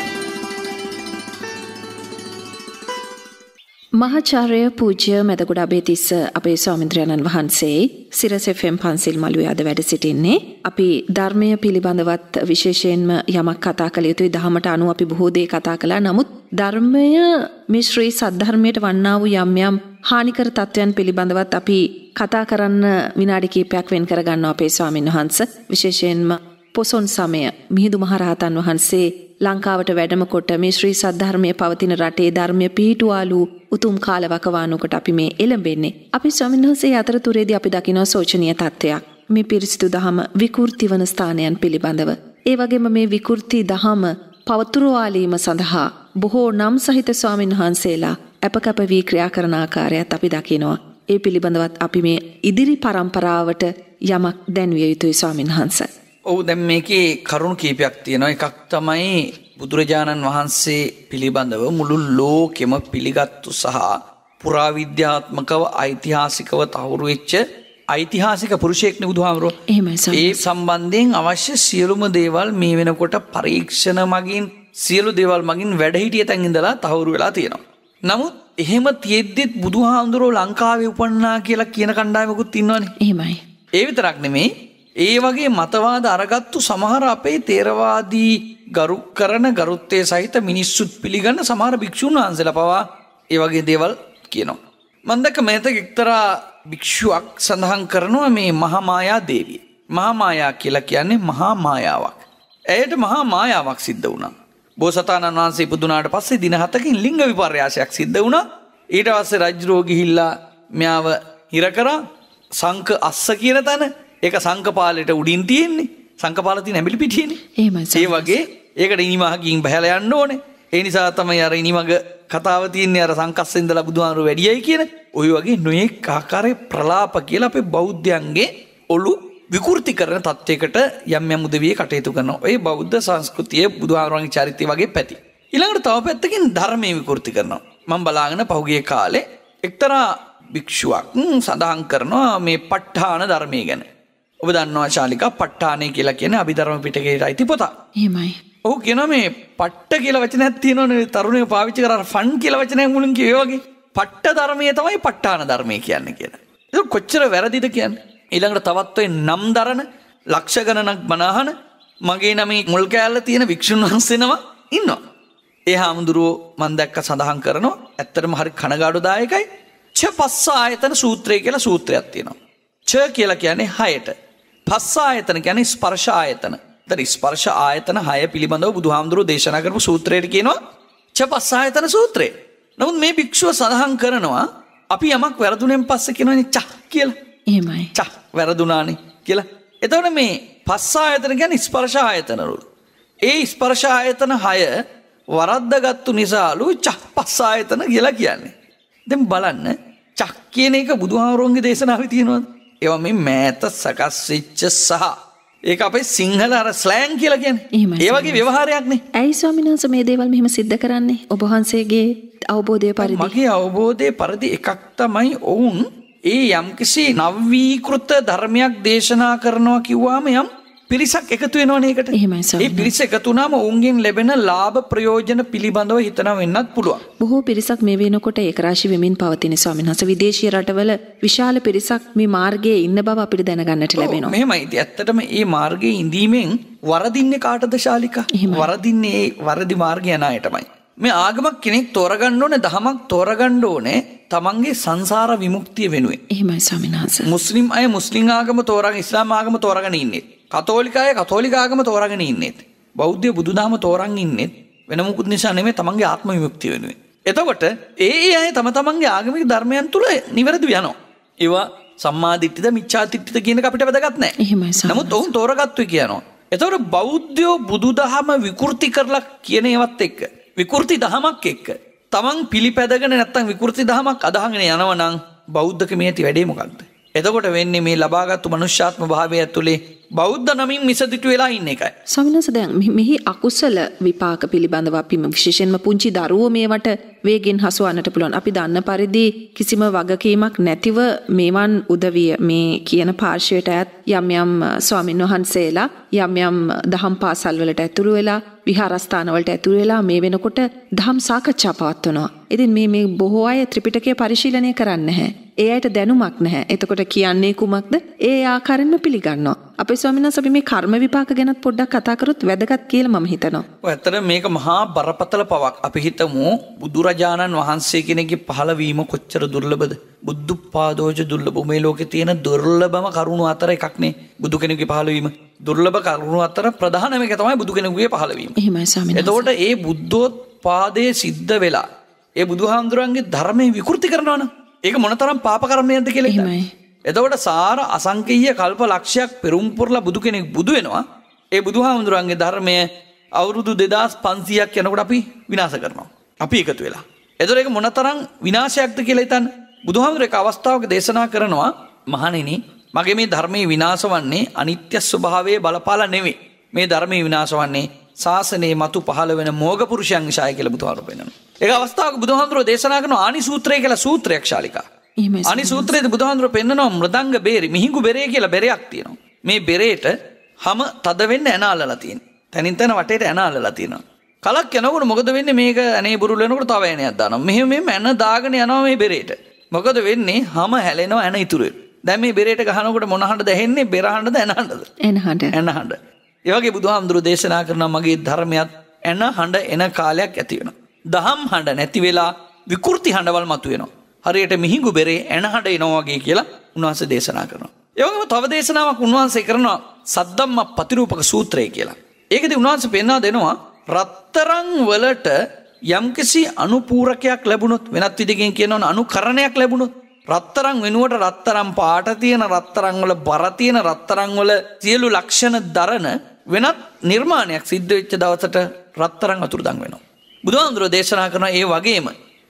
මහාචාර්ය පූජ්‍ය මැදගොඩ අබේතිස්ස අපේ ස්වාමීන්ද්‍රයන්න් වහන්සේ සිරස FM පන්සිල් මළුවේ අද වැඩ සිටින්නේ. අපි ධර්මය පිළිබඳවත් විශේෂයෙන්ම යමක් කතා කළ යුතුයි. දහමට අනුව අපි බොහෝ දේ කතා කළා. නමුත් ධර්මය මේ ශ්‍රී සද්ධර්මයට වන්නා වූ යම් යම් හානිකර තත්වයන් පිළිබඳවත් අපි කතා කරන්න විනාඩි කිහිපයක් වෙන් කර ගන්නවා අපේ ස්වාමීන් වහන්සේ. විශේෂයෙන්ම පොසොන් සමය මිහිඳු මහරහතන් වහන්සේ ලංකාවට වැඩම කොට මේ ශ්‍රී සද්ධර්මයේ පවතින රටේ ධර්මය පිහිටුවාලු උතුම් කාලවකවානුවකට අපි මේ එළඹෙන්නේ. අපි ස්වාමීන් වහන්සේ අතරතුරේදී අපි දකිනවා සෝචනීය තත්ත්වයක්. මේ පිරිසිදු දහම විකෘති වන ස්ථානයන් පිළිබඳව. ඒ වගේම මේ විකෘති දහම පවතුරවාලීම සඳහා බොහෝ නම් සහිත ස්වාමීන් වහන්සේලා අපකප වී ක්‍රියා කරන ආකාරයත් අපි දකිනවා. ඒ පිළිබඳවත් අපි මේ ඉදිරි පරම්පරාවට යමක් දැන්විය යුතුයි ස්වාමීන් වහන්සේ. ඔව්, දැන් මේකේ කරුණු කීපයක් තියෙනවා. එකක් තමයි බුදුරජාණන් වහන්සේ පිළිබඳව මුළු ලෝකෙම පිළිගත්තු සහ පුරාවිද්‍යාත්මකව ඓතිහාසිකව තහවුරු වෙච්ච ඓතිහාසික පුරුෂයෙක්නේ බුදුහාමරෝ. එහෙමයි සර්. ඒ සම්බන්ධයෙන් අවශ්‍ය සියලුම දේවල් මේ වෙනකොට පරීක්ෂණ මගින් සියලු දේවල් මගින් වැඩ හිටිය තැන් ඉඳලා තහවුරු වෙලා තියෙනවා. නමුත් එහෙම තියෙද්දිත් බුදුහාමුදුරෝ ලංකාවේ උපන්නා කියලා කියන කණ්ඩායමකුත් ඉන්නවනේ. එහෙමයි. ඒ විතරක් නෙමෙයි, ඒ වගේ මතවාද අරගත්තු සමහර අපේ තේරවාදී ගරු කරන ගරුත්වයේ සහිත මිනිස්සුත් පිළිගන්න සමහර භික්ෂුන් වහන්සේලා පවා ඒ වගේ දේවල් කියනවා. මම දැක්ක මේක එක්තරා භික්ෂුවක් සඳහන් කරනවා මේ මහා මායා දේවිය. මහා මායා කියලා කියන්නේ මහා මායාවක්. ඇයට මහා මායාවක් සිද්ධ වුණා. බෝසතාණන් වහන්සේ ඉපදුනාට පස්සේ දින 7කින් ලිංග විපර්යාසයක් සිද්ධ වුණා. ඊට පස්සේ රජුරෝ ගිහිල්ලා මෙයාව හිර කරා සංක අස්ස කියන තැන. ඒක සංකපාලෙට උඩින් තියෙන්නේ. සංකපාල තියෙන ඇඹිලි පිටියනේ. ඒ වගේ ඒකට ඉනිමහකින් බහැලා යන්න ඕනේ. ඒ නිසා තමයි අර ඉනිමග කතාව තියෙන්නේ අර සංකස්සේ ඉඳලා බුදුහාමුදුරුවෝ වැඩියයි කියන. ওই වගේ නොයෙක් ආකාරයේ ප්‍රලාප කියලා අපේ බෞද්ධයන්ගේ ඔලු විකෘති කරන තත්වයකට යම් යම් උදවිය කටයුතු කරනවා. ඒ බෞද්ධ සංස්කෘතියේ බුදුහාමුදුරන්ගේ චරිතය වගේ පැති. ඊළඟට තව පැත්තකින් ධර්මයේ විකෘති කරනවා. මම බලාගෙන පහුගිය කාලේ එක්තරා භික්ෂුවක් සඳහන් කරනවා මේ ප ဋ ාණ ධර්මයේ ගැන. ඔබ දන්නවා ශාලිකා ප ဋ ාණේ කියලා කියන්නේ අභිධර්ම පිටකයේ අයිති පොතක්. එහෙමයි. ඔව් කියනවා මේ පට්ට කියලා වචනයක් තියෙනවනේ තරුණයෝ පාවිච්චි කරලා ෆන් කියලා වචනයක් මුලින් කිව්වේ වගේ. පට්ට ධර්මයේ තමයි ප ဋ ාණ ධර්මයේ කියන්නේ කියලා. ඒක කොච්චර වැරදිද කියන්නේ. ඊළඟට තවත් ඔය නම් දරන ලක්ෂ ගණනක් බනහන මගේ නමේ මුල් කෑල්ල තියෙන වික්ෂුන් වහන්සේනම ඉන්නවා. ඒ හාමුදුරුවෝ මම දැක්ක සඳහන් කරනවා ඇත්තටම හරි කනගාටුදායකයි. ච පස්ස ආයතන සූත්‍රය කියලා සූත්‍රයක් තියෙනවා. ච කියලා කියන්නේ 6ට. පස්ස ආයතන කියන්නේ ස්පර්ශ ආයතන. ඒතර ස්පර්ශ ආයතන 6 පිළිබඳව බුදුහාමුදුරුවෝ දේශනා කරපු සූත්‍රයට කියනවා ච පස්ස ආයතන සූත්‍රය. නමුත් මේ භික්ෂුව සඳහන් කරනවා අපි යමක් වැරදුනෙන් පස්සේ කියනවනේ ච කියලා. එහෙමයි. ච වැරදුනානේ කියලා. එතකොට මේ පස්ස ආයතන කියන්නේ ස්පර්ශ ආයතනවල. ඒ ස්පර්ශ ආයතන 6 වරද්දගත්තු නිසාලු ච පස්ස ආයතන කියලා කියන්නේ. දැන් බලන්න ච කියන එක බුදුහාමුදුරන්ගේ දේශනාවේ තියෙනවද? ඒවා මේ මෑත සකස් වෙච්ච සහ ඒක අපේ සිංහල අර ස්ලෑන් කියලා කියන්නේ. ඒ වගේ ව්‍යවහාරයක් නේ. ඇයි ස්වාමීන් වහන්සේ මේ දේවල් මෙහෙම සිද්ධ කරන්නේ? ඔබ වහන්සේගේ අවබෝධය පරිදි. මගේ අවබෝධයේ පරිදි එකක් තමයි ඔවුන් ඒ යම්කිසි නවීකෘත ධර්මයක් දේශනා කරනවා කිව්වම යම් පිරිසක් එකතු වෙනවනේ ඒකට. ඒ පිරිස එකතු වුණාම ඔවුන්ගෙන් ලැබෙන ලාභ ප්‍රයෝජන පිළිබඳව හිතනවා වෙන්නත් පුළුවන්. බොහෝ පිරිසක් මේ වෙනකොට ඒකරාශී වෙමින් පවතින ස්වාමීන් වහන්සේ විදේශීය රටවල විශාල පිරිසක් මේ මාර්ගයේ ඉන්න බව අපිට දැනගන්නට ලැබෙනවා. මෙහෙමයි. ඉතින් ඇත්තටම මේ මාර්ගයේ ඉඳීමෙන් වරදින්නේ කාටද ශාලිකා? වරදින්නේ වරදි මාර්ගය යන අයටමයි. මේ ආගමක් කෙනෙක් තෝරගන්න ඕනේ, දහමක් තෝරගන්න ඕනේ තමන්ගේ සංසාර විමුක්තිය වෙනුවෙන්. එහෙමයි ස්වාමීන් වහන්සේ. මුස්ලිම් අය මුස්ලිම් ආගම තෝරගෙන ඉස්ලාම් ආගම තෝරගෙන ඉන්නේ. කතෝලික අය කතෝලික ආගම තෝරගෙන ඉන්නේ. බෞද්ධ බුදුදහම තෝරන් ඉන්නේ වෙන මොකුත් නිසා නෙමෙයි තමන්ගේ ආත්ම විමුක්තිය වෙනුවෙන්. එතකොට ඒ අය තම තමන්ගේ ආගමික ධර්මයන් තුල නිවැරදිව යනවා. ඒවා සම්මා දිට්ඨිද මිච්ඡා දිට්ඨිද කියන එක අපිට වැදගත් නැහැ. එහෙමයි ස්වාමීන්. නමුත් ඔවුන් තෝරගත්තුයි කියනවා. එතකොට බෞද්ධයෝ බුදුදහම විකෘති කරලා කියන ඒවත් එක්ක විකෘති දහමක් එක්ක තමන් පිළිපැදගෙන නැත්තම් විකෘති දහමක් අදහගෙන යනවා නම් බෞද්ධකමේ ඇති වැඩේ මොකක්ද? එතකොට වෙන්නේ මේ ලබාගත්තු මනුෂ්‍යාත්ම භාවය ඇතුලේ බෞද්ධ නමින් මිසදිටු වෙලා ඉන්න එකයි. ස්වාමීන් වහන්සේ දැන් මෙහි අකුසල විපාක පිළිබඳව අපි විශේෂයෙන්ම පුංචි දරුවෝ මේවට වේගෙන් හසුවන්නට පුළුවන්. අපි දන්න පරිදි කිසිම වගකීමක් නැතිව මේවන් උදවිය මේ කියන පාර්ශවයට ඈත් යම් යම් ස්වාමීන් වහන්සේලා යම් යම් දහම් පාසල් වලට ඇතුළු වෙලා විහාරස්ථාන වලට ඇතුළු වෙලා මේ වෙනකොට දහම් සාකච්ඡා පවත්වනවා. ඉතින් මේ බොහෝ අය ත්‍රිපිටකය පරිශීලනය කරන්නේ නැහැ. ඒ අයට දැනුමක් නැහැ. එතකොට කියන්නේ කුමක්ද? ඒ ආකාරයෙන්ම පිළිගන්නවා. අපේ ස්වාමීන් වහන්සේ අපි මේ කර්ම විපාක ගැනත් පොඩ්ඩක් කතා කරොත් වැදගත් කියලා මම හිතනවා. ඔය ඇත්තට මේක මහා බරපතල පවක්. අපි හිතමු බුදුරජාණන් වහන්සේ කෙනෙක්ගේ පහළවීම කොච්චර දුර්ලභද? බුද්ධපාදෝජ දුර්ලභ. මේ ලෝකේ තියෙන දුර්ලභම කරුණු අතර එකක් නේ බුදු කෙනෙකුගේ පහළවීම. දුර්ලභ කරුණු අතර ප්‍රධානම එක තමයි බුදු කෙනෙකුගේ පහළවීම. එහෙමයි ස්වාමීන් වහන්සේ. එතකොට ඒ බුද්ධෝත්පාදයේ සිද්ධ වෙලා ඒ බුදුහාමුදුරන්ගේ ධර්මයේ විකෘති කරනවා නම් ඒක මොනතරම් පාප කර්මයක්ද කියලා හිතන්න. එතකොට සාර අසංකේය කල්ප ලක්ෂයක් පෙරම් පුරලා බුදු කෙනෙක් බුදු වෙනවා. ඒ බුදුහාමුදුරන්ගේ ධර්මය අවුරුදු 2500ක් යනකොට අපි විනාශ කරනවා. අපි එකතු වෙලා. එතකොට ඒක මොනතරම් විනාශයක්ද කියලා හිතන්න. බුදුහාමුදුරේ එක අවස්ථාවක දේශනා කරනවා මහණෙනි මගේ මේ ධර්මයේ විනාශ වන්නේ අනිත්‍ය ස්වභාවයේ බලපාලා නෙවෙයි. මේ ධර්මයේ විනාශ වන්නේ ශාසනයේ මතු පහළ වෙන මෝග පුරුෂයන් නිසායි කියලා බුදුහාමුදුරුවෝ පෙන්නනවා. ඒක අවස්ථාවක බුදුහාමුදුරුවෝ දේශනා කරන ආනි සූත්‍රය කියලා සූත්‍රයක් ශාලිකා. ආනි සූත්‍රයේදී බුදුහාමුදුරුවෝ පෙන්නනවා මෘදංග බේරි මිහිඟු බෙරේ කියලා බෙරයක් තියෙනවා. මේ බෙරේට හැම තද වෙන්න ඇන අල්ලලා තියෙනවා. තනින් තන වටේට ඇන අල්ලලා තියෙනවා. කලක් යනකොට මොකද වෙන්නේ මේක ඇනේ බුරුල් වෙනකොට තව ඇනයක් දානවා. මෙහෙම ඇන දාගෙන යනවා මේ බෙරේට. මොකද වෙන්නේ හැම හැලෙනවා ඇන ඉතුරු වෙනවා. දැන් මේ බෙරේට ගහනකොට මොන හඬද ඇහෙන්නේ? බෙර හඬද ඇන හඬද? ඇන හඬ. ඇන හඬ. ඒ වගේ බුදුහාමුදුරුවෝ දේශනා කරනවා මගේ ධර්මයක් ඇන හඬ එන කාලයක් ඇති වෙනවා. දහම් හඬ නැති වෙලා විකෘති හඬවල් මතුවෙනවා. හරියට මිහිඟු බෙරේ එන හඬ එනවා වගේ කියලා උන්වහන්සේ දේශනා කරනවා. ඒ වගේම තව දේශනාවක් උන්වහන්සේ කරනවා සද්දම්ම පතිරූපක සූත්‍රය කියලා. ඒකදී උන්වහන්සේ පෙන්වා දෙනවා රත්තරන් වලට යම්කිසි අනුපූරකයක් ලැබුණොත් වෙනත් විදිහකින් කියනවනම් අනුකරණයක් ලැබුණොත් රත්තරන් වෙනුවට රත්තරන් පාට තියෙන රත්තරන් වල බර තියෙන රත්තරන් වල සියලු ලක්ෂණ දරන වෙනත් නිර්මාණයක් සිද්ධ වෙච්ච දවසට රත්තරන් අතුරුදන් වෙනවා. බුදුහාමුදුරෝ දේශනා කරන ඒ වගේම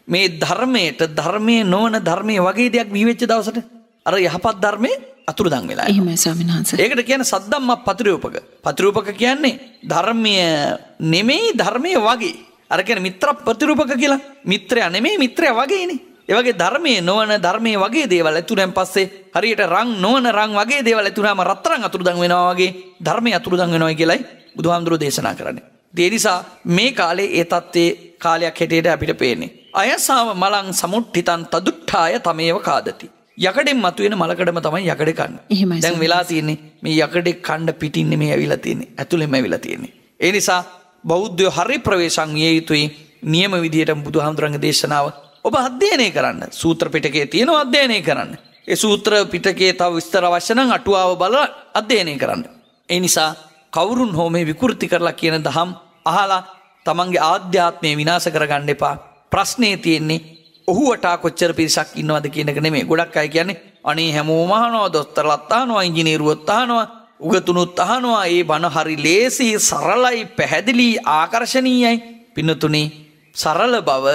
මේ ධර්මයේ නොවන ධර්මයේ වගේ දෙයක් බිහිවෙච්ච දවසට අර යහපත් ධර්මයේ අතුරුදන් වෙලා. එහෙමයි ස්වාමීන් වහන්සේ. ඒකට කියන්නේ සද්දම්ම පතිරූපක. පතිරූපක කියන්නේ ධර්මයේ නෙමෙයි ධර්මයේ වගේ. අර කියන්නේ මිත්‍ර ප්‍රතිරූපක කියලා. මිත්‍රයා නෙමෙයි මිත්‍රයා වගේනේ. ඒ වගේ ධර්මයේ නොවන ධර්මයේ වගේ දේවල් ඇතුළෙන් පස්සේ හරියට රන් නොවන රන් වගේ දේවල් ඇතුළාම රත්තරන් අතුරුදන් වෙනවා වගේ ධර්මයේ අතුරුදන් වෙනවා කියලයි බුදුහාමුදුරෝ දේශනා කරන්නේ. ඒ නිසා මේ කාලේ ඒ தත්ත්වයේ කාලයක් හැටියට අපිට පේන්නේ. අයසාව මලං සමුට්ඨිතං තදුට්ඨාය තමේව කාදති. යකඩෙන් මතුවෙන මලකඩම තමයි යකඩේ කන්නේ. දැන් වෙලා තියෙන්නේ මේ යකඩේ කණ්ඩ පිටින් නෙමෙයි ඇවිල්ලා තියෙන්නේ. ඇතුළෙන්ම ඇවිල්ලා තියෙන්නේ. ඒ නිසා බෞද්ධයෝ හරි ප්‍රවේශම් විය යුතුයි. නියම විදියට බුදුහාමුදුරන්ගේ දේශනාව ඔබ අධ්‍යයනය කරන්න. සූත්‍ර පිටකයේ තියෙනවා අධ්‍යයනය කරන්න. ඒ සූත්‍ර පිටකයේ තව විස්තර අවශ්‍ය නම් අටුවාව බලලා අධ්‍යයනය කරන්න. ඒ නිසා කවුරුන් හෝ මේ විකෘති කරලා කියන දහම් අහලා තමන්ගේ ආධ්‍යාත්මය විනාශ කරගන්න එපා. ප්‍රශ්නේ තියෙන්නේ ඔහු වටා කොච්චර පිරිසක් ඉන්නවද කියන එක නෙමෙයි. ගොඩක් අය කියන්නේ අනේ හැමෝම අහනවා, දොස්තරලත් අහනවා, ඉංජිනේරුවොත් අහනවා, උගතුනුත් අහනවා. ඒ බණ හරි ලේසි, සරලයි, පැහැදිලි, ආකර්ශනීයයි. පින්නතුනි, සරල බව,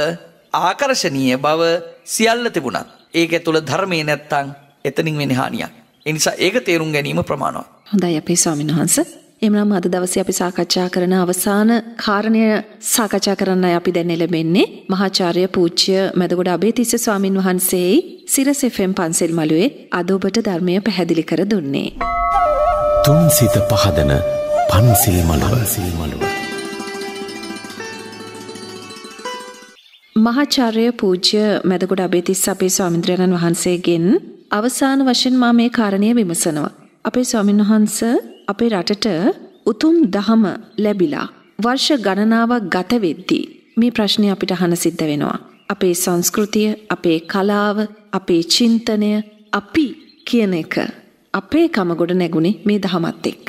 ආකර්ශනීය බව සියල්ල තිබුණත් ඒක ඇතුළ ධර්මයේ නැත්තම් එතනින් වෙන හානියක්. ඒ නිසා ඒක තේරුම් ගැනීම ප්‍රමාණවත්. හොඳයි අපේ ස්වාමීන් වහන්සේ. එමනම් අද දවසේ අපි සාකච්ඡා කරන අවසාන කාරණය සාකච්ඡා කරන්නයි අපි දැන් එළඹෙන්නේ. මහාචාර්ය පූජ්‍ය මැදගොඩ අබේතිස්ස ස්වාමින් වහන්සේයි සිරස් FM පන්සල් මළුවේ අද ඔබට ධර්මය පැහැදිලි කර දුන්නේ. තුන් සිත පහදන පන්සිල් මළුව. මහාචාර්ය පූජ්‍ය මැදගොඩ අබේතිස්ස අපේ ස්වාමීන් වහන්සේගෙන් අවසාන වශයෙන් මා මේ කාරණය විමසනවා. අපේ ස්වාමීන් වහන්සේ අපේ රටට උතුම් දහම ලැබිලා වර්ෂ ගණනාවක් ගත වෙද්දී මේ ප්‍රශ්නේ අපිට අහන්න සිද්ධ වෙනවා. අපේ සංස්කෘතිය, අපේ කලාව, අපේ චින්තනය, අපි කියන එක අපේ කම ගොඩ නැගුණේ මේ දහමත් එක්ක.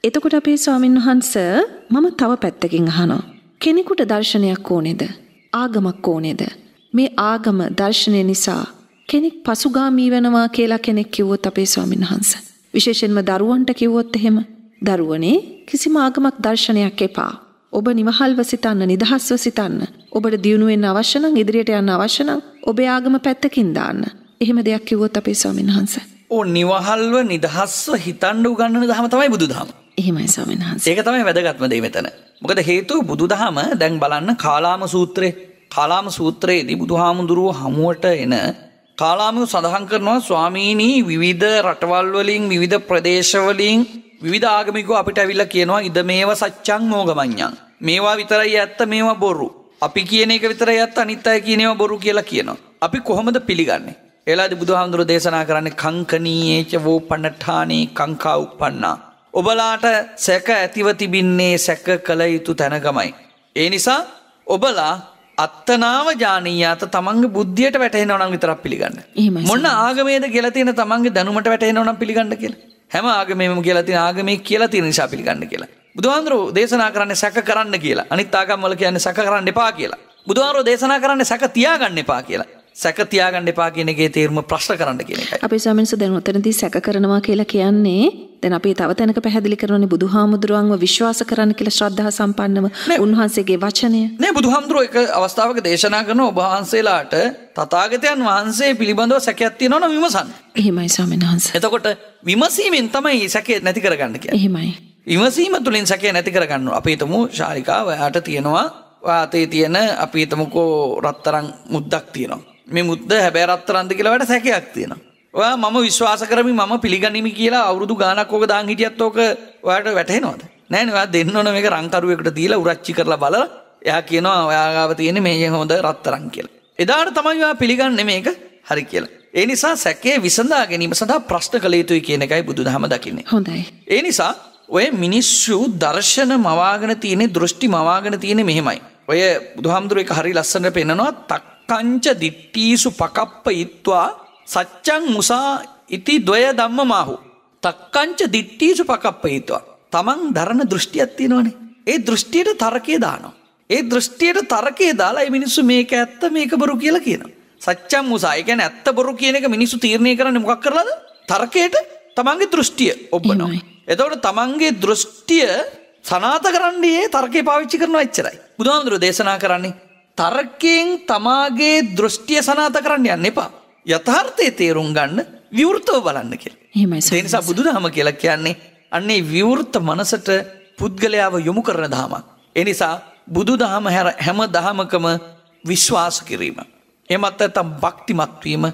එතකොට අපේ ස්වාමීන් වහන්සේ මම තව පැත්තකින් අහනවා. කෙනෙකුට දර්ශනයක් ඕනේද? ආගමක් ඕනේද? මේ ආගම දර්ශනය නිසා කෙනෙක් පසුගාමී වෙනවා කියලා කෙනෙක් කිව්වොත් අපේ ස්වාමීන් වහන්සේ විශේෂයෙන්ම දරුවන්ට කිව්වොත් එහෙම දරුවනේ කිසිම ආගමක් දර්ශනයක් එපා. ඔබ නිවහල්ව සිතන්න, නිදහස්ව සිතන්න. ඔබට දියුණු වෙන්න අවශ්‍ය නම්, ඉදිරියට යන්න අවශ්‍ය නම් ඔබේ ආගම පැත්තකින් දාන්න. එහෙම දෙයක් කිව්වොත් අපේ ස්වාමීන් වහන්සේ. නිවහල්ව නිදහස්ව හිතන්න උගන්වන දහම තමයි බුදුදහම. එහෙමයි ස්වාමීන් වහන්සේ. ඒක තමයි වැදගත්ම දේ මෙතන. මොකද හේතුව බුදුදහම දැන් බලන්න කාලාම සූත්‍රයේ. කාලාම සූත්‍රයේදී බුදුහාමුදුරුවෝ හමුවට එන කාලාමව සඳහන් කරනවා ස්වාමීනි විවිධ රටවල් වලින් විවිධ ප්‍රදේශ වලින් විවිධ ආගමිකෝ අපිට ඇවිල්ලා කියනවා ඉද මේව සත්‍යං මෝගමඤ්ඤං. මේවා විතරයි ඇත්ත, මේවා බොරු. අපි කියන එක විතරයි ඇත්ත, අනිත් අය කියන ඒවා බොරු කියලා කියනවා. අපි කොහොමද පිළිගන්නේ? එලාදී බුදුහාමුදුරුවෝ දේශනා කරන්නේ කංකනීයේච වෝපණඨානේ කංකා උප්පන්නා. ඔබලාට සැක ඇතිව තිබින්නේ සැක කළ යුතු තැනකමයි. ඒ නිසා ඔබලා අත්තනාව ජානීයාත තමන්ගේ බුද්ධියට වැටහෙනවා නම් විතරක් පිළිගන්න. මොන ආගමේද කියලා තියෙන තමන්ගේ දැනුමට වැටහෙනවා නම් පිළිගන්න කියලා. හැම ආගමෙම කියලා තියෙන ආගමේ කියලා තියෙන නිසා පිළිගන්න කියලා. බුදුහාමුදුරුවෝ දේශනා කරන්නේ සැක කරන්න කියලා. අනිත් ආගම් වල කියන්නේ සැක කරන්න එපා කියලා. බුදුහාමුදුරුවෝ දේශනා කරන්නේ සැක තියාගන්න එපා කියලා. සැක තියාගන්න එපා කියන එකේ තේරුම ප්‍රශ්න කරන්න කියන එකයි. අපේ ස්වාමීන් වහන්සේ දැන් උතනදී සැක කරනවා කියලා කියන්නේ දැන් අපි තව තැනක පැහැදිලි කරනවානේ බුදුහාමුදුරුවන්ව විශ්වාස කරන්න කියලා ශ්‍රද්ධා සම්පන්නව උන්වහන්සේගේ වචනය. නේ බුදුහාමුදුරුවෝ එක අවස්ථාවක දේශනා කරන ඔබ වහන්සේලාට තථාගතයන් වහන්සේ පිළිබඳව සැකයක් තියෙනවා නම් විමසන්න. එහෙමයි ස්වාමීන් වහන්සේ. එතකොට විමසීමෙන් තමයි සැකේ නැති කරගන්න කියන්නේ. එහෙමයි. විමසීම තුලින් සැකේ නැති කරගන්නවා. අපි හිතමු ශාලිකාව යාට තියෙනවා වාතේ තියෙන අපි හිතමුකෝ රත්තරන් මුද්දක් තියෙනවා. මේ මුද්ද හැබැයි රත්තරන්ද කියලා වට සැකයක් තියෙනවා. ඔයා මම විශ්වාස කරමි මම පිළිගනිමි කියලා අවුරුදු ගාණක් ඕක දාන් හිටියත් ඕක ඔයාට වැටහෙනවද? නෑනේ. ඔයා දෙන්න ඕන මේක රංකරුවෙකුට දීලා උරච්චි කරලා බලලා එයා කියනවා ඔයා ගාව තියෙන්නේ මේ හොඳ රත්තරන් කියලා. එදාට තමයි ඔයා පිළිගන්නේ මේක හරි කියලා. ඒ නිසා සැකේ විසඳා ගැනීම සඳහා ප්‍රශ්න කළ යුතුයි කියන එකයි බුදුදහම දකින්නේ. හොඳයි. ඒ නිසා ඔය මිනිස්සු දර්ශන මවාගෙන තියෙන දෘෂ්ටි මවාගෙන තියෙන මෙහෙමයි. ඔය බුදුහාමුදුරුවෝ එක හරි ලස්සනට පෙන්නනවා තක්ක තක්කංච දිට්ඨීසු පකප්පයිත්වා සච්ඡං මුසා ඉති ද්වය ධම්මමාහු. තක්කංච දිට්ඨීසු පකප්පයිත්වා. තමන් දරන දෘෂ්ටියක් තියෙනවනේ. ඒ දෘෂ්ටියට තර්කය දානවා. ඒ දෘෂ්ටියට තර්කය දාලා මේ මිනිස්සු මේක ඇත්ත මේක බොරු කියලා කියනවා. සච්ඡං මුසා. ඒ කියන්නේ ඇත්ත බොරු කියන එක මිනිස්සු තීරණය කරන්නේ මොකක් කරලාද? තර්කයට තමන්ගේ දෘෂ්ටිය ඔබනවා. එතකොට තමන්ගේ දෘෂ්ටිය සනාත කරන්නේ තර්කේ පාවිච්චි කරනවා එච්චරයි. බුදුහාමුදුරුවෝ දේශනා කරන්නේ තර්කයෙන් තමාගේ දෘෂ්ටිය සනාත කරන්න යන්න එපා. යථාර්ථයේ තේරුම් ගන්න විවෘතව බලන්න කියලා. ඒ නිසා බුදුදහම කියලා කියන්නේ අන්නේ විවෘත මනසට පුද්ගලයාව යොමු කරන දහමක්. ඒ නිසා බුදුදහම හැම දහමකම විශ්වාස කිරීම. එමත් නැත්නම් භක්තිමත් වීම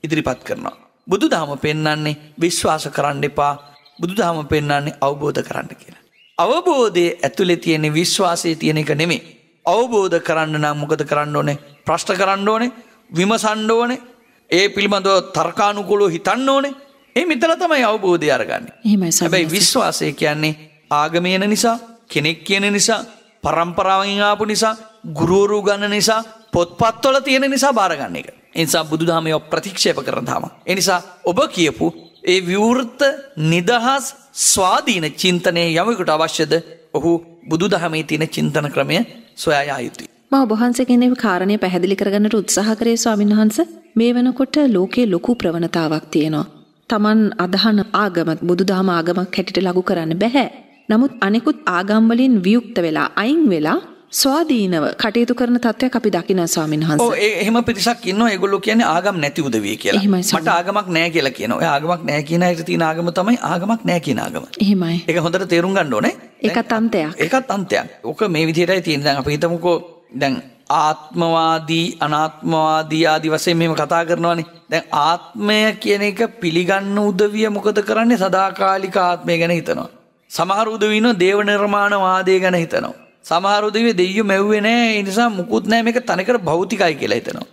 ඉදිරිපත් කරනවා. බුදුදහම පෙන්වන්නේ විශ්වාස කරන්න එපා. බුදුදහම පෙන්වන්නේ අවබෝධ කරන්න කියලා. අවබෝධයේ ඇතුලේ තියෙන විශ්වාසයේ තියෙන එක නෙමෙයි. අවබෝධ කරන්න නම් මොකද කරන්න ඕනේ? ප්‍රශ්න කරන්න ඕනේ, විමසන්න ඕනේ, ඒ පිළිබඳව තර්කානුකූලව හිතන්න ඕනේ. ඒ මෙතන තමයි අවබෝධය අරගන්නේ. හැබැයි විශ්වාසය කියන්නේ ආගමේන නිසා, කෙනෙක් කියන නිසා, පරම්පරාවෙන් ආපු නිසා, ගුරුවරු ගන්න නිසා, පොත්පත්වල තියෙන නිසා බාරගන්න එක. ඒ නිසා බුදුදහමේ ප්‍රතික්ෂේප කරන ධම. ඒ නිසා ඔබ කියපු ඒ විවෘත නිදහස් ස්වාධීන චින්තනයේ යමෙකුට අවශ්‍යද ඔහු බුදුදහමේ තියෙන චින්තන ක්‍රමය සොයා යා යුතුයි. මම ඔබ වහන්සේගෙන් මේ කාරණේ පැහැදිලි කරගන්නට උත්සාහ කරේ ස්වාමීන් වහන්සේ. මේ වෙනකොට ලෝකේ ලොකු ප්‍රවණතාවක් තියෙනවා. Taman අදහන ආගම බුදුදහම ආගමක් හැටියට ලඝු කරන්න බෑ. නමුත් අනෙකුත් ආගම් වලින් වියුක්ත වෙලා අයින් වෙලා ස්වාධීනව කටයුතු කරන තත්ත්වයක් අපි දකිනවා ස්වාමීන් වහන්සේ. ඔව් එහෙම පිටසක් ඉන්නවා. ඒගොල්ලෝ කියන්නේ ආගම් නැති උදවිය කියලා. මට ආගමක් නැහැ කියලා කියනවා. ඔය ආගමක් නැහැ කියන එකට තියෙන ආගම තමයි ආගමක් නැහැ කියන ආගම. එහෙමයි. ඒක හොඳට තේරුම් ගන්න ඕනේ. ඒකත් අන්තයක්. ඒකත් අන්තයක්. ඔක මේ විදිහටයි තියෙන්නේ. දැන් අපි හිතමුකෝ දැන් ආත්මවාදී අනාත්මවාදී ආදි වශයෙන් මෙහෙම කතා කරනවානේ. දැන් ආත්මය කියන එක පිළිගන්න උදවිය මොකද කරන්නේ? සදාකාලික ආත්මය ගැන හිතනවා. සමහර උදවිය ඉන්නවා දේව නිර්මාණවාදය ගැන හිතනවා. සමහර උදවිය දෙයියෝ මැව්වේ නැහැ. ඒ නිසා මුකුත් නැහැ මේක තනිකර භෞතිකයි කියලා හිතනවා.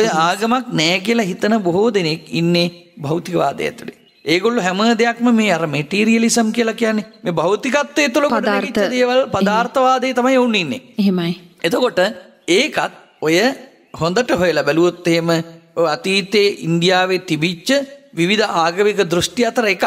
ඔය ආගමක් නැහැ කියලා හිතන බොහෝ දෙනෙක් ඉන්නේ භෞතිකවාදය ඇතුලේ. ඒගොල්ලෝ හැම දෙයක්ම මේ අර මෙටීරියලිසම් කියලා කියන්නේ මේ භෞතිකත්වයේ තුල කොටගිච්ච දේවල් පදාර්ථවාදයේ තමයි වුන් ඉන්නේ. එහෙමයි. එතකොට ඒකත් ඔය හොඳට හොයලා බැලුවොත් එහෙම ඔය අතීතයේ ඉන්දියාවේ තිබිච්ච විවිධ ආගමික දෘෂ්ටි අතර එකක්.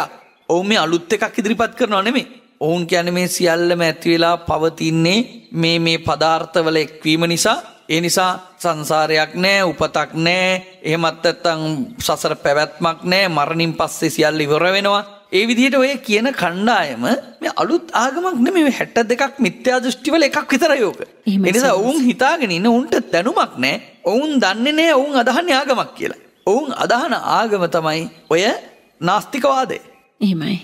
ඔවුන් මේ අලුත් එකක් ඉදිරිපත් කරනවා නෙමෙයි. ඔවුන් කියන්නේ මේ සියල්ලම ඇති වෙලා පවතින්නේ මේ පදාර්ථවල එක්වීම නිසා. ඒ නිසා සංසාරයක් නැහැ, උපතක් නැහැ, එහෙමත් නැත්නම් සසර පැවැත්මක් නැහැ, මරණින් පස්සේ සියල්ල ඉවර වෙනවා. ඒ විදිහට ඔය කියන කණ්ඩායම මේ අලුත් ආගමක් නෙමෙයි 62ක් මිත්‍යා දෘෂ්ටිවල එකක් විතරයි ඕක. ඒ නිසා ඔවුන් හිතාගෙන ඉන්න උන්ට දැනුමක් නැහැ. ඔවුන් දන්නේ නැහැ ඔවුන් අදහන්නේ ආගමක් කියලා. ඔවුන් අදහන ආගම තමයි ඔය නාස්තිකවාදය. එහෙමයි.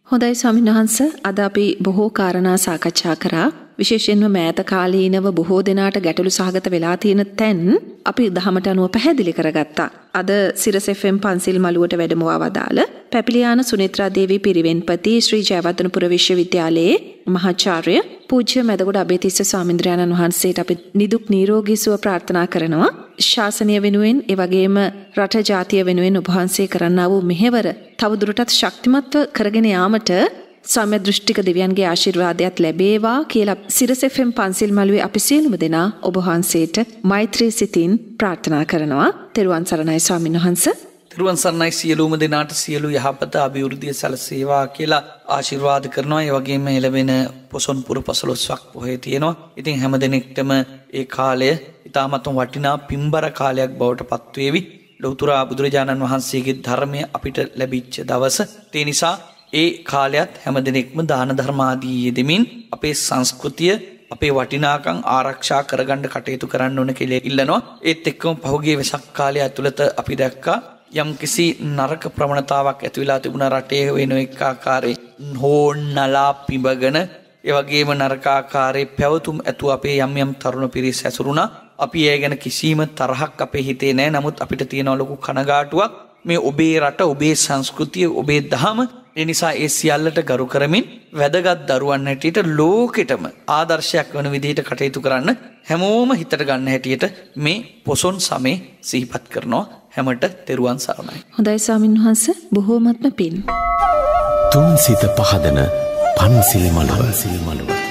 හොඳයි ස්වාමීන් වහන්සේ අද අපි බොහෝ කාරණා සාකච්ඡා කරා. විශේෂයෙන්ම මෑත කාලීනව බොහෝ දෙනාට ගැටලු සහගත වෙලා තියෙන තැන් අපි දහමට අනුව පැහැදිලි කරගත්තා. අද සිරස FM පන්සිල් මළුවට වැඩමවා වදාළ පැපිලියාන සුනිත්‍රා දේවී පිරිවෙන්පති ශ්‍රී ජයවර්ධනපුර විශ්වවිද්‍යාලයේ මහාචාර්ය පූජ්‍ය මැදගොඩ අබේතිස්ස ස්වාමීන්ද්‍රයන්න් වහන්සේට අපි නිදුක් නිරෝගී සුව ප්‍රාර්ථනා කරනවා. ශාසනය වෙනුවෙන් ඒ වගේම රට ජාතිය වෙනුවෙන් ඔබ වහන්සේ කරන්නා වූ මෙහෙවර තවදුරටත් ශක්තිමත්ව කරගෙන යාමට සම්‍ය දෘෂ්ටික දෙවියන්ගේ ආශිර්වාදයක් ලැබේවා කියලා සිරස FM පන්සිල් මළුවේ අපි සියලුම දෙනා ඔබ වහන්සේට මෛත්‍රී සිතින් ප්‍රාර්ථනා කරනවා. තෙරුවන් සරණයි ස්වාමීන් වහන්සේ. තෙරුවන් සරණයි සියලුම දෙනාට සියලු යහපත අභිවෘද්ධිය සැලසේවා කියලා ආශිර්වාද කරනවා. ඒ වගේම එළවෙන පොසොන් පුර 15ක් පොහේ තියෙනවා. ඉතින් හැම දිනෙකටම ඒ කාලය ඉතාමත්ම වටිනා පින්බර කාලයක් බවට පත්වේවි. ලෞතර බුදුරජාණන් වහන්සේගේ ධර්මය අපිට ලැබිච්ච දවස. ඒ නිසා ඒ කාලයත් හැම දිනෙකම දාන ධර්ම ආදී යෙදෙමින් අපේ සංස්කෘතිය අපේ වටිනාකම් ආරක්ෂා කරගන්න කටයුතු කරන්න ඕන කියලා ඉල්ලනවා. ඒත් එක්කම පහුගිය වෙසක් කාලය ඇතුළත අපි දැක්කා යම්කිසි නරක ප්‍රවණතාවක් ඇති වෙලා තිබුණ රටේ වෙන එක් ආකාරයේ හෝන්නලා පිඹගෙන ඒ වගේම නරක ආකාරයේ පැවතුම් ඇතුව අපේ යම් තරුණ පිරිස ඇසුරුණා. අපි ඒ ගැන කිසිම තරහක් අපේ හිතේ නැහැ. නමුත් අපිට තියෙන ලොකු කනගාටුවක් මේ ඔබේ රට, ඔබේ සංස්කෘතිය, ඔබේ දහම. ඒ නිසා ඒ සියල්ලට ගරු කරමින් වැදගත් දරුවන් හැටියට ලෝකෙටම ආදර්ශයක් වන විදිහට කටයුතු කරන්න හැමෝම හිතට ගන්න හැටියට මේ පොසොන් සමේ සිහිපත් කරනවා. හැමට තෙරුවන් සරණයි. හොඳයි ස්වාමීන් වහන්සේ බොහෝමත්ම පින්. තුන් සිත පහදන පන්සිල් මළුව.